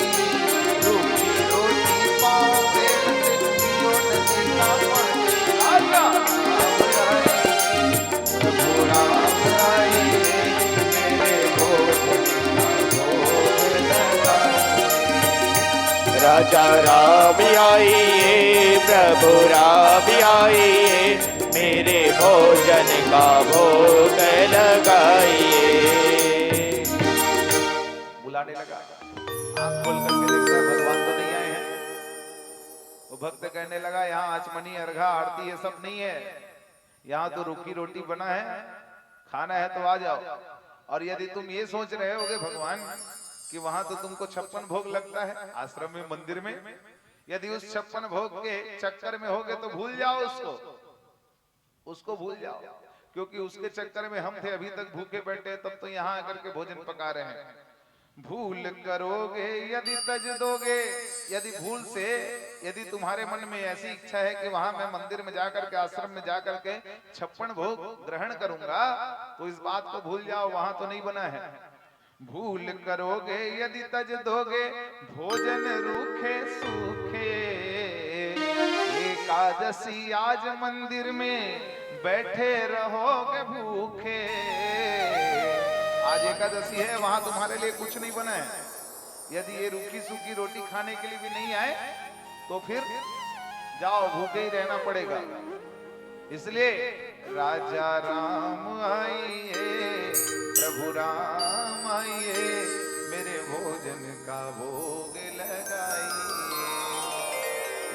S3: रूखी रोटी पाओ प्रेम से पियो नदी का पानी। राजा प्रभु राम आइए, मेरे भोजन
S2: राजा राम आइए, प्रभु राम आइए, मेरे भोजन का भोग लगाइए।
S3: बुलाने लगा, आंख खोल करके देखता है भगवान तो नहीं आए हैं। वो भक्त कहने लगा यहाँ आचमनी अर्घा आरती ये सब नहीं है, यहाँ तो रूखी रोटी बना है, खाना है तो आ जाओ। और यदि तुम ये सोच रहे होगे भगवान कि वहां तो तुमको 56 भोग लगता है आश्रम में, मंदिर में, यदि उस 56 भोग के चक्कर में होगे तो भूल जाओ उसको भूल जाओ, क्योंकि उसके चक्कर में हम थे अभी तक भूखे बैठे, तब तो यहाँ आकर के भोजन पका रहे हैं। भूल करोगे यदि तज दोगे, यदि भूल से यदि तुम्हारे मन में ऐसी इच्छा है कि वहां मैं मंदिर में जाकर के, आश्रम में जाकर के 56 भोग ग्रहण करूंगा, तो इस बात को भूल जाओ, वहां तो नहीं बना है। भूल करोगे यदि तज दोगे, भोजन रूखे सूखे, एकादशी आज मंदिर में बैठे रहोगे भूखे। आज एकादशी है, वहां तुम्हारे लिए कुछ नहीं बना है। यदि ये रूखी सूखी रोटी खाने के लिए भी नहीं आए तो फिर जाओ, भूखे ही रहना पड़ेगा। इसलिए राजा राम आइए, प्रभु राम आइए, मेरे भोजन का भोग लगाइए।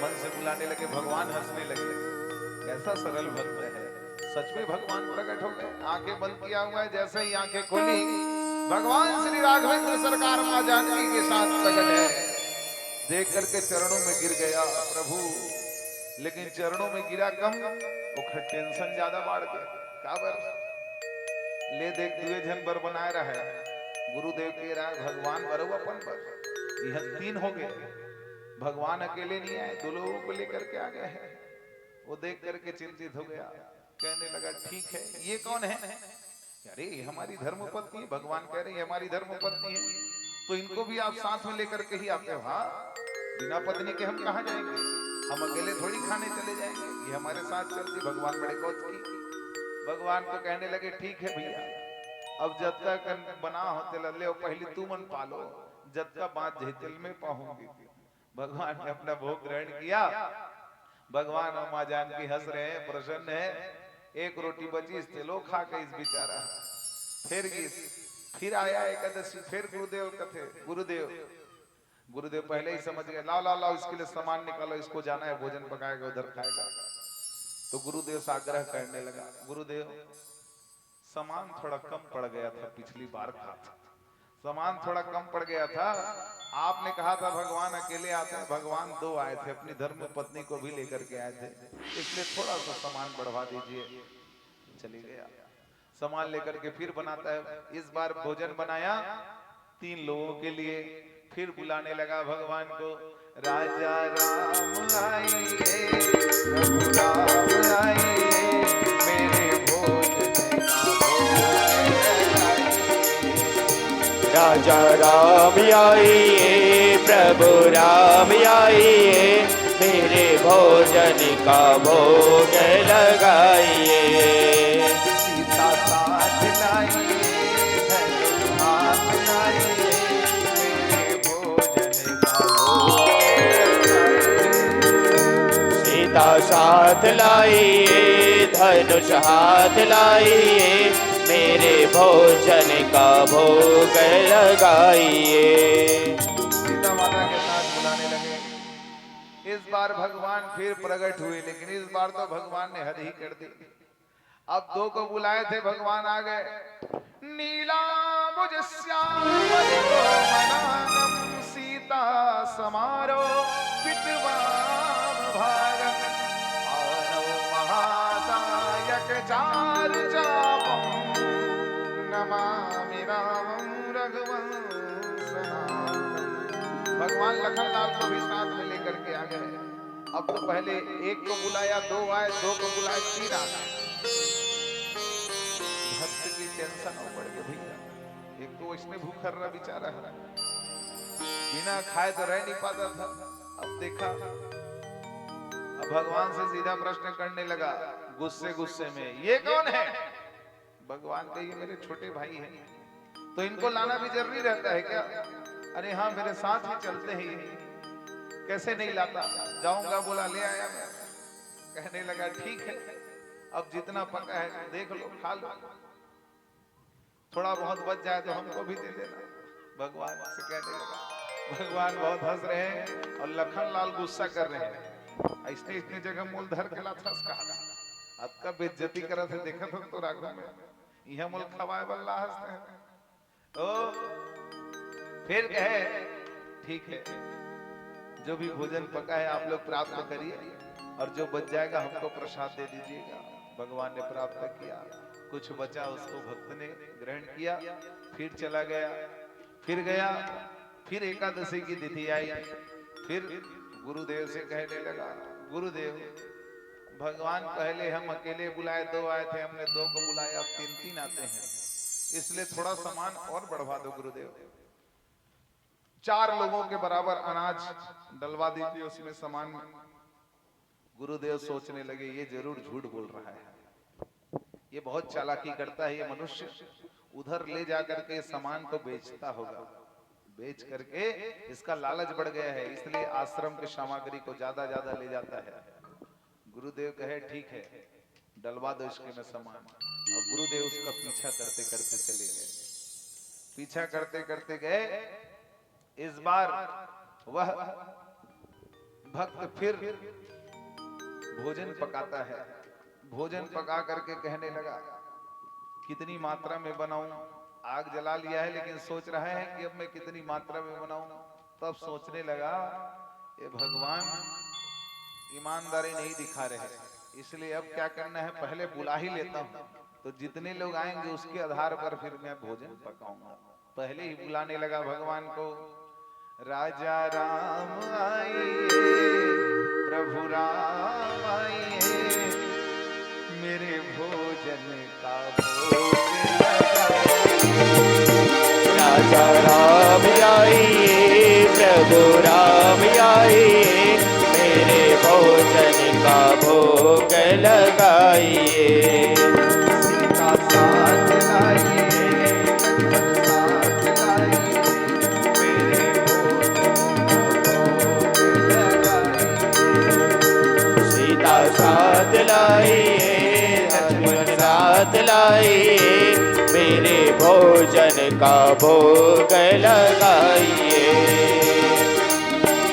S3: मन से बुलाने लगे, भगवान हंसने लगे। कैसा सरल भक्त है, सच में भगवान प्रकट हो गए। आंखें बंद किया हुआ है, जैसे ही आंखें खोली भगवान श्री राघवेंद्र सरकार मां जानकी के साथ प्रकट है। देख करके चरणों में गिर गया प्रभु, लेकिन चरणों में गिरा कम, वो टेंशन ज्यादा बढ़ गया। काबर ले देख दुए जन बर बनाए रहा है, गुरुदेव के रहा भगवान बरो अपन पर, यह 3 हो गए। भगवान अकेले नहीं आए, 2 लोगों को लेकर के आ गए हैं। वो देख करके चिंतित हो गया, कहने लगा ठीक है, ये कौन है? अरे ये हमारी धर्मपत्नी है। भगवान कह रहे हैं हमारी धर्मपत्नी है, तो इनको भी आप साथ में लेकर के ही आते हो। हाँ, बिना पत्नी के हम कहाँ जाएंगे, हम अकेले थोड़ी खाने चले जाएंगे, ये हमारे साथ चलती। भगवान बड़े कौतुकी। भगवान को कहने लगे ठीक है भैया, अब जब तक बना होते लल्ले हो, पहले तू मन पालो, जब तक बात जेतल में पहुंची। भगवान ने अपना भोग ग्रहण किया। भगवान और मां जानकी हंस रहे हैं, प्रसन्न है। एक रोटी बची, इससे लो खा के इस बेचारा फिर आया एकादशी, फिर गुरुदेव कथे। गुरुदेव पहले ही समझ गए, लाओ लाओ लाओ इसके लिए सामान निकालो, इसको जाना है, भोजन पकाएगा, उधर खाएगा। तो गुरुदेव से आग्रह करने लगा, गुरुदेव सामान थोड़ा कम पड़ गया था, पिछली बार था सामान थोड़ा कम पड़ गया था। आपने कहा था भगवान अकेले आते हैं, भगवान 2 आए थे, अपनी धर्म पत्नी को भी लेकर के आए थे, इसलिए थोड़ा सा सामान बढ़वा दीजिए। चली गया, सामान लेकर के फिर बनाता है। इस बार भोजन बनाया 3 लोगों के लिए, फिर बुलाने लगा भगवान को, राजा राम आइए, प्रभु राम आइए, मेरे भोजन का भोग लगाइए।
S2: राजा राम आइए, प्रभु राम आइए, मेरे भोजन का भोग लगाइए।
S3: सीता साथ लाइए, धनुष हाथ लाइए, मेरे भोजन का भोग लगाइए।
S2: सीता साथ लाइए, धनुष हाथ लाइए, मेरे भोजन का भोग लगाइए।
S3: सीता माता के साथ बुलाने लगे। इस बार भगवान फिर प्रकट हुए, लेकिन इस बार तो भगवान ने हद ही कर दी। अब 2 को बुलाए थे, भगवान आ गए। नीलांबुज श्यामल कोमलांगं सीता समारो विद्वान भागं आनौ महासायक चारु चापं नमामि रामं रघुवंशनाथं। भगवान लखनलाल को भी साथ में लेकर के आ गए। अब तो पहले 1 को बुलाया, 2 आए, 2 को बुलाया, 3 आ गए। भक्त की टेंशन हो पड़ गई भैया, एक तो इसने भूखा रहा बेचारा, बिना खाए तो रह नहीं पाता था। अब देखा, अब भगवान से सीधा प्रश्न करने लगा, गुस्से में, ये कौन है? भगवान कहे, ये मेरे छोटे भाई हैं। तो इनको लाना भी जरूरी रहता है क्या? अरे हाँ, मेरे साथ ही चलते ही, कैसे नहीं लाता? जाऊंगा, बोला ले आया मैं। कहने लगा ठीक है, अब जितना पका है देख लो, खा लो, थोड़ा बहुत बच जाए तो हमको भी दे देना। भगवान से कहने लगा। भगवान बहुत हंस रहे हैं और लखनलाल गुस्सा कर रहे हैं। इसने इतनी जगह मूलधर खिला था, अब का बेइज्जती करा थे, देखा था तो राघव में यह मूल खवाए बल्ला हंसते हैं। तो फिर कहे ठीक है, जो भी भोजन पका है आप लोग प्राप्त करिए, और जो बच जाएगा हमको प्रसाद दे दीजिएगा। भगवान ने प्राप्त किया, कुछ बचा उसको भक्त ने ग्रहण किया, फिर चला गया, फिर गया, फिर एकादशी की तिथि आई, फिर गुरुदेव से कहने लगा, गुरुदेव भगवान पहले हम अकेले बुलाए 2 आए थे, हमने 2 को बुलाया, अब 3 आते हैं, इसलिए थोड़ा सामान और बढ़वा दो गुरुदेव। 4 लोगों के बराबर अनाज डलवा दीजिए उसमें सामान। गुरुदेव सोचने लगे, ये जरूर झूठ बोल रहा है, ये बहुत चालाकी करता है, ये मनुष्य उधर ले जाकर के सामान को बेचता होगा, बेच करके इसका लालच बढ़ गया है, इसलिए आश्रम की सामग्री को ज्यादा ले जाता है। गुरुदेव कहे ठीक है, डलवा दो इसके में सामान। और गुरुदेव उसका पीछा करते करते चले गए, पीछा करते करते गए। इस बार वह भक्त फिर भोजन पकाता है, भोजन पका करके कहने लगा, कितनी मात्रा में बनाऊं? आग जला लिया है, लेकिन सोच रहा है कि अब मैं कितनी मात्रा में बनाऊं। तब सोचने लगा, ये भगवान ईमानदारी नहीं दिखा रहे, इसलिए अब क्या करना है, पहले बुला ही लेता हूं, तो जितने लोग आएंगे उसके आधार पर फिर मैं भोजन पकाऊंगा। पहले ही बुलाने लगा भगवान को, राजा राम आइए, प्रभु राम आइए, मेरे भोजन का भोग लगाइए।
S2: राजा राम आइए, प्रभु राम आइए, मेरे भोजन का भोग लगाइए।
S3: सीता साथ लाइए,
S2: साथ लाइए, लक्ष्मण साथ लाइए, मेरे भोजन का भोग लगाइए।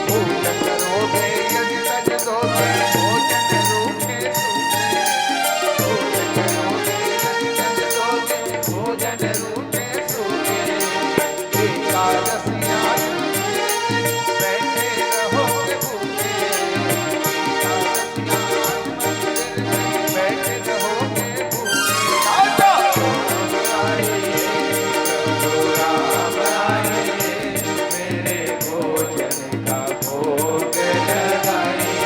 S3: पूजन करोगे यदि तज दोगे भोजन रूखे सूखे। पूजन करोगे यदि तज दोगे भोजन रूखे सूखे। एकादशियाँ बैठे रहोगे भूखे। एकादशियाँ मंदिर में बैठे रहोगे भूखे।
S1: राम आए मेरे भोजन का भोग लगाइए।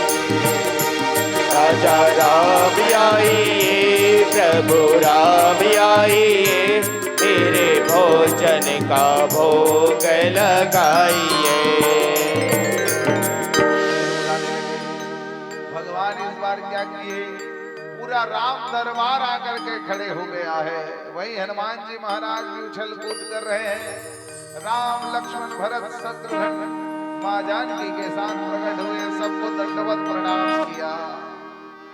S2: राजा राम आइए, प्रभु राम आइए, मेरे भोजन का भोग लगाइए।
S3: भगवान इस बार क्या किए, पूरा राम दरबार आकर के खड़े हो गया है। वही हनुमान जी महाराज भी उछल कूद कर रहे हैं। राम लक्ष्मण भरत शत्रुघ्न मां जानकी के साथ प्रकट हुए, सबको दंडवत प्रणाम किया।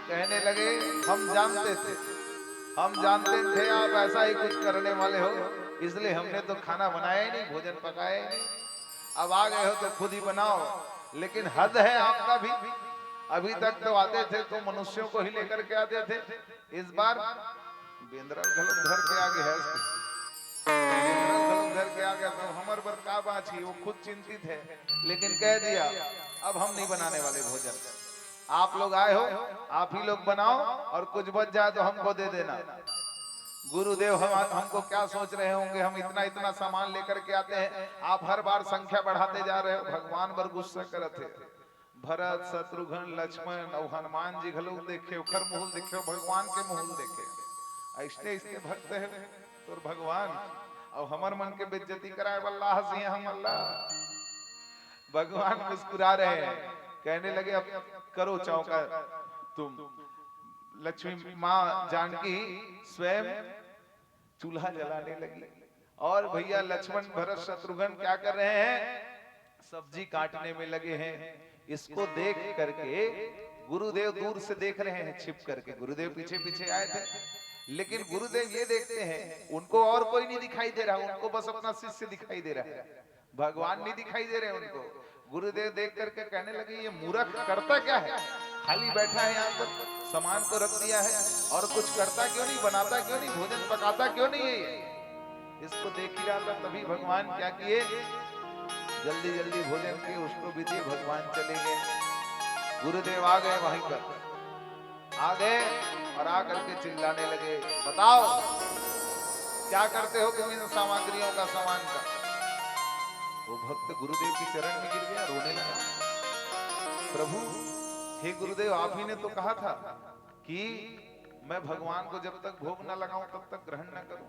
S3: कहने लगे हम जानते थे आप ऐसा ही कुछ करने वाले हो, इसलिए हमने तो खाना बनाया ही नहीं, भोजन पकाया ही नहीं। अब आ गए हो तो खुद ही बनाओ, लेकिन हद है आपका भी। अभी तक तो आते थे तो मनुष्यों को ही लेकर के आते थे, इस बार बेंद्रल घलोक घर के आगे है। बेंद्रल घलोक घर के आगे तो हमर पर का बाछी, वो खुद चिंतित है, लेकिन कह दिया अब हम नहीं बनाने वाले भोजन। आप लोग आए हो, आप ही लोग बनाओ, और कुछ बच जाए तो हमको दे देना। गुरुदेव हमको क्या सोच रहे होंगे, हम इतना इतना सामान लेकर के आते हैं, आप हर बार संख्या बढ़ाते जा रहे हो। भगवान पर गुस्सा करते। भरत शत्रुघ्न लक्ष्मण और हनुमान जी घलो देखे, ओखर मुहुल देखे, भगवान के मुहुल देखे। ऐसे ऐसे भक्त है तो भगवान और हमर मन के बेइज्जती कराए वल्लाह सिंह हम अल्लाह। भगवान मुस्कुरा रहे हैं, कहने लगे अब करो चौका तुम। लक्ष्मी माँ जानकी स्वयं चूल्हा जलाने लगी, और भैया लक्ष्मण भरत शत्रुघ्न क्या कर रहे हैं, सब्जी काटने में लगे हैं। इसको देख करके गुरुदेव दूर से देख रहे हैं छिप करके। गुरुदेव पीछे पीछे आए थे, लेकिन गुरुदेव ये देखते हैं उनको और कोई नहीं दिखाई दे रहा, उनको बस अपना शिष्य दिखाई दे रहा है, भगवान नहीं दिखाई दे रहे उनको। गुरुदेव देख करके कहने लगे ये मूर्ख करता क्या है, खाली बैठा है यहाँ पर, सामान को रख दिया है और कुछ करता क्यों नहीं, बनाता क्यों नहीं, भोजन पकाता क्यों नहीं है ये। इसको देख ही रहा था, तभी भगवान क्या किए, जल्दी जल्दी भोजन किए, उसको भी दिए, भगवान चले गए। गुरुदेव आ गए, वहीं पर आ गए और आकर के चिल्लाने लगे, बताओ क्या करते हो तुम इन सामग्रियों का, सामान का। वो भक्त गुरुदेव के चरण में गिर गया, रोने लगा। प्रभु हे गुरुदेव, आप ही ने तो कहा था कि मैं भगवान को जब तक भोग न लगाऊं तब तक ग्रहण न करूं।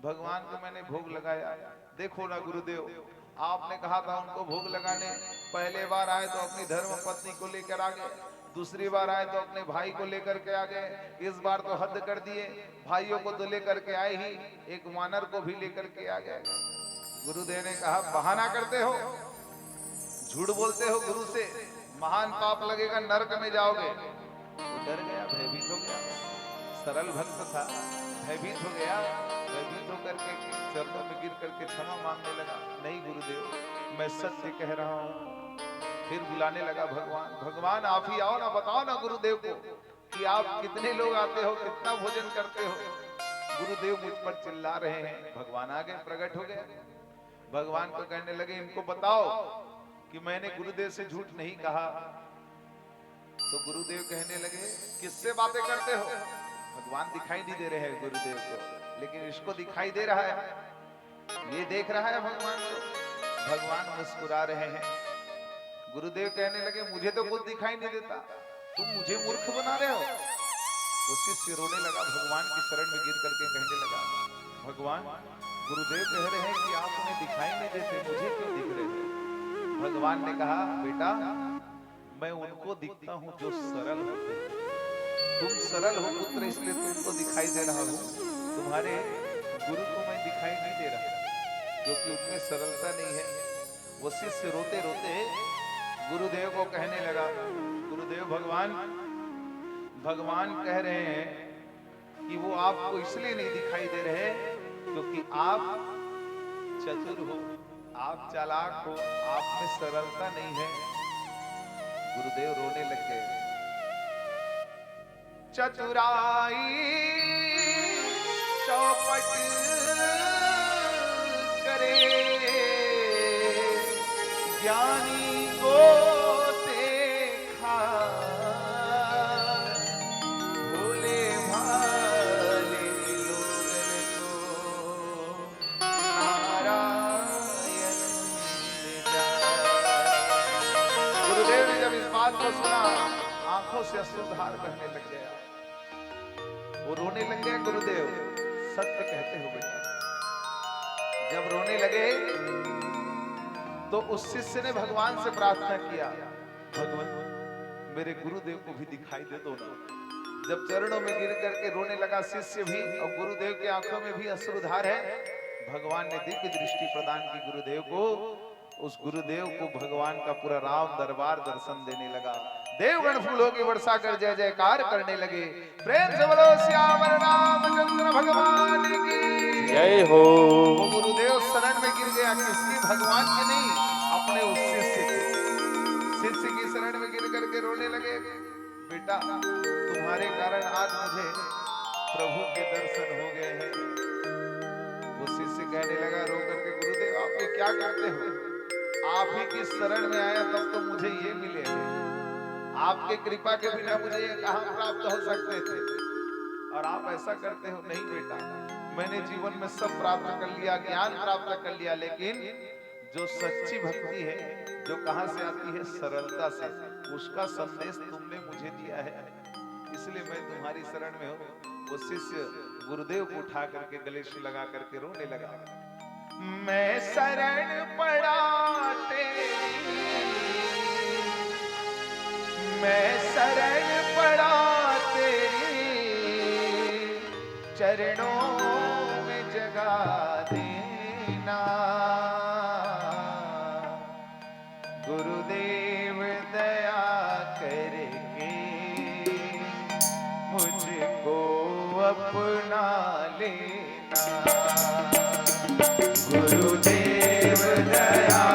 S3: भगवान को मैंने भोग लगाया, देखो ना गुरुदेव, आपने कहा था उनको भोग लगाने। पहले बार आए तो अपनी धर्म पत्नी को लेकर आ गए, दूसरी बार आए तो अपने भाई को लेकर के आ गए, इस बार तो हद कर दिए, भाइयों को तो लेकर के आए ही, एक वानर को भी लेकर के आ गए। गुरुदेव ने कहा बहाना करते हो, झूठ बोलते हो, गुरु से महान पाप लगेगा, नरक में जाओगे। वो डर गया, भयभीत हो गया, सरल भक्त था, भयभीत हो गया, भयभीत होकर के चरणों में गिर करके क्षमा मांगने लगा। नहीं गुरुदेव, मैं सत्य कह रहा हूँ। फिर बुलाने लगा भगवान, भगवान आप ही आओ ना, बताओ ना गुरुदेव को कि आप कितने लोग आते हो, कितना भोजन करते हो। गुरुदेव मुझ पर चिल्ला रहे हैं। भगवान आगे प्रकट हो गए, भगवान को कहने लगे इनको बताओ कि मैंने गुरुदेव से झूठ नहीं कहा। तो गुरुदेव कहने लगे किससे बातें करते हो। भगवान दिखाई नहीं दे रहे हैं गुरुदेव को, लेकिन इसको दिखाई दे रहा है, ये देख रहा है भगवान को। भगवान मुस्कुरा रहे हैं। गुरुदेव कहने लगे मुझे तो कुछ दिखाई नहीं देता, तुम मुझे मूर्ख बना रहे हो। वो शिष्य रोने लगा, भगवान की शरण में गिर करके कहने लगा भगवान, गुरुदेव कह रहे हैं कि आप उन्हें दिखाई नहीं देते, मुझे क्यों दिख रहे हैं। भगवान ने कहा बेटा, मैं उनको दिखता हूं जो सरल होते हैं, तुम सरल हो पुत्र, इसलिए तुमको दिखाई दे रहा हूं, तुम्हारे गुरु को मैं दिखाई नहीं दे रहा, क्योंकि उनमें सरलता नहीं है। वो शिष्य रोते रोते गुरुदेव को कहने लगा, गुरुदेव भगवान कह रहे हैं कि वो आपको इसलिए नहीं दिखाई दे रहे क्योंकि आप चतुर हो, आप चालाक हो, आप में सरलता नहीं है। गुरुदेव रोने लग गए। चतुराई चौपट करे, ज्ञानी को देखा, भोले भाले लोगन को नारायण मिल जाए। गुरुदेव ने जब इस बात को सुना, आंखों से अश्रुधार बहने लग गया। वो रोने लग गया। गुरुदेव सत्य कहते हो बेटा। जब रोने लगे तो उस शिष्य ने भगवान से प्रार्थना किया, भगवान मेरे गुरुदेव को भी दिखाई दे दो ना। जब चरणों में गिर करके रोने लगा शिष्य भी, और गुरुदेव की आंखों में भी अश्रुधार है, भगवान ने दिव्य दृष्टि प्रदान की गुरुदेव को। उस गुरुदेव को भगवान का पूरा राम दरबार दर्शन देने लगा। देवगण फूलों की वर्षा कर जय जयकार करने लगे। प्रेम से बोलो श्यामर रामचंद्र भगवान की
S2: जय हो।
S3: वो गुरुदेव शरण में गिर गया, किसकी? भगवान के नहीं, अपने उस शिष्य के। शिष्य की शरण में गिर करके रोने लगे। बेटा तुम्हारे कारण आज मुझे प्रभु के दर्शन हो गए हैं। वो शिष्य कहने लगा रो करके, गुरुदेव आप ये क्या करते हो? आप ही की शरण में आया तब तो मुझे ये मिले, आपके कृपा के बिना मुझे ये कहां प्राप्त हो सकते थे, और आप ऐसा करते हो। नहीं बेटा, मैंने जीवन में सब प्राप्त कर लिया, ज्ञान प्राप्त कर लिया, लेकिन जो सच्ची भक्ति है, जो कहां से आती है? सरलता से। उसका संदेश तुमने मुझे दिया है, इसलिए मैं तुम्हारी शरण में हूं। वो शिष्य गुरुदेव को उठा करके गले से लगा करके रोने लगा। मैं शरण पड़ा तेरी, मैं शरण पड़ा तेरी, चरणों में जगा देना। गुरुदेव दया करके मुझको अपना लेना। गुरुदेव दया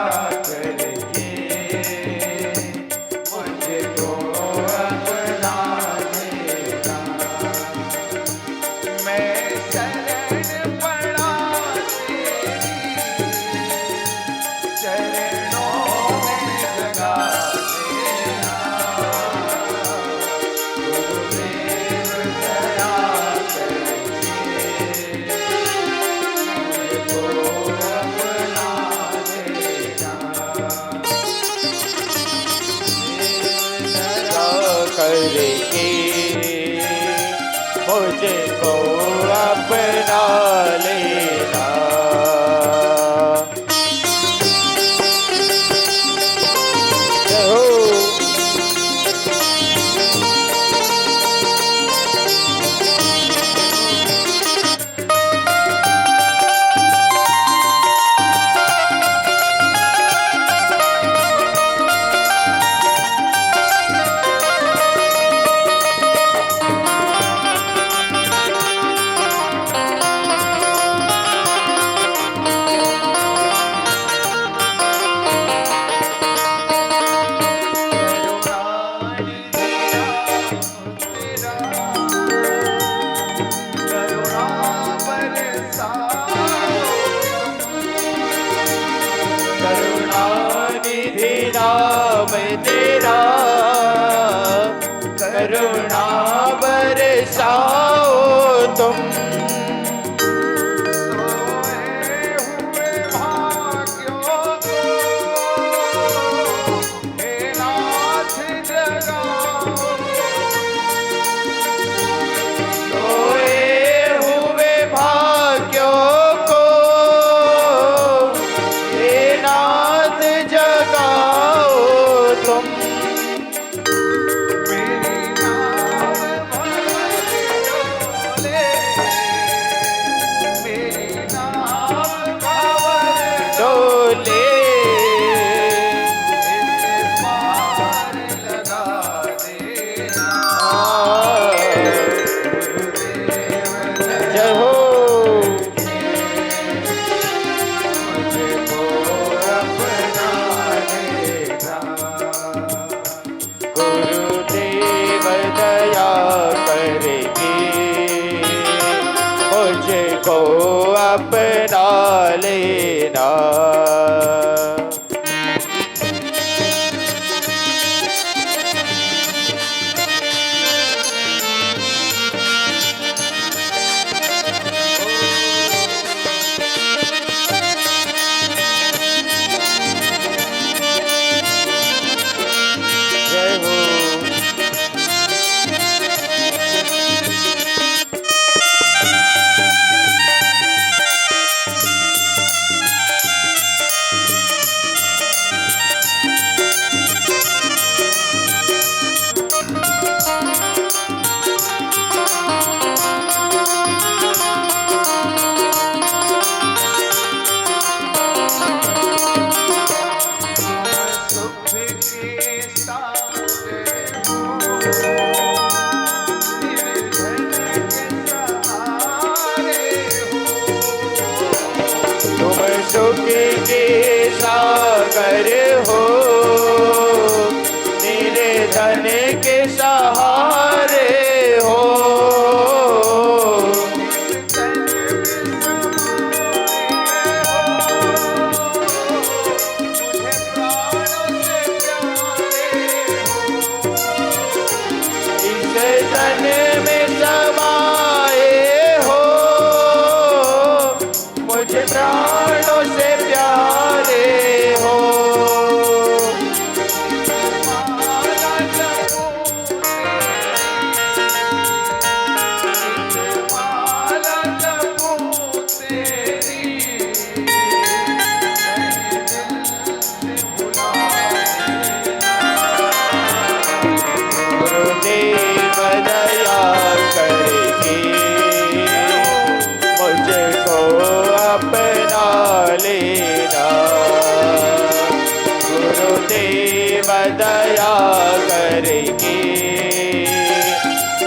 S3: करके मुझको अपना लेना। मैं शरण पड़ा तेरी, चरणों में जगा देना। गुरुदेव दया
S2: करके मुझको अपना लेना। जय हो। नाम तेरा, करुणा बरसाओ तुम।
S3: सोए हुए भाग्यों को हे नाथ जगाओ।
S2: सोए हुए भाग्यों को हे नाथ जगाओ तुम। अपना लेना। जय हो।
S3: सुख के सागर हो, निर्धन के सहारे हो।
S2: तुम सुख के सागर हो, निर्धन के सहारे हो।
S3: तन में समाए हो, मुझे प्राणों से प्यारे हो।
S2: इस तन में
S3: माला जपूं तेरी,
S2: गुरुदेव दया करके मुझको अपना लेना। गुरुदेव दया करके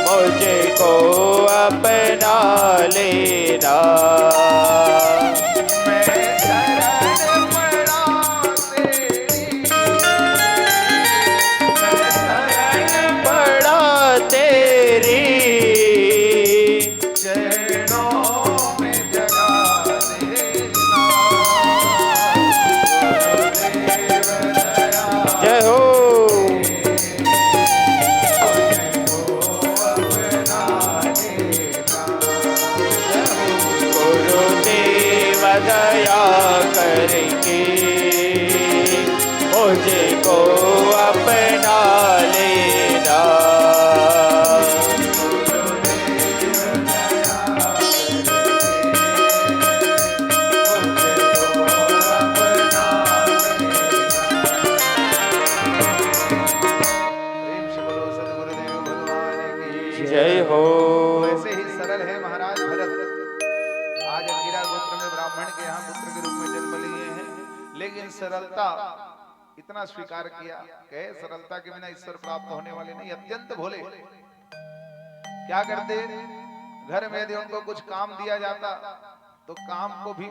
S2: मुझको अपना लेना।
S3: मैं शरण पड़ा तेरी, मैं शरण
S2: पड़ा तेरी
S3: चरणों में जगा देना। गुरुदेव दया
S2: जय हो। गुरुदेव दया करके मुझको अपना लेना।
S3: प्रेम से बोलो सद्गुरुदेव भगवान की
S2: जय हो।
S3: वैसे ही सरल है महाराज भरत। आज अंगिरा गोत्र में ब्राह्मण के यहाँ पुत्र के रूप में जन्म लिए हैं, लेकिन सरलता इतना स्वीकार किया, कहे सरलता के बिना ईश्वर प्राप्त होने वाले नहीं, अत्यंत भोले। क्या करते, घर में यदि उनको कुछ काम दिया जाता तो काम को भी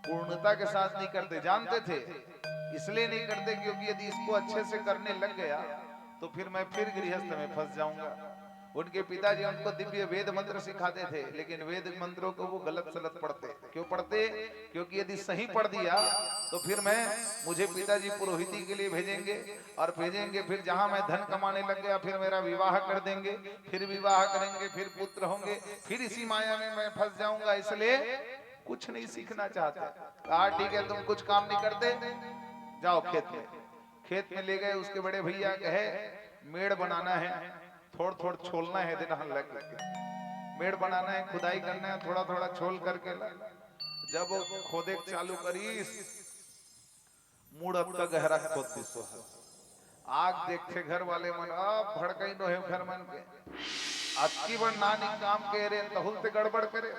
S3: पूर्णता के साथ नहीं करते। जानते थे इसलिए नहीं करते क्योंकि यदि इसको अच्छे से करने लग गया तो फिर मैं फिर गृहस्थ में फंस जाऊंगा। उनके पिताजी उनको दिव्य वेद मंत्र सिखाते थे, लेकिन वेद मंत्रों को वो गलत सलत पढ़ते। क्यों पढ़ते? क्योंकि यदि सही पढ़ दिया तो फिर मुझे पिताजी पुरोहिती के लिए भेजेंगे और भेजेंगे, फिर जहां मैं धन कमाने लग गया फिर मेरा विवाह कर देंगे, फिर विवाह करेंगे, फिर पुत्र होंगे, फिर इसी माया में मैं फंस जाऊंगा। इसलिए कुछ नहीं सीखना चाहते। कहा ठीक है, तुम कुछ काम नहीं करते, जाओ खेत में। खेत में ले गए, उसके बड़े भैया कहे मेड़ बनाना है, थोड़ थोड़ छोलना है, दिन लग के मेड़ बनाना है, खुदाई करना है, थोड़ा थोड़ा छोल करके ला। जब वो खोदे चालू करी, मूड अब तक गहरा खोद दिसो आग देखे घर वाले मन अब भड़कई नो है घर मन के अक्की बड़ नानी काम कह रहे तहुल ते गड़बड़ करे,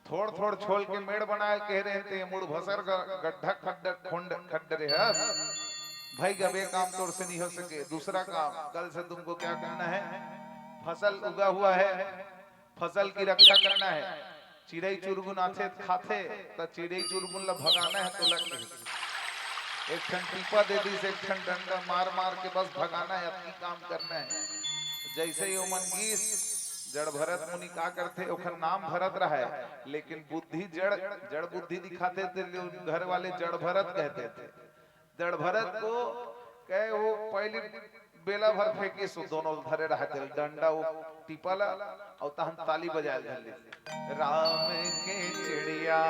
S3: थोड़ थोड़ छोल के मेड़ बनाए कह रहे थे, मुड़ भसर गड्ढा खड्डा खुंड खड्ड रे भाई गबे काम तोड़ से नहीं हो सके। दूसरा काम, कल से तुमको क्या करना है, फसल उगा हुआ है, फसल की रक्षा करना है। चिड़ई चुरगुन आथे खाथे तो चिड़ई चुरगुन ला भगाना है तो लग नहीं, एक ठन टीपा दे दी, एक ठन डंडा मार मार के बस भगाना है, अपनी काम करना है। जैसे ही वो मनगीस जड़ भरत मुनि का करते, ओखर नाम भरत रहा है, लेकिन बुद्धि जड़ जड़ बुद्धि दिखाते थे, घर वाले जड़ भरत कहते थे। जड़ भरत को कहे वो पहली बेला भर फेंके सो दोनों धरे रहते डंडा वो टिपला और तहन ताली बजाए धरले। राम के चिड़िया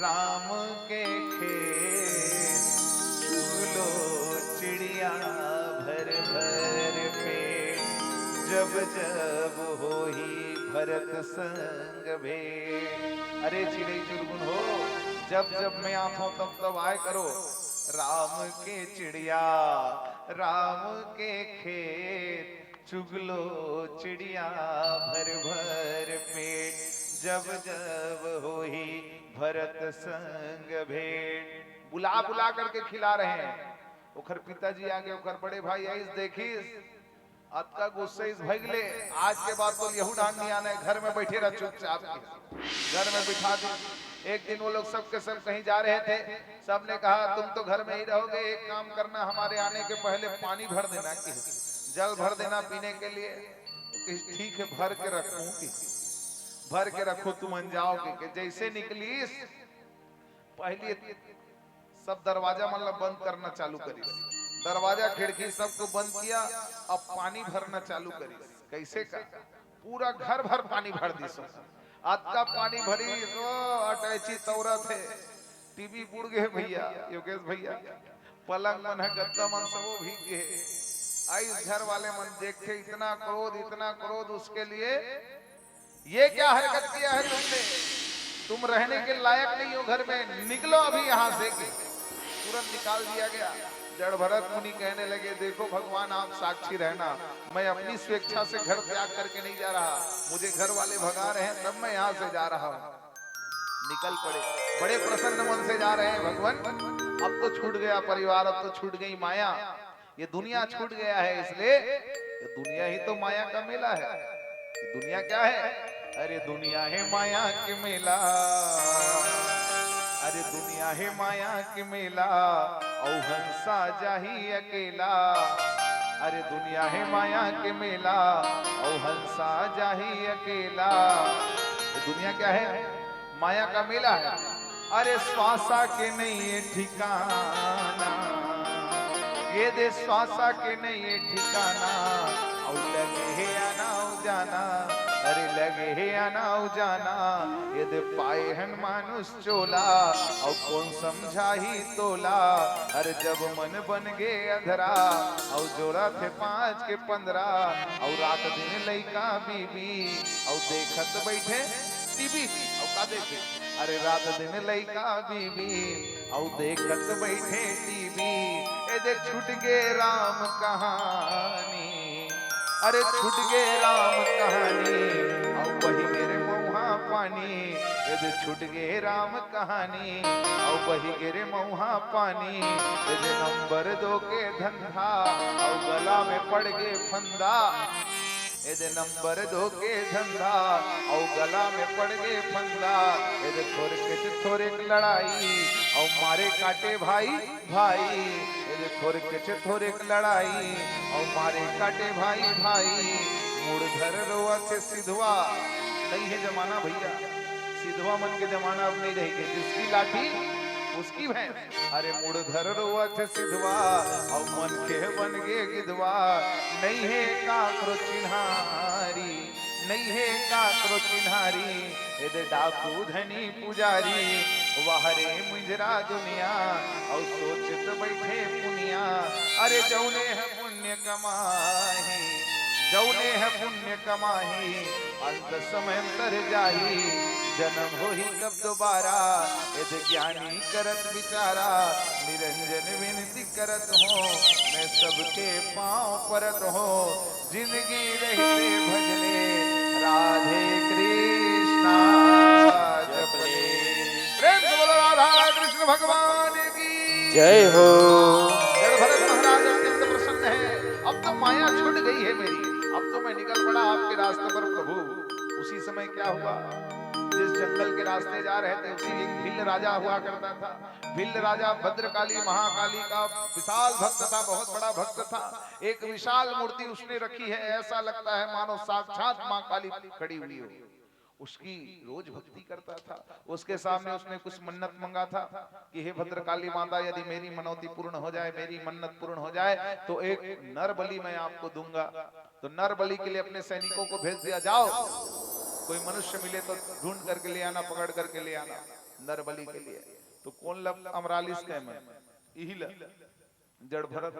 S3: राम के खेत चूलो चिड़िया भर भर पेट जब जब होई भरत संग भेंट। अरे चिड़ै चुरगुन हो, जब जब मैं आता हूं तब तब आए करो। राम के चिड़िया राम के खेत चुगलो चिड़िया भर भर पेट जब जब होई भरत संग भेंट। बुला बुला करके खिला रहे हैं। ओखर पिताजी आगे ओखर बड़े भाई आइस देखिस अतका गुस्से इस भगले, आज के बाद तो यहू डांड नहीं आना है, घर में बैठे रह चुपचाप, घर में बिठा दी। एक दिन वो लोग सब के सब कहीं जा रहे थे, सब ने कहा तुम तो घर में ही रहोगे, एक काम करना हमारे आने के पहले पानी भर देना, कि जल भर देना पीने के लिए। ठीक है भर के रखूंगी, भर के रखो तुम अनजाओगे। कि जैसे निकलीस पहले सब दरवाजा मतलब बंद करना चालू करी, दरवाजा खिड़की सबको बंद किया, अब पानी भरना चालू करी। कैसे का पूरा घर भर पानी भर दी सो, आज का पानी भरी सो अटैची तौरा थे, टीवी बुड़ गए भैया योगेश भैया, पलंग मन है गद्दा मन सब भीग गए। आई घर वाले मन देखे इतना क्रोध उसके लिए, ये क्या हरकत किया है तुमने, तुम रहने के लायक नहीं हो घर में, निकलो अभी यहाँ से। तुरंत निकाल दिया गया। जड़ भरत मुनि कहने लगे देखो भगवान आप साक्षी रहना, मैं अपनी स्वेच्छा से घर त्याग करके नहीं जा रहा, मुझे घर वाले भगा रहे हैं तब मैं यहाँ से जा रहा हूँ। निकल पड़े, बड़े प्रसन्न मन से जा रहे हैं। भगवान अब तो छूट गया परिवार, अब तो छूट गई माया, ये दुनिया छूट गया है, इसलिए ये दुनिया ही तो माया का मेला है। दुनिया क्या है, अरे दुनिया है माया के मेला, अरे दुनिया है माया के मेला औ हंसा जाही अकेला। अरे दुनिया है माया के मेला औ हंसा जाही अकेला। दुनिया क्या है, माया का मेला है। अरे श्वासा के नहीं ये ठिकाना, ये दे श्वासा के नहीं ये ठिकाना, और लगे है आना जाना, अरे लगे है आना जाना, ये दे पाए हन मानुष चोला, और कौन समझा ही तोला। अरे जब मन बन गे अधरा, और जोड़ा थे 5 के 15, और रात दिन लइका बीबी, और देखत बैठे टीवी, और का देखे, अरे रात दिन लइका बीबी, और देखत बैठे टीवी। ए दे छूट गे राम कहानी, अरे छूट गे राम कहानी, और वही मेरे मऊहा पानी। ए दे छूट गे राम कहानी, और वही गिरे मऊहा पानी। ए दे नंबर 2 के धंधा, और गला में पड़ गे फंदा। एदे नंबर 2 के धंधा, और गला में पड़ गए फंदा। एदे थोड़े लड़ाई, और मारे काटे भाई भाई। एदे थोड़े लड़ाई, और मारे काटे भाई भाई। मुड़ धर रोआ से सिधवा, नहीं है जमाना भैया, सिधवा मन के जमाना अब नहीं रहेगी, जिसकी लाठी उसकी भैंस। अरे मुड़ धर रोआ थे सिधवा, और मन के बन गे गिधवा। नहीं है काकरो चिन्हारी, नहीं है काकरो चिन्हारी। एदे डाकू धनी पुजारी, वाहरे मुंजरा दुनिया, और सोचत बैठे पुनिया। अरे जौने है पुण्य कमाही, जौने है पुण्य कमाही, अंत समय अंतर जाही। जन्म हो ही कब दोबारा, यदि ज्ञानी करत विचारा। निरंजन विनती करत हो, मैं सबके पांव परत हो। जिंदगी रही भजले, राधे कृष्णा जपले। प्रेम से बोलो राधा कृष्ण भगवान की
S2: जय हो।
S3: जड़ भरत महाराज अत्यंत प्रसन्न है, अब तो माया छूट गई है मेरी, अब तो मैं निकल पड़ा आपके रास्ते पर प्रभु। उसी समय क्या हुआ, जिस जंगल के रास्ते जा रहे थे उसी एक भिल्ल राजा हुआ करता था। भिल्ल राजा भद्रकाली महाकाली का विशाल भक्त था, बहुत बड़ा भक्त था। एक विशाल मूर्ति उसने रखी है, ऐसा लगता है मानो साक्षात मां काली खड़ी हुई हो। उसकी रोज भक्ति करता था। उसके सामने उसने कुछ मन्नत मांगा था कि हे भद्रकाली माता, यदि मेरी मनौती पूर्ण हो जाए, मेरी मन्नत पूर्ण हो जाए तो एक नर बलि मैं आपको दूंगा। तो नर बलि के लिए अपने सैनिकों को भेज दिया, जाओ कोई मनुष्य मिले तो ढूंढ करके ले आना, पकड़ करके ले आना नर बलि के लिए। तो कौन लब अमरालिस के में यही ल जड़ भरत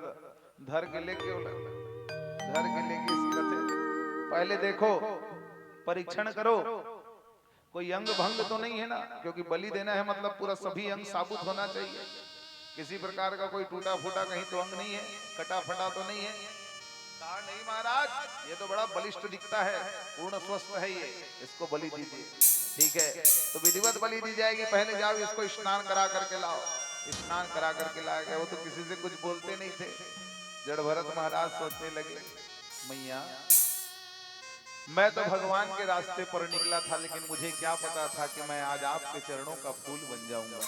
S3: धर के लेके इस कथे पहले देखो, परीक्षण करो कोई अंग भंग तो नहीं है ना, क्योंकि बलि देना है मतलब पूरा सभी अंग साबुत होना चाहिए। किसी प्रकार का कोई टूटा फूटा कहीं तो अंग नहीं है, कटा फटा तो नहीं है। कहा नहीं महाराज, ये तो बड़ा बलिष्ठ दिखता है, पूर्ण स्वस्थ है ये, इसको बलि दीजिए। ठीक है, तो विधिवत बलि दी जाएगी। पहले जाओ इसको स्नान करा करके लाओ। स्नान करा करके लाया गया। वो तो किसी से कुछ बोलते नहीं थे। जड़ भरत महाराज सोचने लगे, मैया मैं तो भगवान के रास्ते पर निकला था, लेकिन मुझे क्या पता था कि मैं आज आपके चरणों का फूल बन जाऊंगा।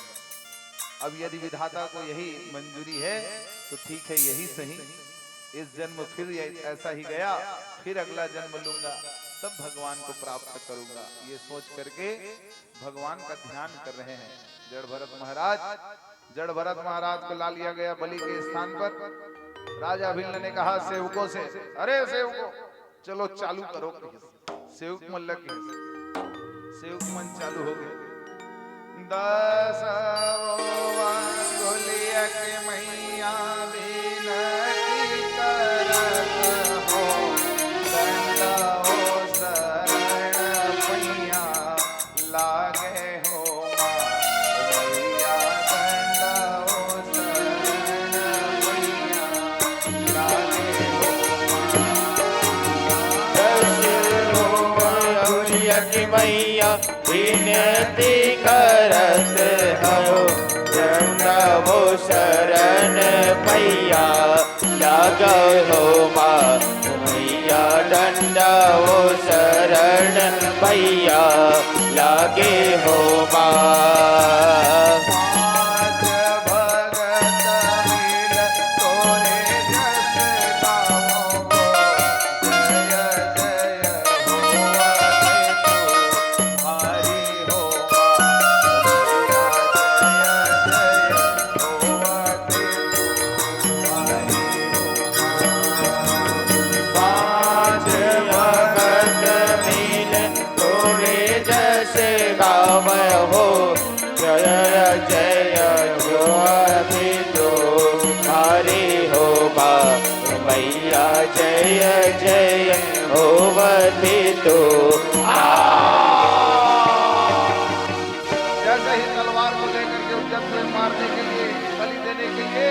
S3: अब यदि विधाता को यही मंजूरी है तो ठीक है, यही सही। इस जन्म फिर ऐसा ही गया, फिर अगला जन्म लूंगा, तब भगवान को प्राप्त करूंगा। ये सोच करके भगवान का ध्यान कर रहे हैं जड़ भरत महाराज। जड़ भरत महाराज को ला लिया गया बलि के स्थान पर। राजा भिल्ल ने कहा सेवकों से, अरे सेवकों चलो चालू करो। सेवक मन लग गए, सेवक मन चालू हो गए। 10 अंगुलिया के मैया विनती करत हो, दंडा हो शरण पैया लागे हो माँ मैया, दंडा हो शरण पैया लागे हो
S2: की मैया विनती करत हो, दंडा वो शरण पैया लागे हो माँ मैया, दंडा वो शरण पैया लागे हो माँ। जय जय होवति तो
S3: जैसे ही तलवार को लेकर के उद्यत में मारने के लिए, बलि देने के लिए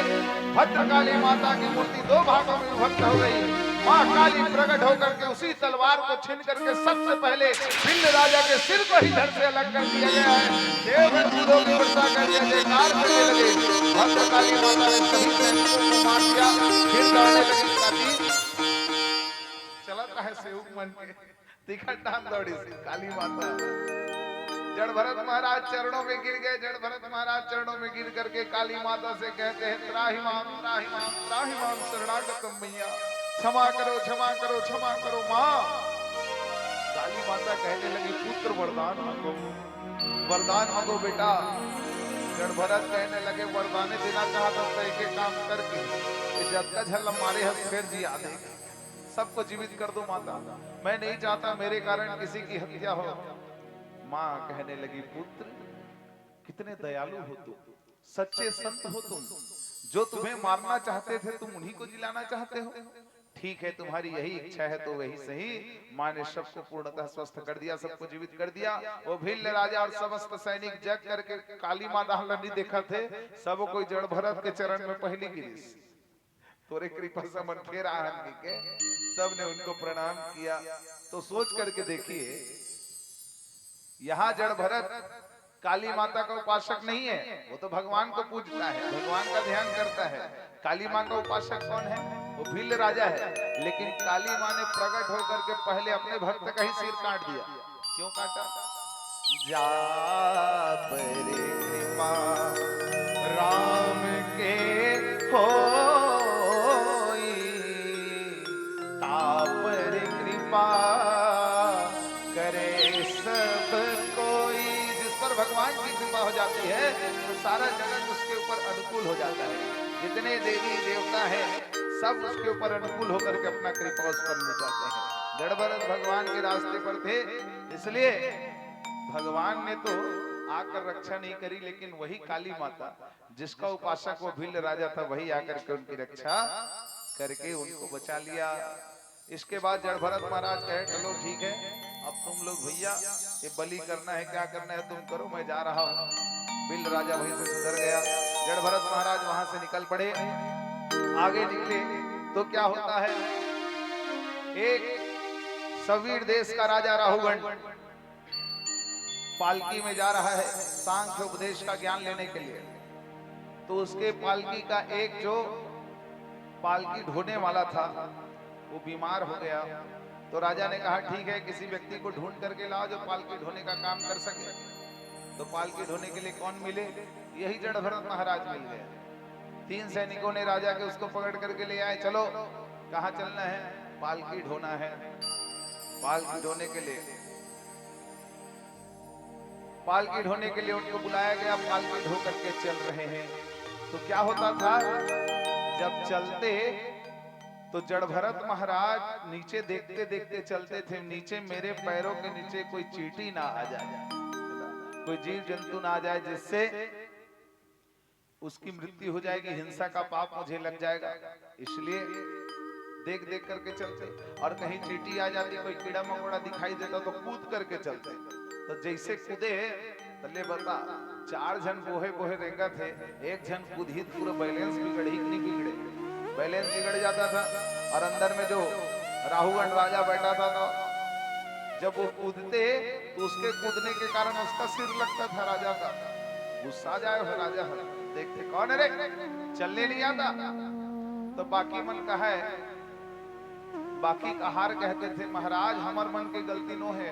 S3: भद्रकाली माता की मूर्ति दो भागों में विभक्त हो गई। माँ काली प्रकट होकर के उसी तलवार को छीन करके सबसे पहले भिल्ल राजा के सिर को ही धड़ से अलग कर दिया गया है। देवगण फूलों की वर्षा कर दिया, जयकार करने लगे। भद्रकाली माता ने सभी सैनिकों को मार दिया। फिर दौड़ने लगी काली, चलत रहे सेवक मन के तिखट नाम दौड़ी सी काली माता। जड़ भरत महाराज चरणों में गिर गए। जड़ भरत महाराज चरणों में गिर करके काली माता से कहते हैं, त्राहिमाम त्राहिमाम त्राहिमाम शरणागतम मैया, क्षमा करो क्षमा करो क्षमा करो माँ। काली माता कहने लगी, पुत्र वरदान मांगो, वरदान मांगो बेटा। जड़ भरत कहने लगे, वरदान देना चाहता था एक काम करके, जब तक झल हमारे हथ फिर जी आ देगा, सबको जीवित कर दो माता, मैं नहीं चाहता मेरे कारण किसी की हत्या हो। माँ कहने लगी, पुत्र कितने दयालु हो तुम, सच्चे संत हो तुम, जो तुम्हें मारना चाहते थे तुम उन्हीं को जिलाना चाहते हो। ठीक है, तुम्हारी यही इच्छा है तो वही सही। माँ ने सबको पूर्णतः स्वस्थ कर दिया, सबको जीवित कर दिया। वो भिल्ल राजा और समस्त सैनिक जग करके काली माता नहीं देखा थे, सब कोई जड़ भरत के चरण में पहली गिरी, तोरे कृपा से मन फेर आहन के सबने उनको प्रणाम किया। तो सोच करके देखिए, यहाँ जड़ भरत काली माता का उपासक नहीं है, वो तो भगवान को पूजता है, भगवान का ध्यान करता है। काली माँ का उपासक कौन है? वो भिल्ल राजा है। लेकिन काली माँ ने प्रकट होकर के पहले अपने भक्त का ही सिर काट दिया। क्यों काटा? जा पर कृपा राम के होई, ता पर कृपा करे सब कोई। जिस पर भगवान की कृपा हो जाती है तो सारा जगत उसके ऊपर अनुकूल हो जाता है। जितने देवी देवता हैं सब उसके ऊपर अनुकूल होकर के अपना कृपा उस पर लुटाते हैं। जड़ भरत भगवान के रास्ते पर थे, इसलिए भगवान ने तो आकर रक्षा नहीं करी, लेकिन वही काली माता जिसका उपासक वो भील राजा था, वही आकर के उनकी रक्षा करके उनको बचा लिया। इसके बाद जड़ भरत महाराज कहे चलो ठीक है, अब तुम लोग भैया ये बलि करना है, क्या करना है तुम करो, मैं जा रहा हूँ। भील राजा वहीं से सुधर गया। जड़ भरत महाराज वहां से निकल पड़े। आगे निकले तो क्या होता है, एक सवीर देश का राजा राहुगण पालकी में जा रहा है सांख्य उपदेश का ज्ञान लेने के लिए। तो उसके पालकी का एक जो पालकी ढोने वाला था वो बीमार हो गया। तो राजा ने कहा ठीक है, किसी व्यक्ति को ढूंढ करके लाओ जो पालकी ढोने का काम कर सके। तो पालकी ढोने के लिए कौन मिले, यही जड़ भरत महाराज मिल गए। 3 सैनिकों ने राजा के उसको पकड़ करके ले आए। चलो कहाँ चलना है, पालकी ढोना है। पालकी ढोने के लिए उनको बुलाया गया। पालकी ढो करके चल रहे हैं। तो क्या होता था, जब चलते तो जड़ भरत महाराज नीचे देखते देखते चलते थे। नीचे मेरे पैरों के नीचे कोई चींटी ना आ जाए, कोई जीव जंतु ना आ जाए जिससे उसकी मृत्यु हो जाएगी, हिंसा का पाप मुझे लग जाएगा। इसलिए देख देख करके चलते। और कहीं चींटी आ जाती, कोई कीड़ा मकोड़ा दिखाई देता तो कूद करके चलते। तो जैसे कूदे तले बता 4 जन बोहे बोहे रेंगा थे, एक जन कूद ही पूरा बैलेंस बिगड़ ही नहीं बिगड़े, बैलेंस बिगड़ जाता था। और अंदर में जो राहुगण राजा बैठा था, तो जब वो कूदते तो उसके कूदने के कारण उसका सिर लगता था राजा का। गुस्सा जाए हो राजा हो, देखते कौन है रे, चलने नहीं आता। तो बाकी मन का है, बाकी कहार कहते थे महाराज हमार मन की गलती नो है,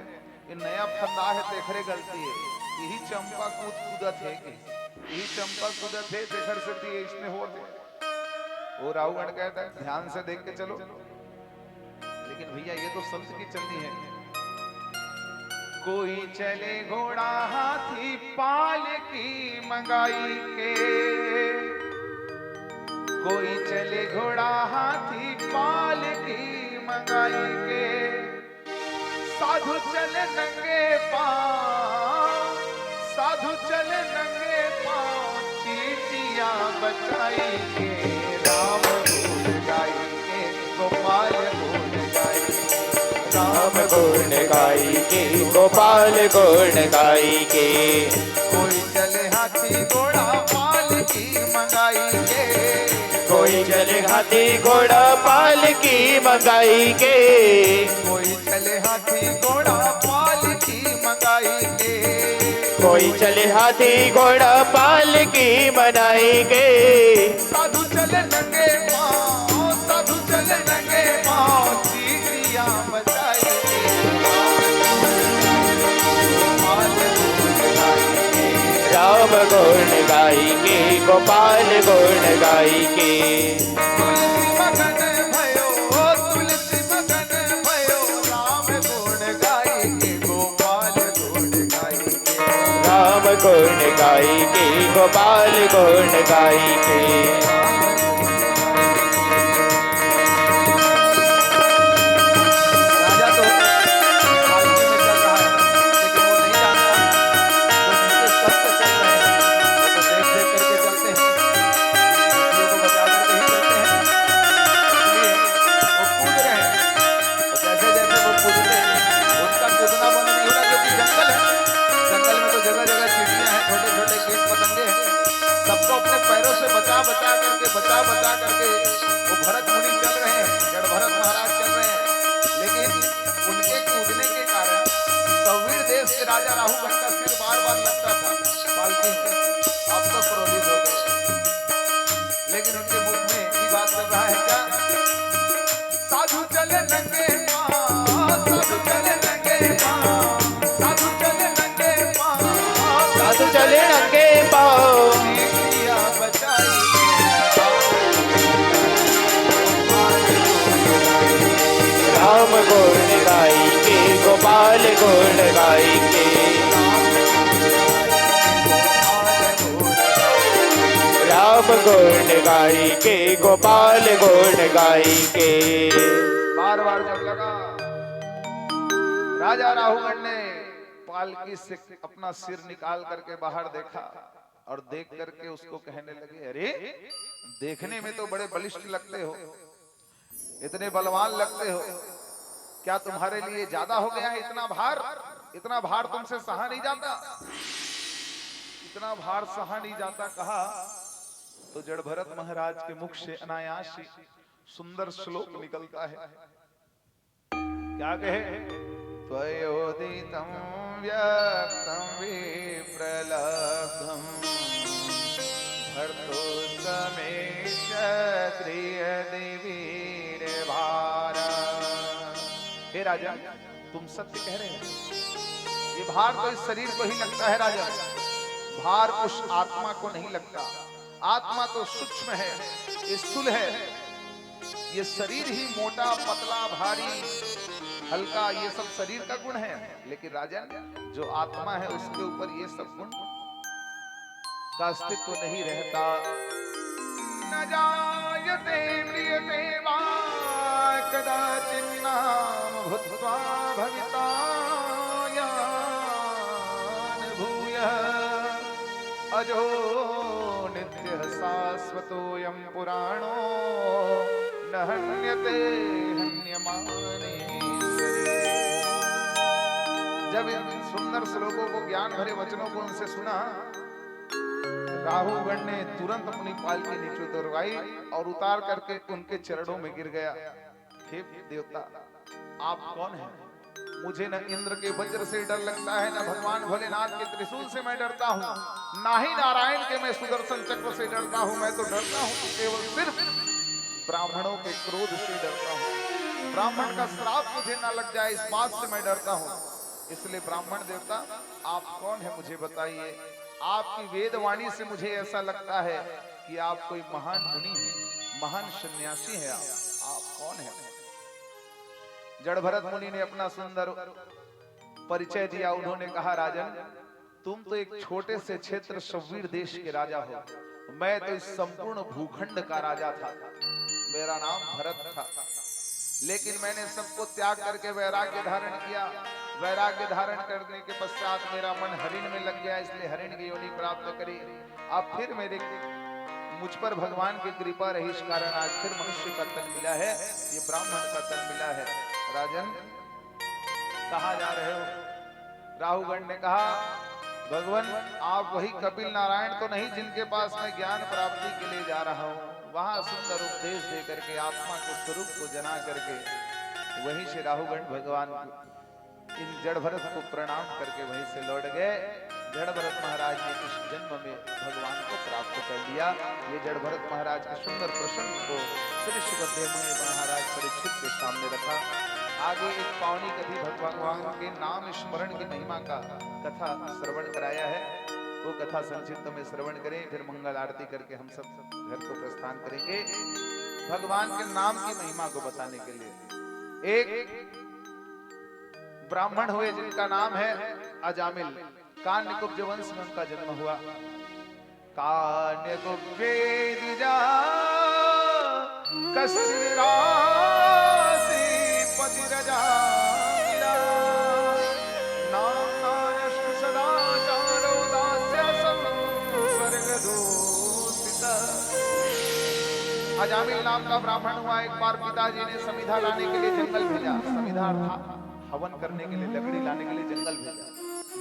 S3: ये नया फंदा है देखरे गलती है। यही चंपा कूदत है कि यही चंपा कूदत है देखर से थी इसमें हो थे। वो राहुगण कहता है ध्यान से देख के चलो, लेकिन भैया ये तो संत की चलनी है। कोई चले घोड़ा हाथी पालकी मंगाई के, कोई चले घोड़ा हाथी पालकी मंगाई के, साधु चले नंगे पांव, साधु चले नंगे पांव, चींटियां बचाई के, राम गुण गाई के, गोपाल गुण गाई,
S2: राम गुण गाई के, गोपाल गुण गाई के।
S3: कोई चले हाथी घोड़ा पालकी मंगाई के,
S2: कोई चले हाथी घोड़ा पालकी मंगाई के,
S3: कोई चले हाथी घोड़ा पालकी मंगाई के,
S2: कोई चले हाथी घोड़ा पालकी मनाई के,
S3: साधु चले नंगे पांव, साधु चले नंगे पांव, चींटियां बचाई के,
S2: राम गुण गाई के, गोपाल गुण गाई के।
S3: तुलसी मगन भयो, तुलसी मगन भयो, राम गुण गाई के, गोपाल गुण गाई के,
S2: राम गुण गाई के, गोपाल गुण गाई के।
S3: राजा तो पालकी में चल रहा है, लेकिन वो नहीं जानता तो जिसके सत्य चल रहे हैं वो तो देख देख करके चलते हैं, चींटियों को बचा करके ही चलते हैं। इसलिए वो कूद रहे हैं, और जैसे जैसे वो कूदते हैं उनका कूदना बंद नहीं हो रहा, क्योंकि जंगल है। जंगल में तो जगह जगह चींटियां हैं, छोटे छोटे कीट पतंगे हैं। सबको अपने पैरों से बचा बचा करके वो भरत मुनि चल रहे हैं, जड़ भरत महाराज चल रहे हैं। लेकिन उनके कूदने के कारण सवीर देश के राजा राहुगण का सिर बार बार लगता था पालकी में। अब तो क्रोधित हो गए, लेकिन उनके मुख में ये बात चल रहा है क्या, साधु चले नंगे पांव, साधु चले नंगे पांव, साधु चले नंगे
S2: गाई के, राम गुण गाई के, गोपाल गुण गाई के।
S3: बार बार जब लगा, राजा राहुगण ने पालकी से अपना सिर निकाल करके बाहर देखा और देख करके उसको कहने लगे, अरे देखने में तो बड़े बलिष्ठ लगते हो, इतने बलवान लगते हो, क्या तुम्हारे लिए ज्यादा हो गया है इतना भार? इतना भार तुमसे सहा नहीं जाता, इतना भार सहा नहीं जाता। कहा तो जड़ भरत महाराज के मुख से अनायास ही सुंदर श्लोक निकलता है। क्या कहे? त्वयोदितं व्यक्तं विप्रलब्धं भर्तु समेश त्रियदिवीर भारा। हे राजा, तुम सत्य कह रहे हो, ये भार तो इस शरीर को ही लगता है राजा, भार उस आत्मा को नहीं लगता। आत्मा तो सूक्ष्म है, स्थूल है, ये शरीर ही मोटा पतला भारी हल्का, ये सब शरीर का गुण है। लेकिन राजन, जो आत्मा है उसके ऊपर ये सब गुण का अस्तित्व नहीं रहता। न जायते म्रियते वा कदाचित् नाम भूत्वा भविता यान भूयः अजो नित्यः शाश्वतोऽयं पुराणो न हन्यते हन्यमाने। जब इन सुंदर श्लोकों को, ज्ञान भरे वचनों को उनसे सुना, राहुगण ने तुरंत अपनी पालकी नीचे उतरवाई और उतार करके उनके चरणों में गिर गया। हे देवता, आप कौन हैं? मुझे न इंद्र के वज्र से डर लगता है, न भगवान भोलेनाथ के त्रिशूल से मैं डरता हूँ, ना ही नारायण के मैं सुदर्शन चक्र से डरता हूँ। मैं तो डरता हूँ कि केवल सिर्फ ब्राह्मणों के क्रोध से डरता हूँ। ब्राह्मण का श्राप मुझे ना लग जाए, इस बात से मैं डरता हूँ। इसलिए ब्राह्मण देवता, आप कौन है मुझे बताइए। आपकी वेदवाणी से मुझे ऐसा लगता है कि आप कोई महान मुनि हैं, महान सन्यासी हैं। आप कौन है? जड़ भरत मुनि ने अपना सुंदर परिचय दिया। उन्होंने कहा, राजन, तुम तो एक छोटे से क्षेत्र शव्वीर देश के राजा हो, मैं तो इस संपूर्ण भूखंड का राजा था। मेरा नाम भरत था, लेकिन मैंने सबको त्याग करके वैराग्य धारण किया। वैराग्य धारण करने के पश्चात मेरा मन हरिण में लग गया, इसलिए हरिण की योनि प्राप्त करी। अब फिर मेरे मुझ पर भगवान की कृपा रही, इस कारण आज फिर मनुष्य का तन मिला है, ये ब्राह्मण का तन मिला है। राजन, कहाँ जा रहे हो? राहुगण ने कहा, भगवान, आप वही कपिल नारायण तो नहीं जिनके पास मैं ज्ञान प्राप्ति के लिए जा रहा हूँ? वहां सुंदर उपदेश दे करके, आत्मा के स्वरूप को जना करके, वहीं से राहुगण भगवान इन जड़ भरत को प्रणाम करके वहीं से लौट गए। जड़ भरत महाराज ने इस जन्म में भगवान को प्राप्त कर लिया। ये जड़ भरत महाराज के सुंदर प्रसंग को श्री सुखदेव महाराज परीक्षित के सामने रखा। आगे एक पावनी कथी भगवान के नाम स्मरण की महिमा का कथा श्रवण कराया है, वो कथा संक्षिप्त में श्रवण करें, फिर मंगल आरती करके हम सब घर को प्रस्थान करेंगे। भगवान के नाम की महिमा को बताने के लिए एक ब्राह्मण हुए जिनका नाम है अजामिल। कान्यकुब्ज वंश में उनका जन्म हुआ। कान्यकुब्जे द्विजा कस्मिरासि पतिरजामिला नाम्नायस्तु सदाचारो दास्य संसर्गदूषित। अजामिल नाम का ब्राह्मण हुआ। एक बार पिताजी ने समिधा लाने के लिए जंगल भेजा। समिधा हवन करने के लिए, लकड़ी लाने के लिए जंगल भेजा।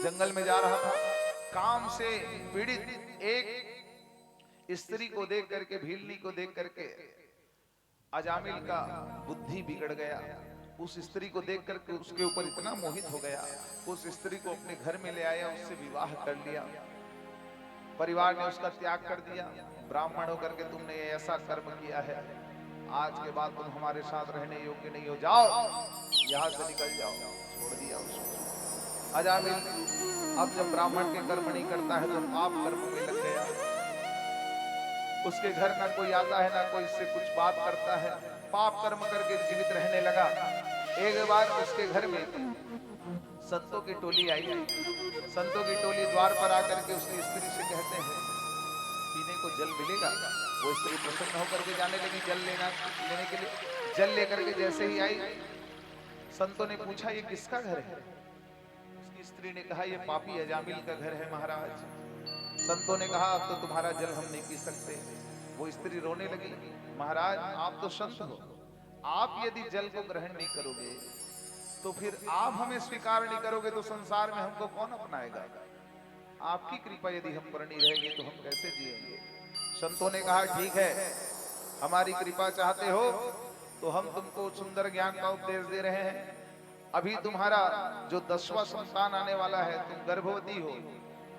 S3: जंगल में जा रहा था, काम से पीड़ित एक स्त्री को देख करके, भीलनी को देख करके अजामिल का बुद्धि बिगड़ गया। उस स्त्री को देख करके उसके ऊपर इतना मोहित हो गया, उस स्त्री को अपने घर में ले आया, उससे विवाह कर लिया। परिवार ने उसका त्याग कर दिया। ब्राह्मण होकर के तुमने ऐसा कर्म किया है, आज के बाद तुम हमारे साथ रहने योग्य नहीं हो, जाओ यहाँ से निकल जाओ। छोड़ दिया उसको। अजामिल अब जब ब्राह्मण के कर्म नहीं करता है तो पाप कर्म में लग गया। उसके घर ना कोई आता है, ना कोई इससे कुछ बात करता है, पाप कर्म करके जीवित रहने लगा। एक बार उसके घर में संतों की टोली आई। संतों की टोली द्वार पर आकर के उसकी स्त्री से कहते हैं पीने को जल मिलेगा। वो स्त्री प्रसन्न होकर के जाने लगी जल लेने के लिए। जल लेकर के जैसे ही आई, संतों ने पूछा ये किसका घर है? उसकी स्त्री ने कहा ये पापी अजामिल का घर है महाराज। संतों ने कहा अब तो तुम्हारा जल हम नहीं पी सकते। वो स्त्री रोने लगी, महाराज आप तो संत हो, आप यदि जल को ग्रहण नहीं करोगे तो फिर आप हमें स्वीकार नहीं करोगे तो संसार में हमको कौन अपनाएगा? आपकी कृपा यदि हम पर नहीं रहेगी तो हम कैसे जिएंगे? संतों ने कहा ठीक है, हमारी कृपा चाहते हो तो हम तुमको सुंदर ज्ञान का उपदेश दे रहे हैं। अभी तुम्हारा जो 10वां संतान आने वाला है, तुम गर्भवती हो,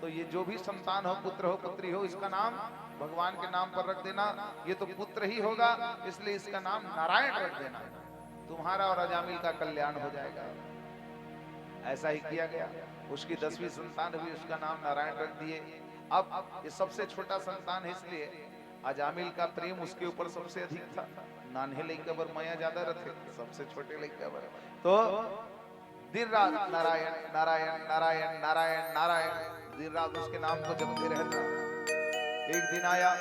S3: तो ये जो भी संतान हो, पुत्र हो पुत्री हो, इसका नाम भगवान के नाम पर रख देना। ये तो पुत्र ही होगा, इसलिए इसका नाम नारायण रख देना। तुम्हारा और अजामिल का कल्याण हो जाएगा। ऐसा ही किया गया। उसकी 10वीं संतान हुई, उसका नाम नारायण रख दिए। अब ये सबसे छोटा संतान है, इसलिए अजामिल का प्रेम उसके ऊपर सबसे अधिक था। नान्हे लइका बर माया ज्यादा रखे, सबसे छोटे लइका बर। तो दिन रात नारायण नारायण नारायण नारायण नारायण दिन रात उसके नाम को जपते रहता। एक दिन आया,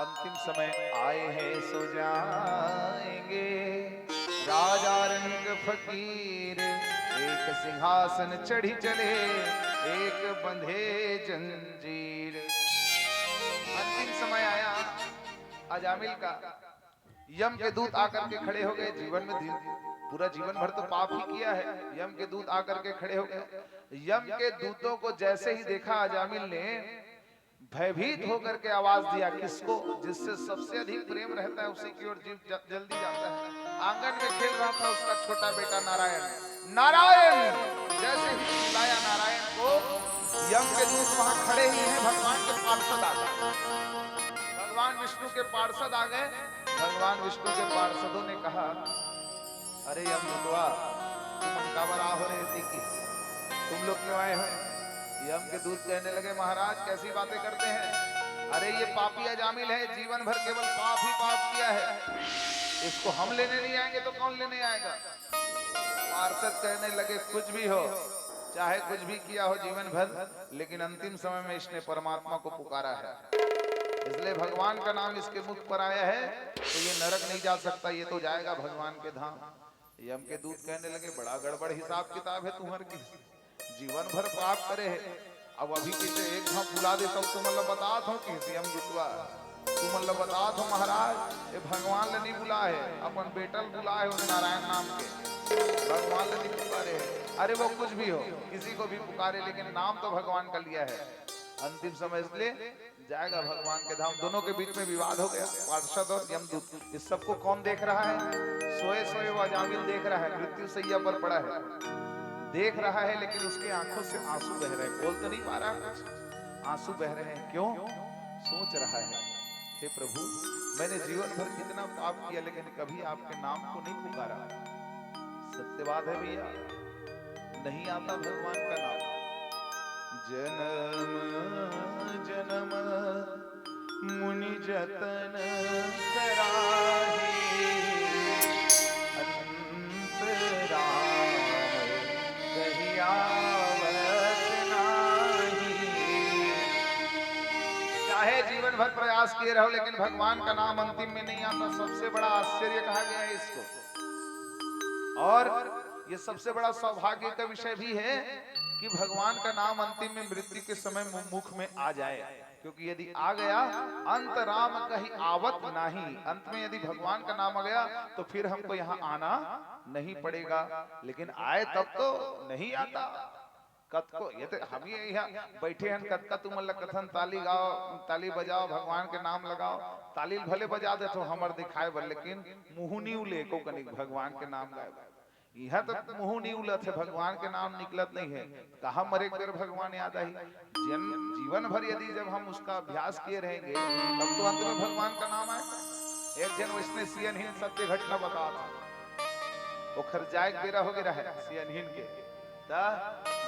S3: अंतिम समय आए हैं सो जाएंगे, राजा रंग फकीर एक सिंहासन चढ़ी चले, एक बंधे जंजीर। अंतिम समय आया अजामिल का। यम के दूत आकर के खड़े हो गए। जीवन में पूरा जीवन भर तो पाप ही किया है। यम के दूत आकर के खड़े हो गए। यम के दूतों को जैसे ही देखा अजामिल ने भयभीत होकर के आवाज दिया, किसको? जिससे सबसे अधिक प्रेम रहता है उसी की ओर जीव जल्दी जाता है। आंगन में खेल रहा था उसका छोटा बेटा नारायण। नारायण जैसे ही बुलाया नारायण को, यम के दूत वहां खड़े ही हैं। भगवान के पार्षद आ गए, भगवान विष्णु के पार्षद आ गए। भगवान विष्णु के पार्षदों ने कहा, अरे यम दूतवा, तुम काबर आ हो रहे थे कि तुम लोग क्यों आए हो? यम के दूत कहने लगे, महाराज कैसी बातें करते हैं? अरे ये पापी अजामिल है, जीवन भर केवल पाप ही पाप किया है, इसको हम लेने नहीं आएंगे तो कौन लेने आएगा? पार्षद कहने लगे, कुछ भी हो, चाहे कुछ भी किया हो जीवन भर, लेकिन अंतिम समय में इसने परमात्मा को पुकारा है, इसलिए भगवान का नाम इसके मुख पर आया है, तो ये नरक नहीं जा सकता, ये तो जाएगा भगवान के धाम। यम के दूत कहने लगे, बड़ा गड़बड़ हिसाब किताब है तुम्हारे की, जीवन भर पाप करे है, अब अभी पीछे एक भाव बुला दे तब तुम मतलब बता दो कि यम दूतवा तुम मतलब बता दो महाराज ये भगवान ने नहीं बुला है, अपन बेटल बुला है उस नारायण नाम के, भगवान ने नहीं पुकारे है। अरे वो कुछ भी हो, किसी को भी पुकारे, लेकिन नाम तो भगवान का लिया है। अंतिम समय इसलिए जाएगा भगवान के धाम। दोनों के बीच में विवाद हो गया, पार्षद और यमदूत। इस सबको कौन देख रहा है? सोए सोए वो अजामिल देख रहा है, मृत्यु सैया पर पड़ा है, देख रहा है, लेकिन उसकी आंखों से आंसू बह रहे हैं, बोल तो नहीं पा रहा, आंसू बह रहे हैं। क्यों? सोच रहा है, हे प्रभु मैंने जीवन भर कितना पाप किया, लेकिन कभी आपके नाम को नहीं पुकारा। सत्य बात है भैया, नहीं आता भगवान का नाम। जन्म जन्म मुनि जतन कराही, अंत राम कही आवत नाही। चाहे जीवन भर प्रयास किए रहो, लेकिन भगवान का नाम अंतिम में नहीं आता। सबसे बड़ा आश्चर्य कहा गया है इसको, और ये सबसे बड़ा सौभाग्य का विषय भी है कि भगवान का नाम अंतिम में मृत्यु के समय मुख में आ जाए, क्योंकि यदि आ गया अंत राम कहीं आवत नहीं, अंत में यदि भगवान का नाम आ गया तो फिर हमको यहाँ आना नहीं पड़ेगा, लेकिन आए तब तो नहीं आता। कत को ये तो हम ही यहाँ बैठे हैं, कत का तुम कथन ताली गाओ, ताली बजाओ, भगवान के नाम लगाओ, ताली भले बजा दे तो हमार दिखाए बल, लेकिन मुँह नहीं उले को कनिक भगवान के नाम गाए, यह तो मुंह नहीं उलत है, भगवान के नाम निकलत नहीं है। कहा मरे कर भगवान याद आई। जीवन भर यदि जब हम उसका अभ्यास किए रहेंगे तब तो अंत में भगवान का नाम आएगा। एक जन इसने सियनहीन सत्य घटना बता था, वो खर्चाए बेरा हो गया है सियनहीन के,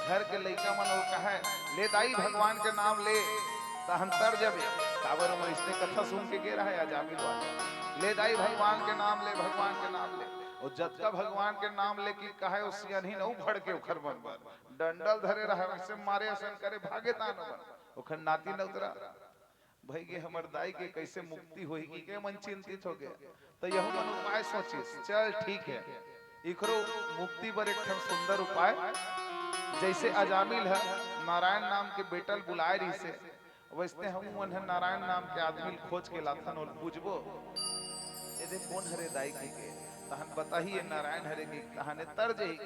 S3: घर के लड़का मन वो कहे ले दाई भगवान के नाम ले, अंतर जब काबर में इसने कथा सुन के गे रहा है अजामिल वाला, ले दाई भगवान के नाम ले, भगवान के नाम ले। और जतका भगवान के नाम लेके कहे उस सियानी न भड़ के उखर बन डंडल धरे रहे वैसे मारे असन करे भागे तान बन उखर नाती न उतरा भाई के हमर दाई के कैसे मुक्ति होगी के मन चिंतित हो गया तो यह मन उपाय सोची चल ठीक है इकरो मुक्ति पर एक सुंदर उपाय जैसे अजामिल है नारायण नाम के बेटल बुलाए रही से वैसे हम मन नारायण नाम के आदमी खोज के लाथन और पूछबो यदि कौन हरे दाई के तहन बताइए नारायण हरे की तहने तर जही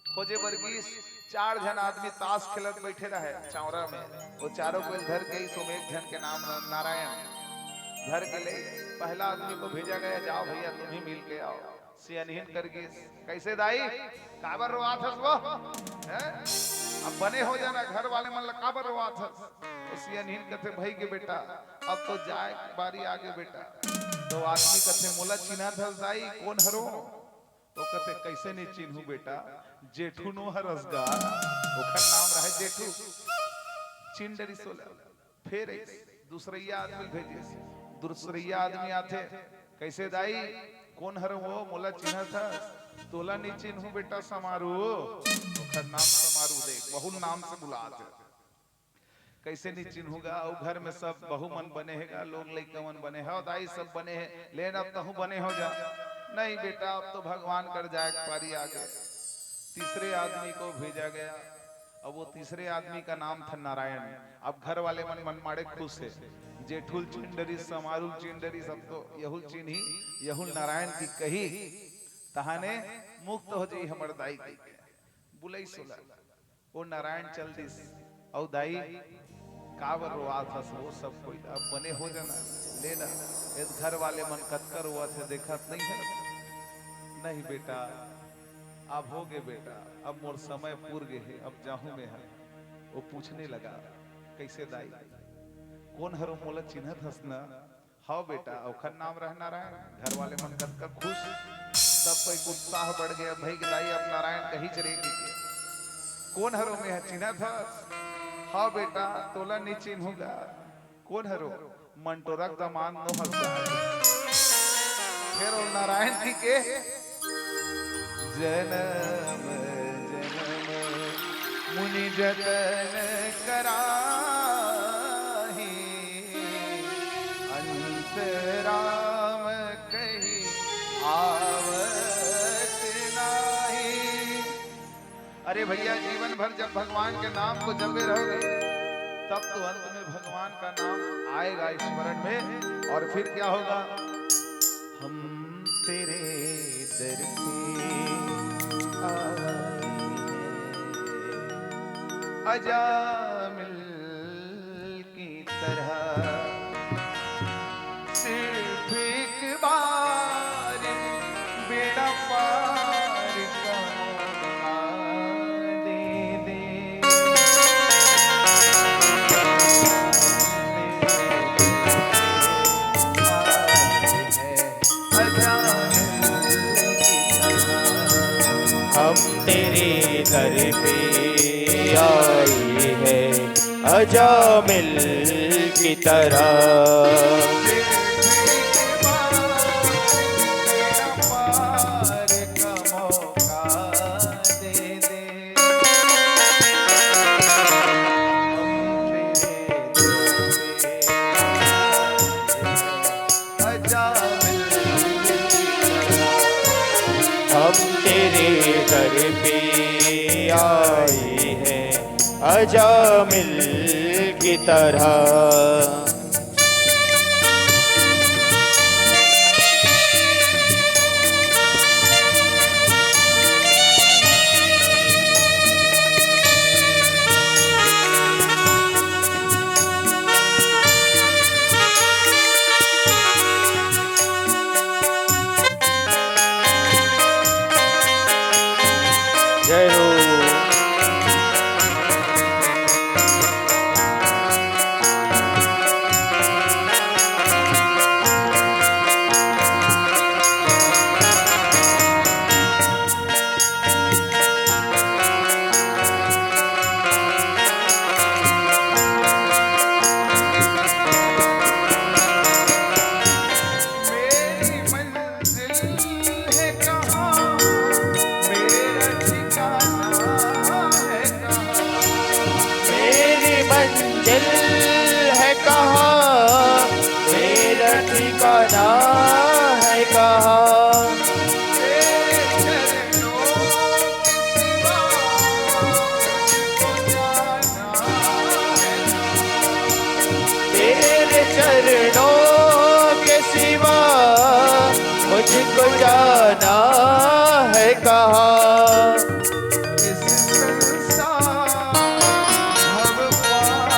S3: खोजे वर्गीस 4 जन आदमी ताश खेलत बैठे रहे चौरा में वो चारों को धर के सुमेघ जन के नाम नारायण धर के ले पहला आदमी को भेजा गया जाओ भैया तुम ही मिल के आओ सियानहीन करके कैसे दाई काबर रोआत हस वो अब बने हो जाना घर वाले मन काबर रोआत हस तो सियानहीन कहते भाई के बेटा अब तो जाए बारी आगे बेटा तो आदमी कहते मोला चिन्हा धस दाई कौन हरो तो कहते कैसे नहीं चिन्हू बेटा जेठू नो हरसगार ओखर नाम रहे जेठू चिंडरी सोला फिर दूसरैया आदमी भेजे दूसरैया आदमी आते कैसे दाई कौन हर वो मोला चिन्ह था तोला नहीं चिन्हू बेटा समारू ओखर नाम समारू देख बहु नाम से बुलाते कैसे नहीं चिन्हूगा और घर में सब बहु मन बने हैगा लोग लइका मन बने है दाई सब बने हैं लेकिन अब तहु बने हो जा नहीं बेटा अब तो भगवान कर जाए पारी आ गए तीसरे आदमी को भेजा गया अब वो तीसरे आदमी का नाम था नारायण अब घर वाले मन माड़े खुश है जेठुल चिंडरी समारुल चिंडरी सब तो यहुल चिन्ही यहुल नारायण की कही तहाने मुक्त हो जाई हमर दाई की बुलई सोला वो नारायण चल दिस औ दाई कावर रोआत हस वो सब कोई अब बने हो जाना लेना इस घर वाले मन कतकर हुआ थे देखा नहीं है नहीं बेटा अब हो गए बेटा अब मोर समय पूर गए है अब जाहू में है वो पूछने लगा कैसे दाई कौन हरो मोला चिन्हत हस ना हाँ बेटा ओखर नाम रह नारायण घर वाले मन कतकर खुश सब कोई उत्साह बढ़ गया भाई की दाई अब नारायण कहीं चलेगी कौन हरो में है चिन्हत हस हाँ बेटा तोला नहीं चिन्हूंगा कौन हरो मंटोरक दमान नो हसदार फिर और नारायण जी के जन्म जन्म मुनि जतन कराही अंतराम कही आवत नाही। अरे भैया जीवन भर जब भगवान के नाम को जपे रहोगे तब तो अंत में भगवान का नाम आएगा स्मरण में और फिर क्या होगा हम तेरे दर पे आए हैं अजामिल की तरह सिर्फ एक बार बेड़ा पार करना दे दे
S2: हम तेरे दर पे आए हैं अजामिल की तरह हम तेरे दर पे आए हैं अजामिल की तरह जय हो। ठिकाना है कहाँ।
S1: तेरे चरणों के सिवा
S2: मुझको जाना है कहाँ।
S1: इस संसार भव पार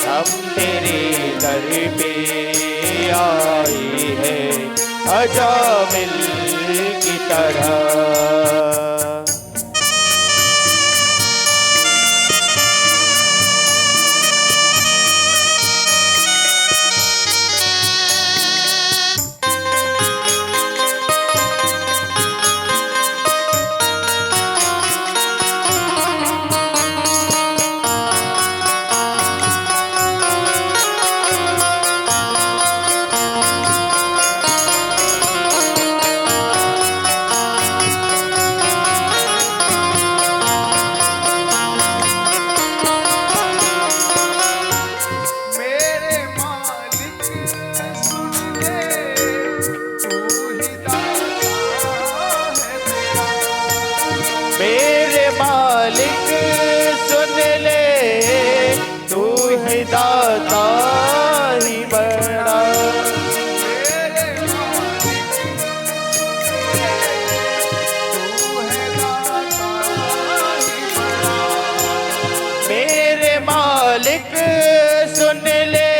S2: हम तेरे दर पे आए हैं अजामिल की तरह।
S1: मेरे मालिक सुन ले तू ही दाता है मेरा।
S2: मेरे मालिक सुन ले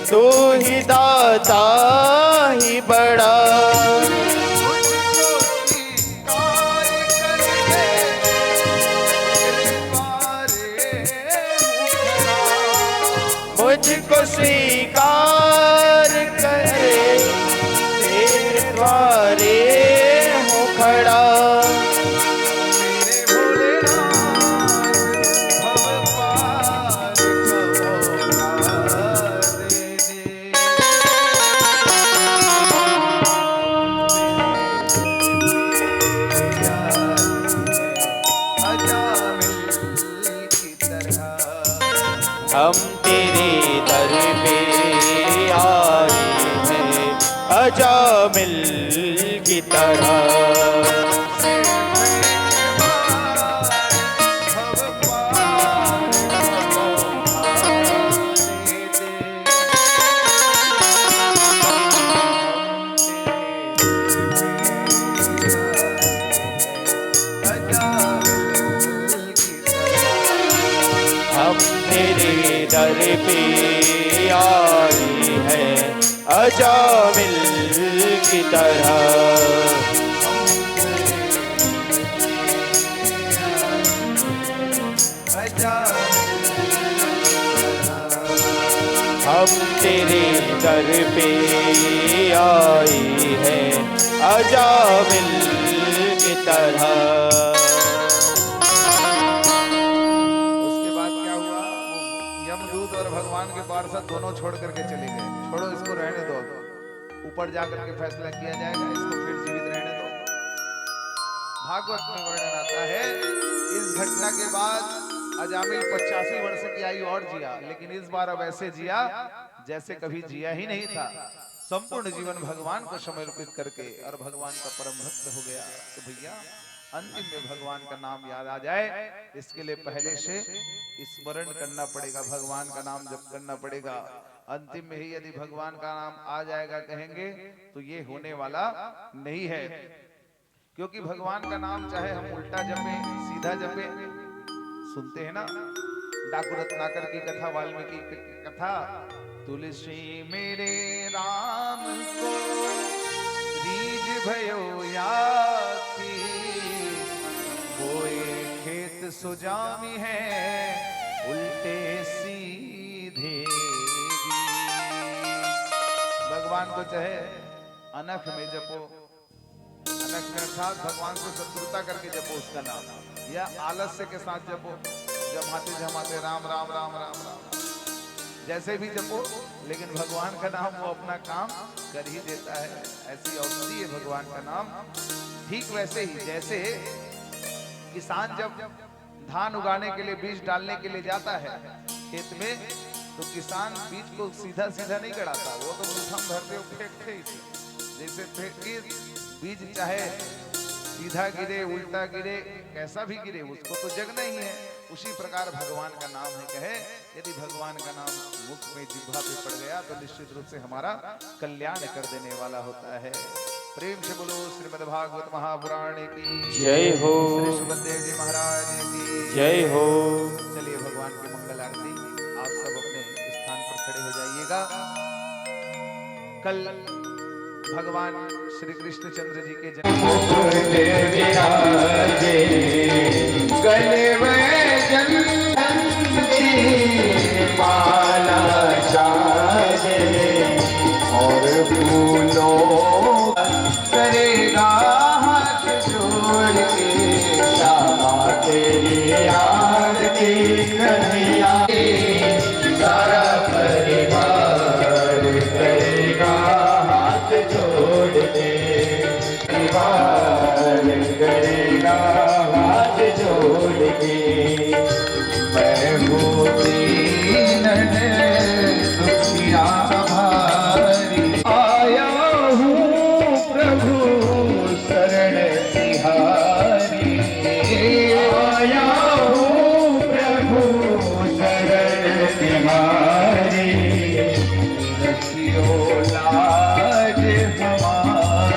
S2: तू ही दाता ही बड़ा। मुझको स्वीकार करे तेरे द्वारे हूँ खड़ा। हम तेरे दर पे आए हैं अजामिल की तरह। हम तेरे दर पे आए हैं अजामिल की तरह। हम तेरे दर पे आए हैं अजामिल की तरह।
S3: भगवान के पार्षद दोनों छोड़ करके चले गए। छोड़ो इसको रहने दो, ऊपर जाकर के फैसला किया जाएगा, इसको फिर जीवित रहने दो। भागवत में वर्णन आता है इस घटना के बाद अजामिल 85 वर्ष की आयु और जिया, लेकिन इस बार अब ऐसे जिया जैसे कभी जिया ही नहीं था। संपूर्ण जीवन भगवान को समर्पित करके और भगवान का परम भक्त हो गया। तो भैया अंतिम में भगवान का नाम याद आ जाए, इसके लिए पहले से स्मरण करना पड़ेगा, भगवान का नाम जप करना पड़ेगा। अंतिम में ही यदि भगवान का नाम आ जाएगा कहेंगे तो ये होने वाला नहीं है, क्योंकि भगवान का नाम चाहे हम उल्टा जपे सीधा जपे, सुनते हैं ना डाकू रत्नाकर की कथा, वाल्मीकि की कथा, तुलसी मेरे राम को रीझ भयो याती, बोए खेत सुजामी है उल्टे सीधे। भगवान को चाहे अनख में जपो, अनख में अर्थात भगवान से शत्रुता करके जपो उसका नाम, या आलस्य के साथ जपो, जमाते जमाते राम राम राम राम राम। जैसे भी जपो, लेकिन भगवान का नाम वो अपना काम कर ही देता है। ऐसी औषधि है भगवान का नाम। ठीक वैसे ही जैसे किसान जब धान उगाने के लिए, बीज डालने के लिए जाता है खेत में, तो किसान बीज को सीधा सीधा नहीं गड़ाता, वो तो मुट्ठा में भरते हो, फेंकते इसे। जैसे फेंके बीज चाहे सीधा गिरे, उल्टा गिरे, कैसा भी गिरे, उसको तो जगना ही है। उसी प्रकार भगवान का नाम है। कहे यदि भगवान का नाम मुख में, जिह्वा पे पड़ गया तो निश्चित रूप से हमारा कल्याण कर देने वाला होता है। प्रेम से बोलो श्रीमद् भागवत महापुराण की
S2: जय हो।
S3: श्री सुखदेव जी महाराज की
S2: जय हो।
S3: चलिए भगवान की मंगल आरती। आप सब अपने स्थान पर खड़े हो जाइएगा। कल भगवान श्री कृष्ण चंद्र जी के जन्म
S2: और फूलों करेगा हाथ जोड़ के, श्यामा तेरी आरती कन्हैया, सारा परिवार करेगा हाथ जोड़ के, परिवार करेगा हाथ जोड़ के। मैं हूँ दीन दुखिया भारी, आया हूँ प्रभु शरण तिहारी, आया हूँ प्रभु शरण तिहारी, रखियो लाज हमार,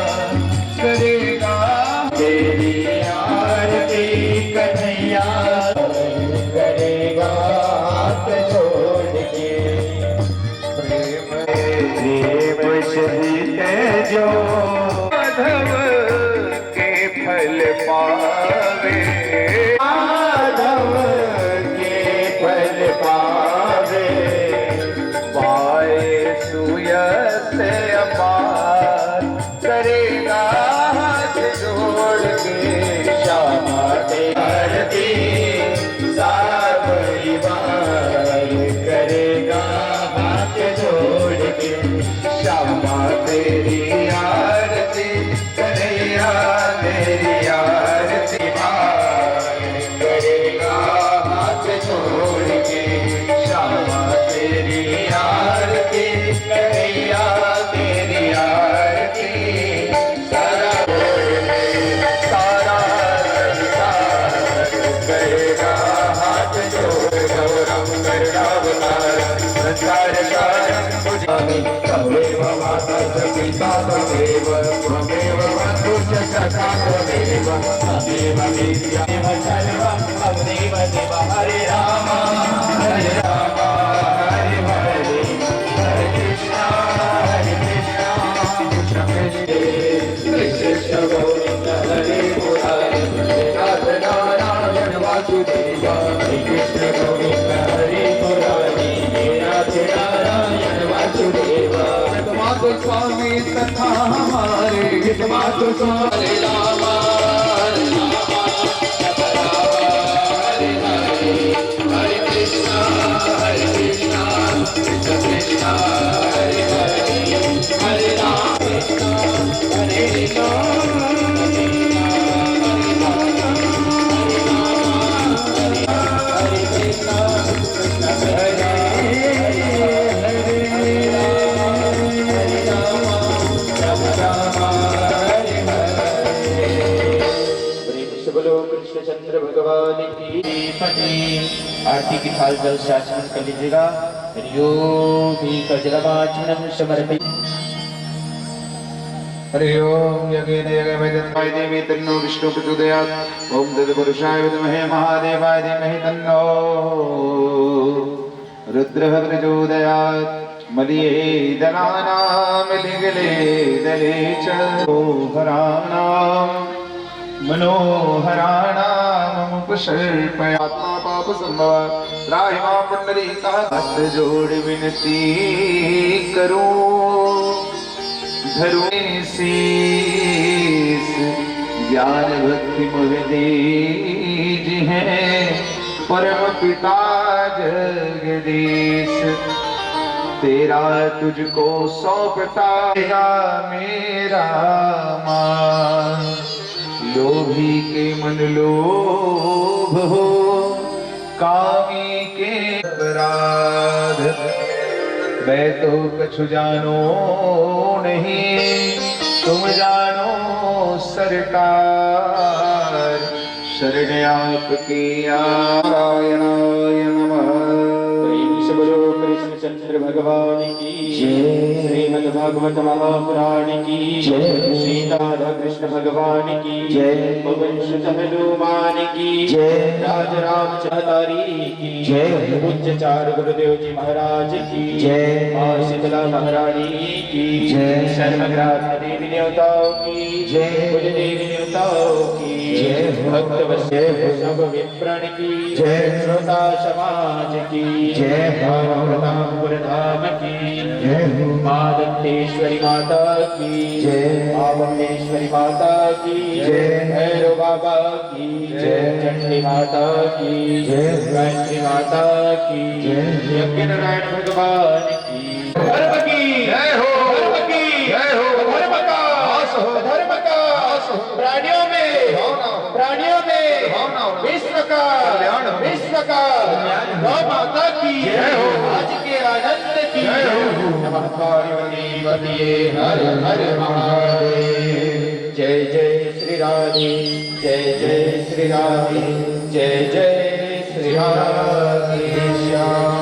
S2: करेगा तेरी आरती कन्हैया, करेगा हाथ जोड़ के। प्रेम सहित जो माधव के फल पावे, माधव के फल पावे, पाए सुयस अपार, करेगा हाथ जोड़ के, श्यामा तेरी सारा परिवार करेगा हाथ जोड़ के, श्यामा तेरी आरती कन्हैया तेरी आरती, करेगा हाथ जोड़ के, श्यामा तेरी आरती कन्हैया तेरी आरती, सारा सारा करेगा हाथ जोड़, गौरव करुणावतार संसार सारं भुजामि, तमेव माता च पिता तमेव, त्वमेव बन्धुः च सखा त्वमेव, तमेव विद्या तमेव सर्वं त्वमेव देव। हरे राम हरे राम हरे हरे, हरे कृष्णा कृष्ण कृष्ण कृष्ण गोविंद हरे मुरारी, नाथ नारायण वासुदेव, हरे कृष्ण गोविंद हरे मुरारी, नाथ नारायण वासुदेव। हितमातु स्वामी तथा हमारे, हितमातु स्वामी राम हरे हरे कृष्णा कृष्ण कृष्ण हरे हरे, हरे राम हरे राम। कृष्णचंद्र भगवान की पति। आरती की थाल जल से आचमन कर लीजिएगा। हरिओ भी कजलवाचनम समर्पित।
S1: हरि ओम यज्ञेन यज्ञमेतन्माय देवी तन्नो विष्णु प्रचोदयात्। ओम तत्पुरुषाय विद्महे महादेवाय धीमहि तन्नो रुद्रः प्रचोदयात्। मदीये दलानां लिगले दले च हराणां मनोहराणां मुपसर्पयात्मा पाप संभव त्राहि मां पुंडरीकः। हाथ जोड़ विनती करूं धरूं शीस, ज्ञान भक्ति मोह दीजिए परम पिता जगदीश।
S2: तेरा तुझको सौंपता मेरा मान। लोभी के मन लोभ हो, कामी के अपराध। मैं तो कछु जानो नहीं, तुम जानो सरकार। शरण आपकी नारायणाय नमः। बोलो कृष्णचंद्र भगवान की जय। श्रीमद् भागवत महापुराण की जय। श्री राधा कृष्ण भगवान की जय। पवन सुत हनुमान की जय। राज राम चातारी की जय। पूज्य चार गुरुदेव जी महाराज की जय। मां शीतला महारानी की जय। सर्वग्राम देवी देवताओं की जय। कुल देवी देवताओं की जय। भक्त वत्सल सब विप्रण की जय। श्रोता समाज की जय। प्रतापपुर धाम की जय। मां दंतेश्वरी माता की जय। मां बम्लेश्वरी माता की जय। भैरव बाबा की जय। चंडी माता की जय। गायत्री माता की जय। यज्ञ नारायण भगवान की धर्म की जय हो। धर्म की जय हो। धर्म का आस हो। धर्म का आस हो। प्राणियों में विश्व का कल्याण। विश्व का गौ माता की जय हो। आज के आनंद की जय हो। नमः पार्वती पतिये हर हर महादेव। जय जय श्री राधे। जय जय श्री राधे। जय जय श्री राधे श्याम।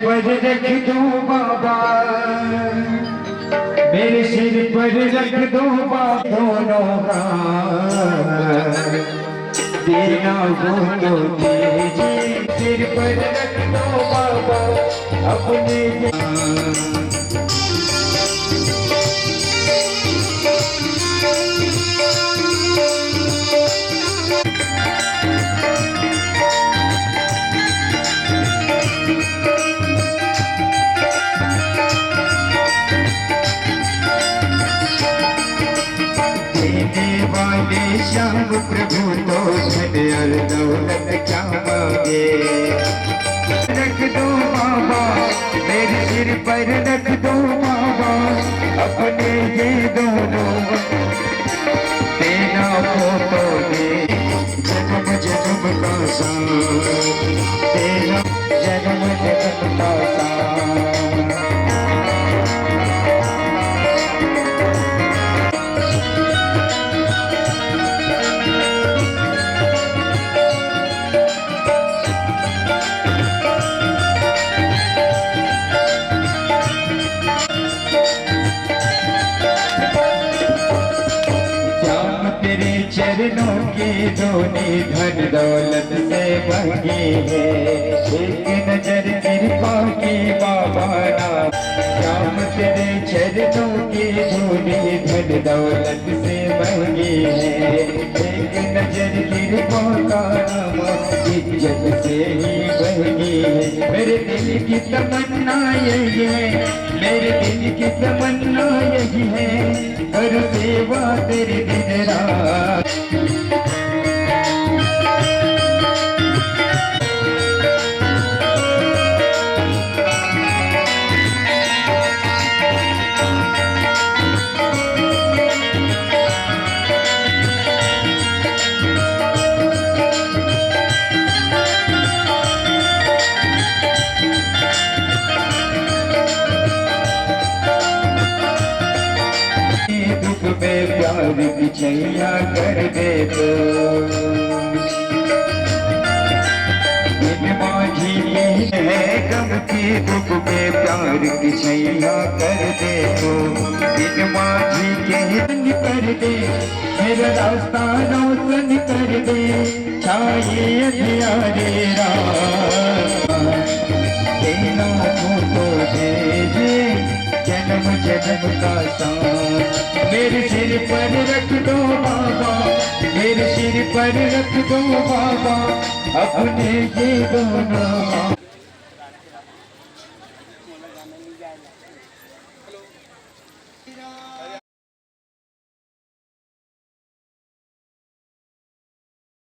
S1: पर रख दो बाबा, मेरे सिर पर रख दो बाबा। दोनों का देना वो तो दीजिए। सिर पर रख दो बाबा अपने। श्याम प्रभु तो धन और दौलत क्या मांगे। रख दो बाबा मेरे सिर पर रख दो बाबा अपने ये दोनों। देना वो तो दे जन्म जन्म का साथ। देना जन्म जन्म का साथ। चरणों की धोनी धन दौलत से महंगी है। एक नजर कृपा की बाबा नाम। श्याम तेरे चरणों की धोनी धन दौलत से महंगी है। एक नजर कृपा का नाम इज्जत से ही महंगी है। मेरे दिल की तमन्ना यही है। मेरे दिल की तमन्ना यही है। कर सेवा तेरे दिन रात। दुख में प्यार की छैया कर दे तो। बिन माझी है गम की दुख में प्यार की छैया कर दे तो। बिन माझी के कर दे मेरा रास्ता रोशन कर दे। छाये अंधियारे रात देना तो दे जन्म जन्म का साथ। मेरे सिर पर रख दो बाबा। मेरे सिर पर रख दो बाबा अपने ये दोनों।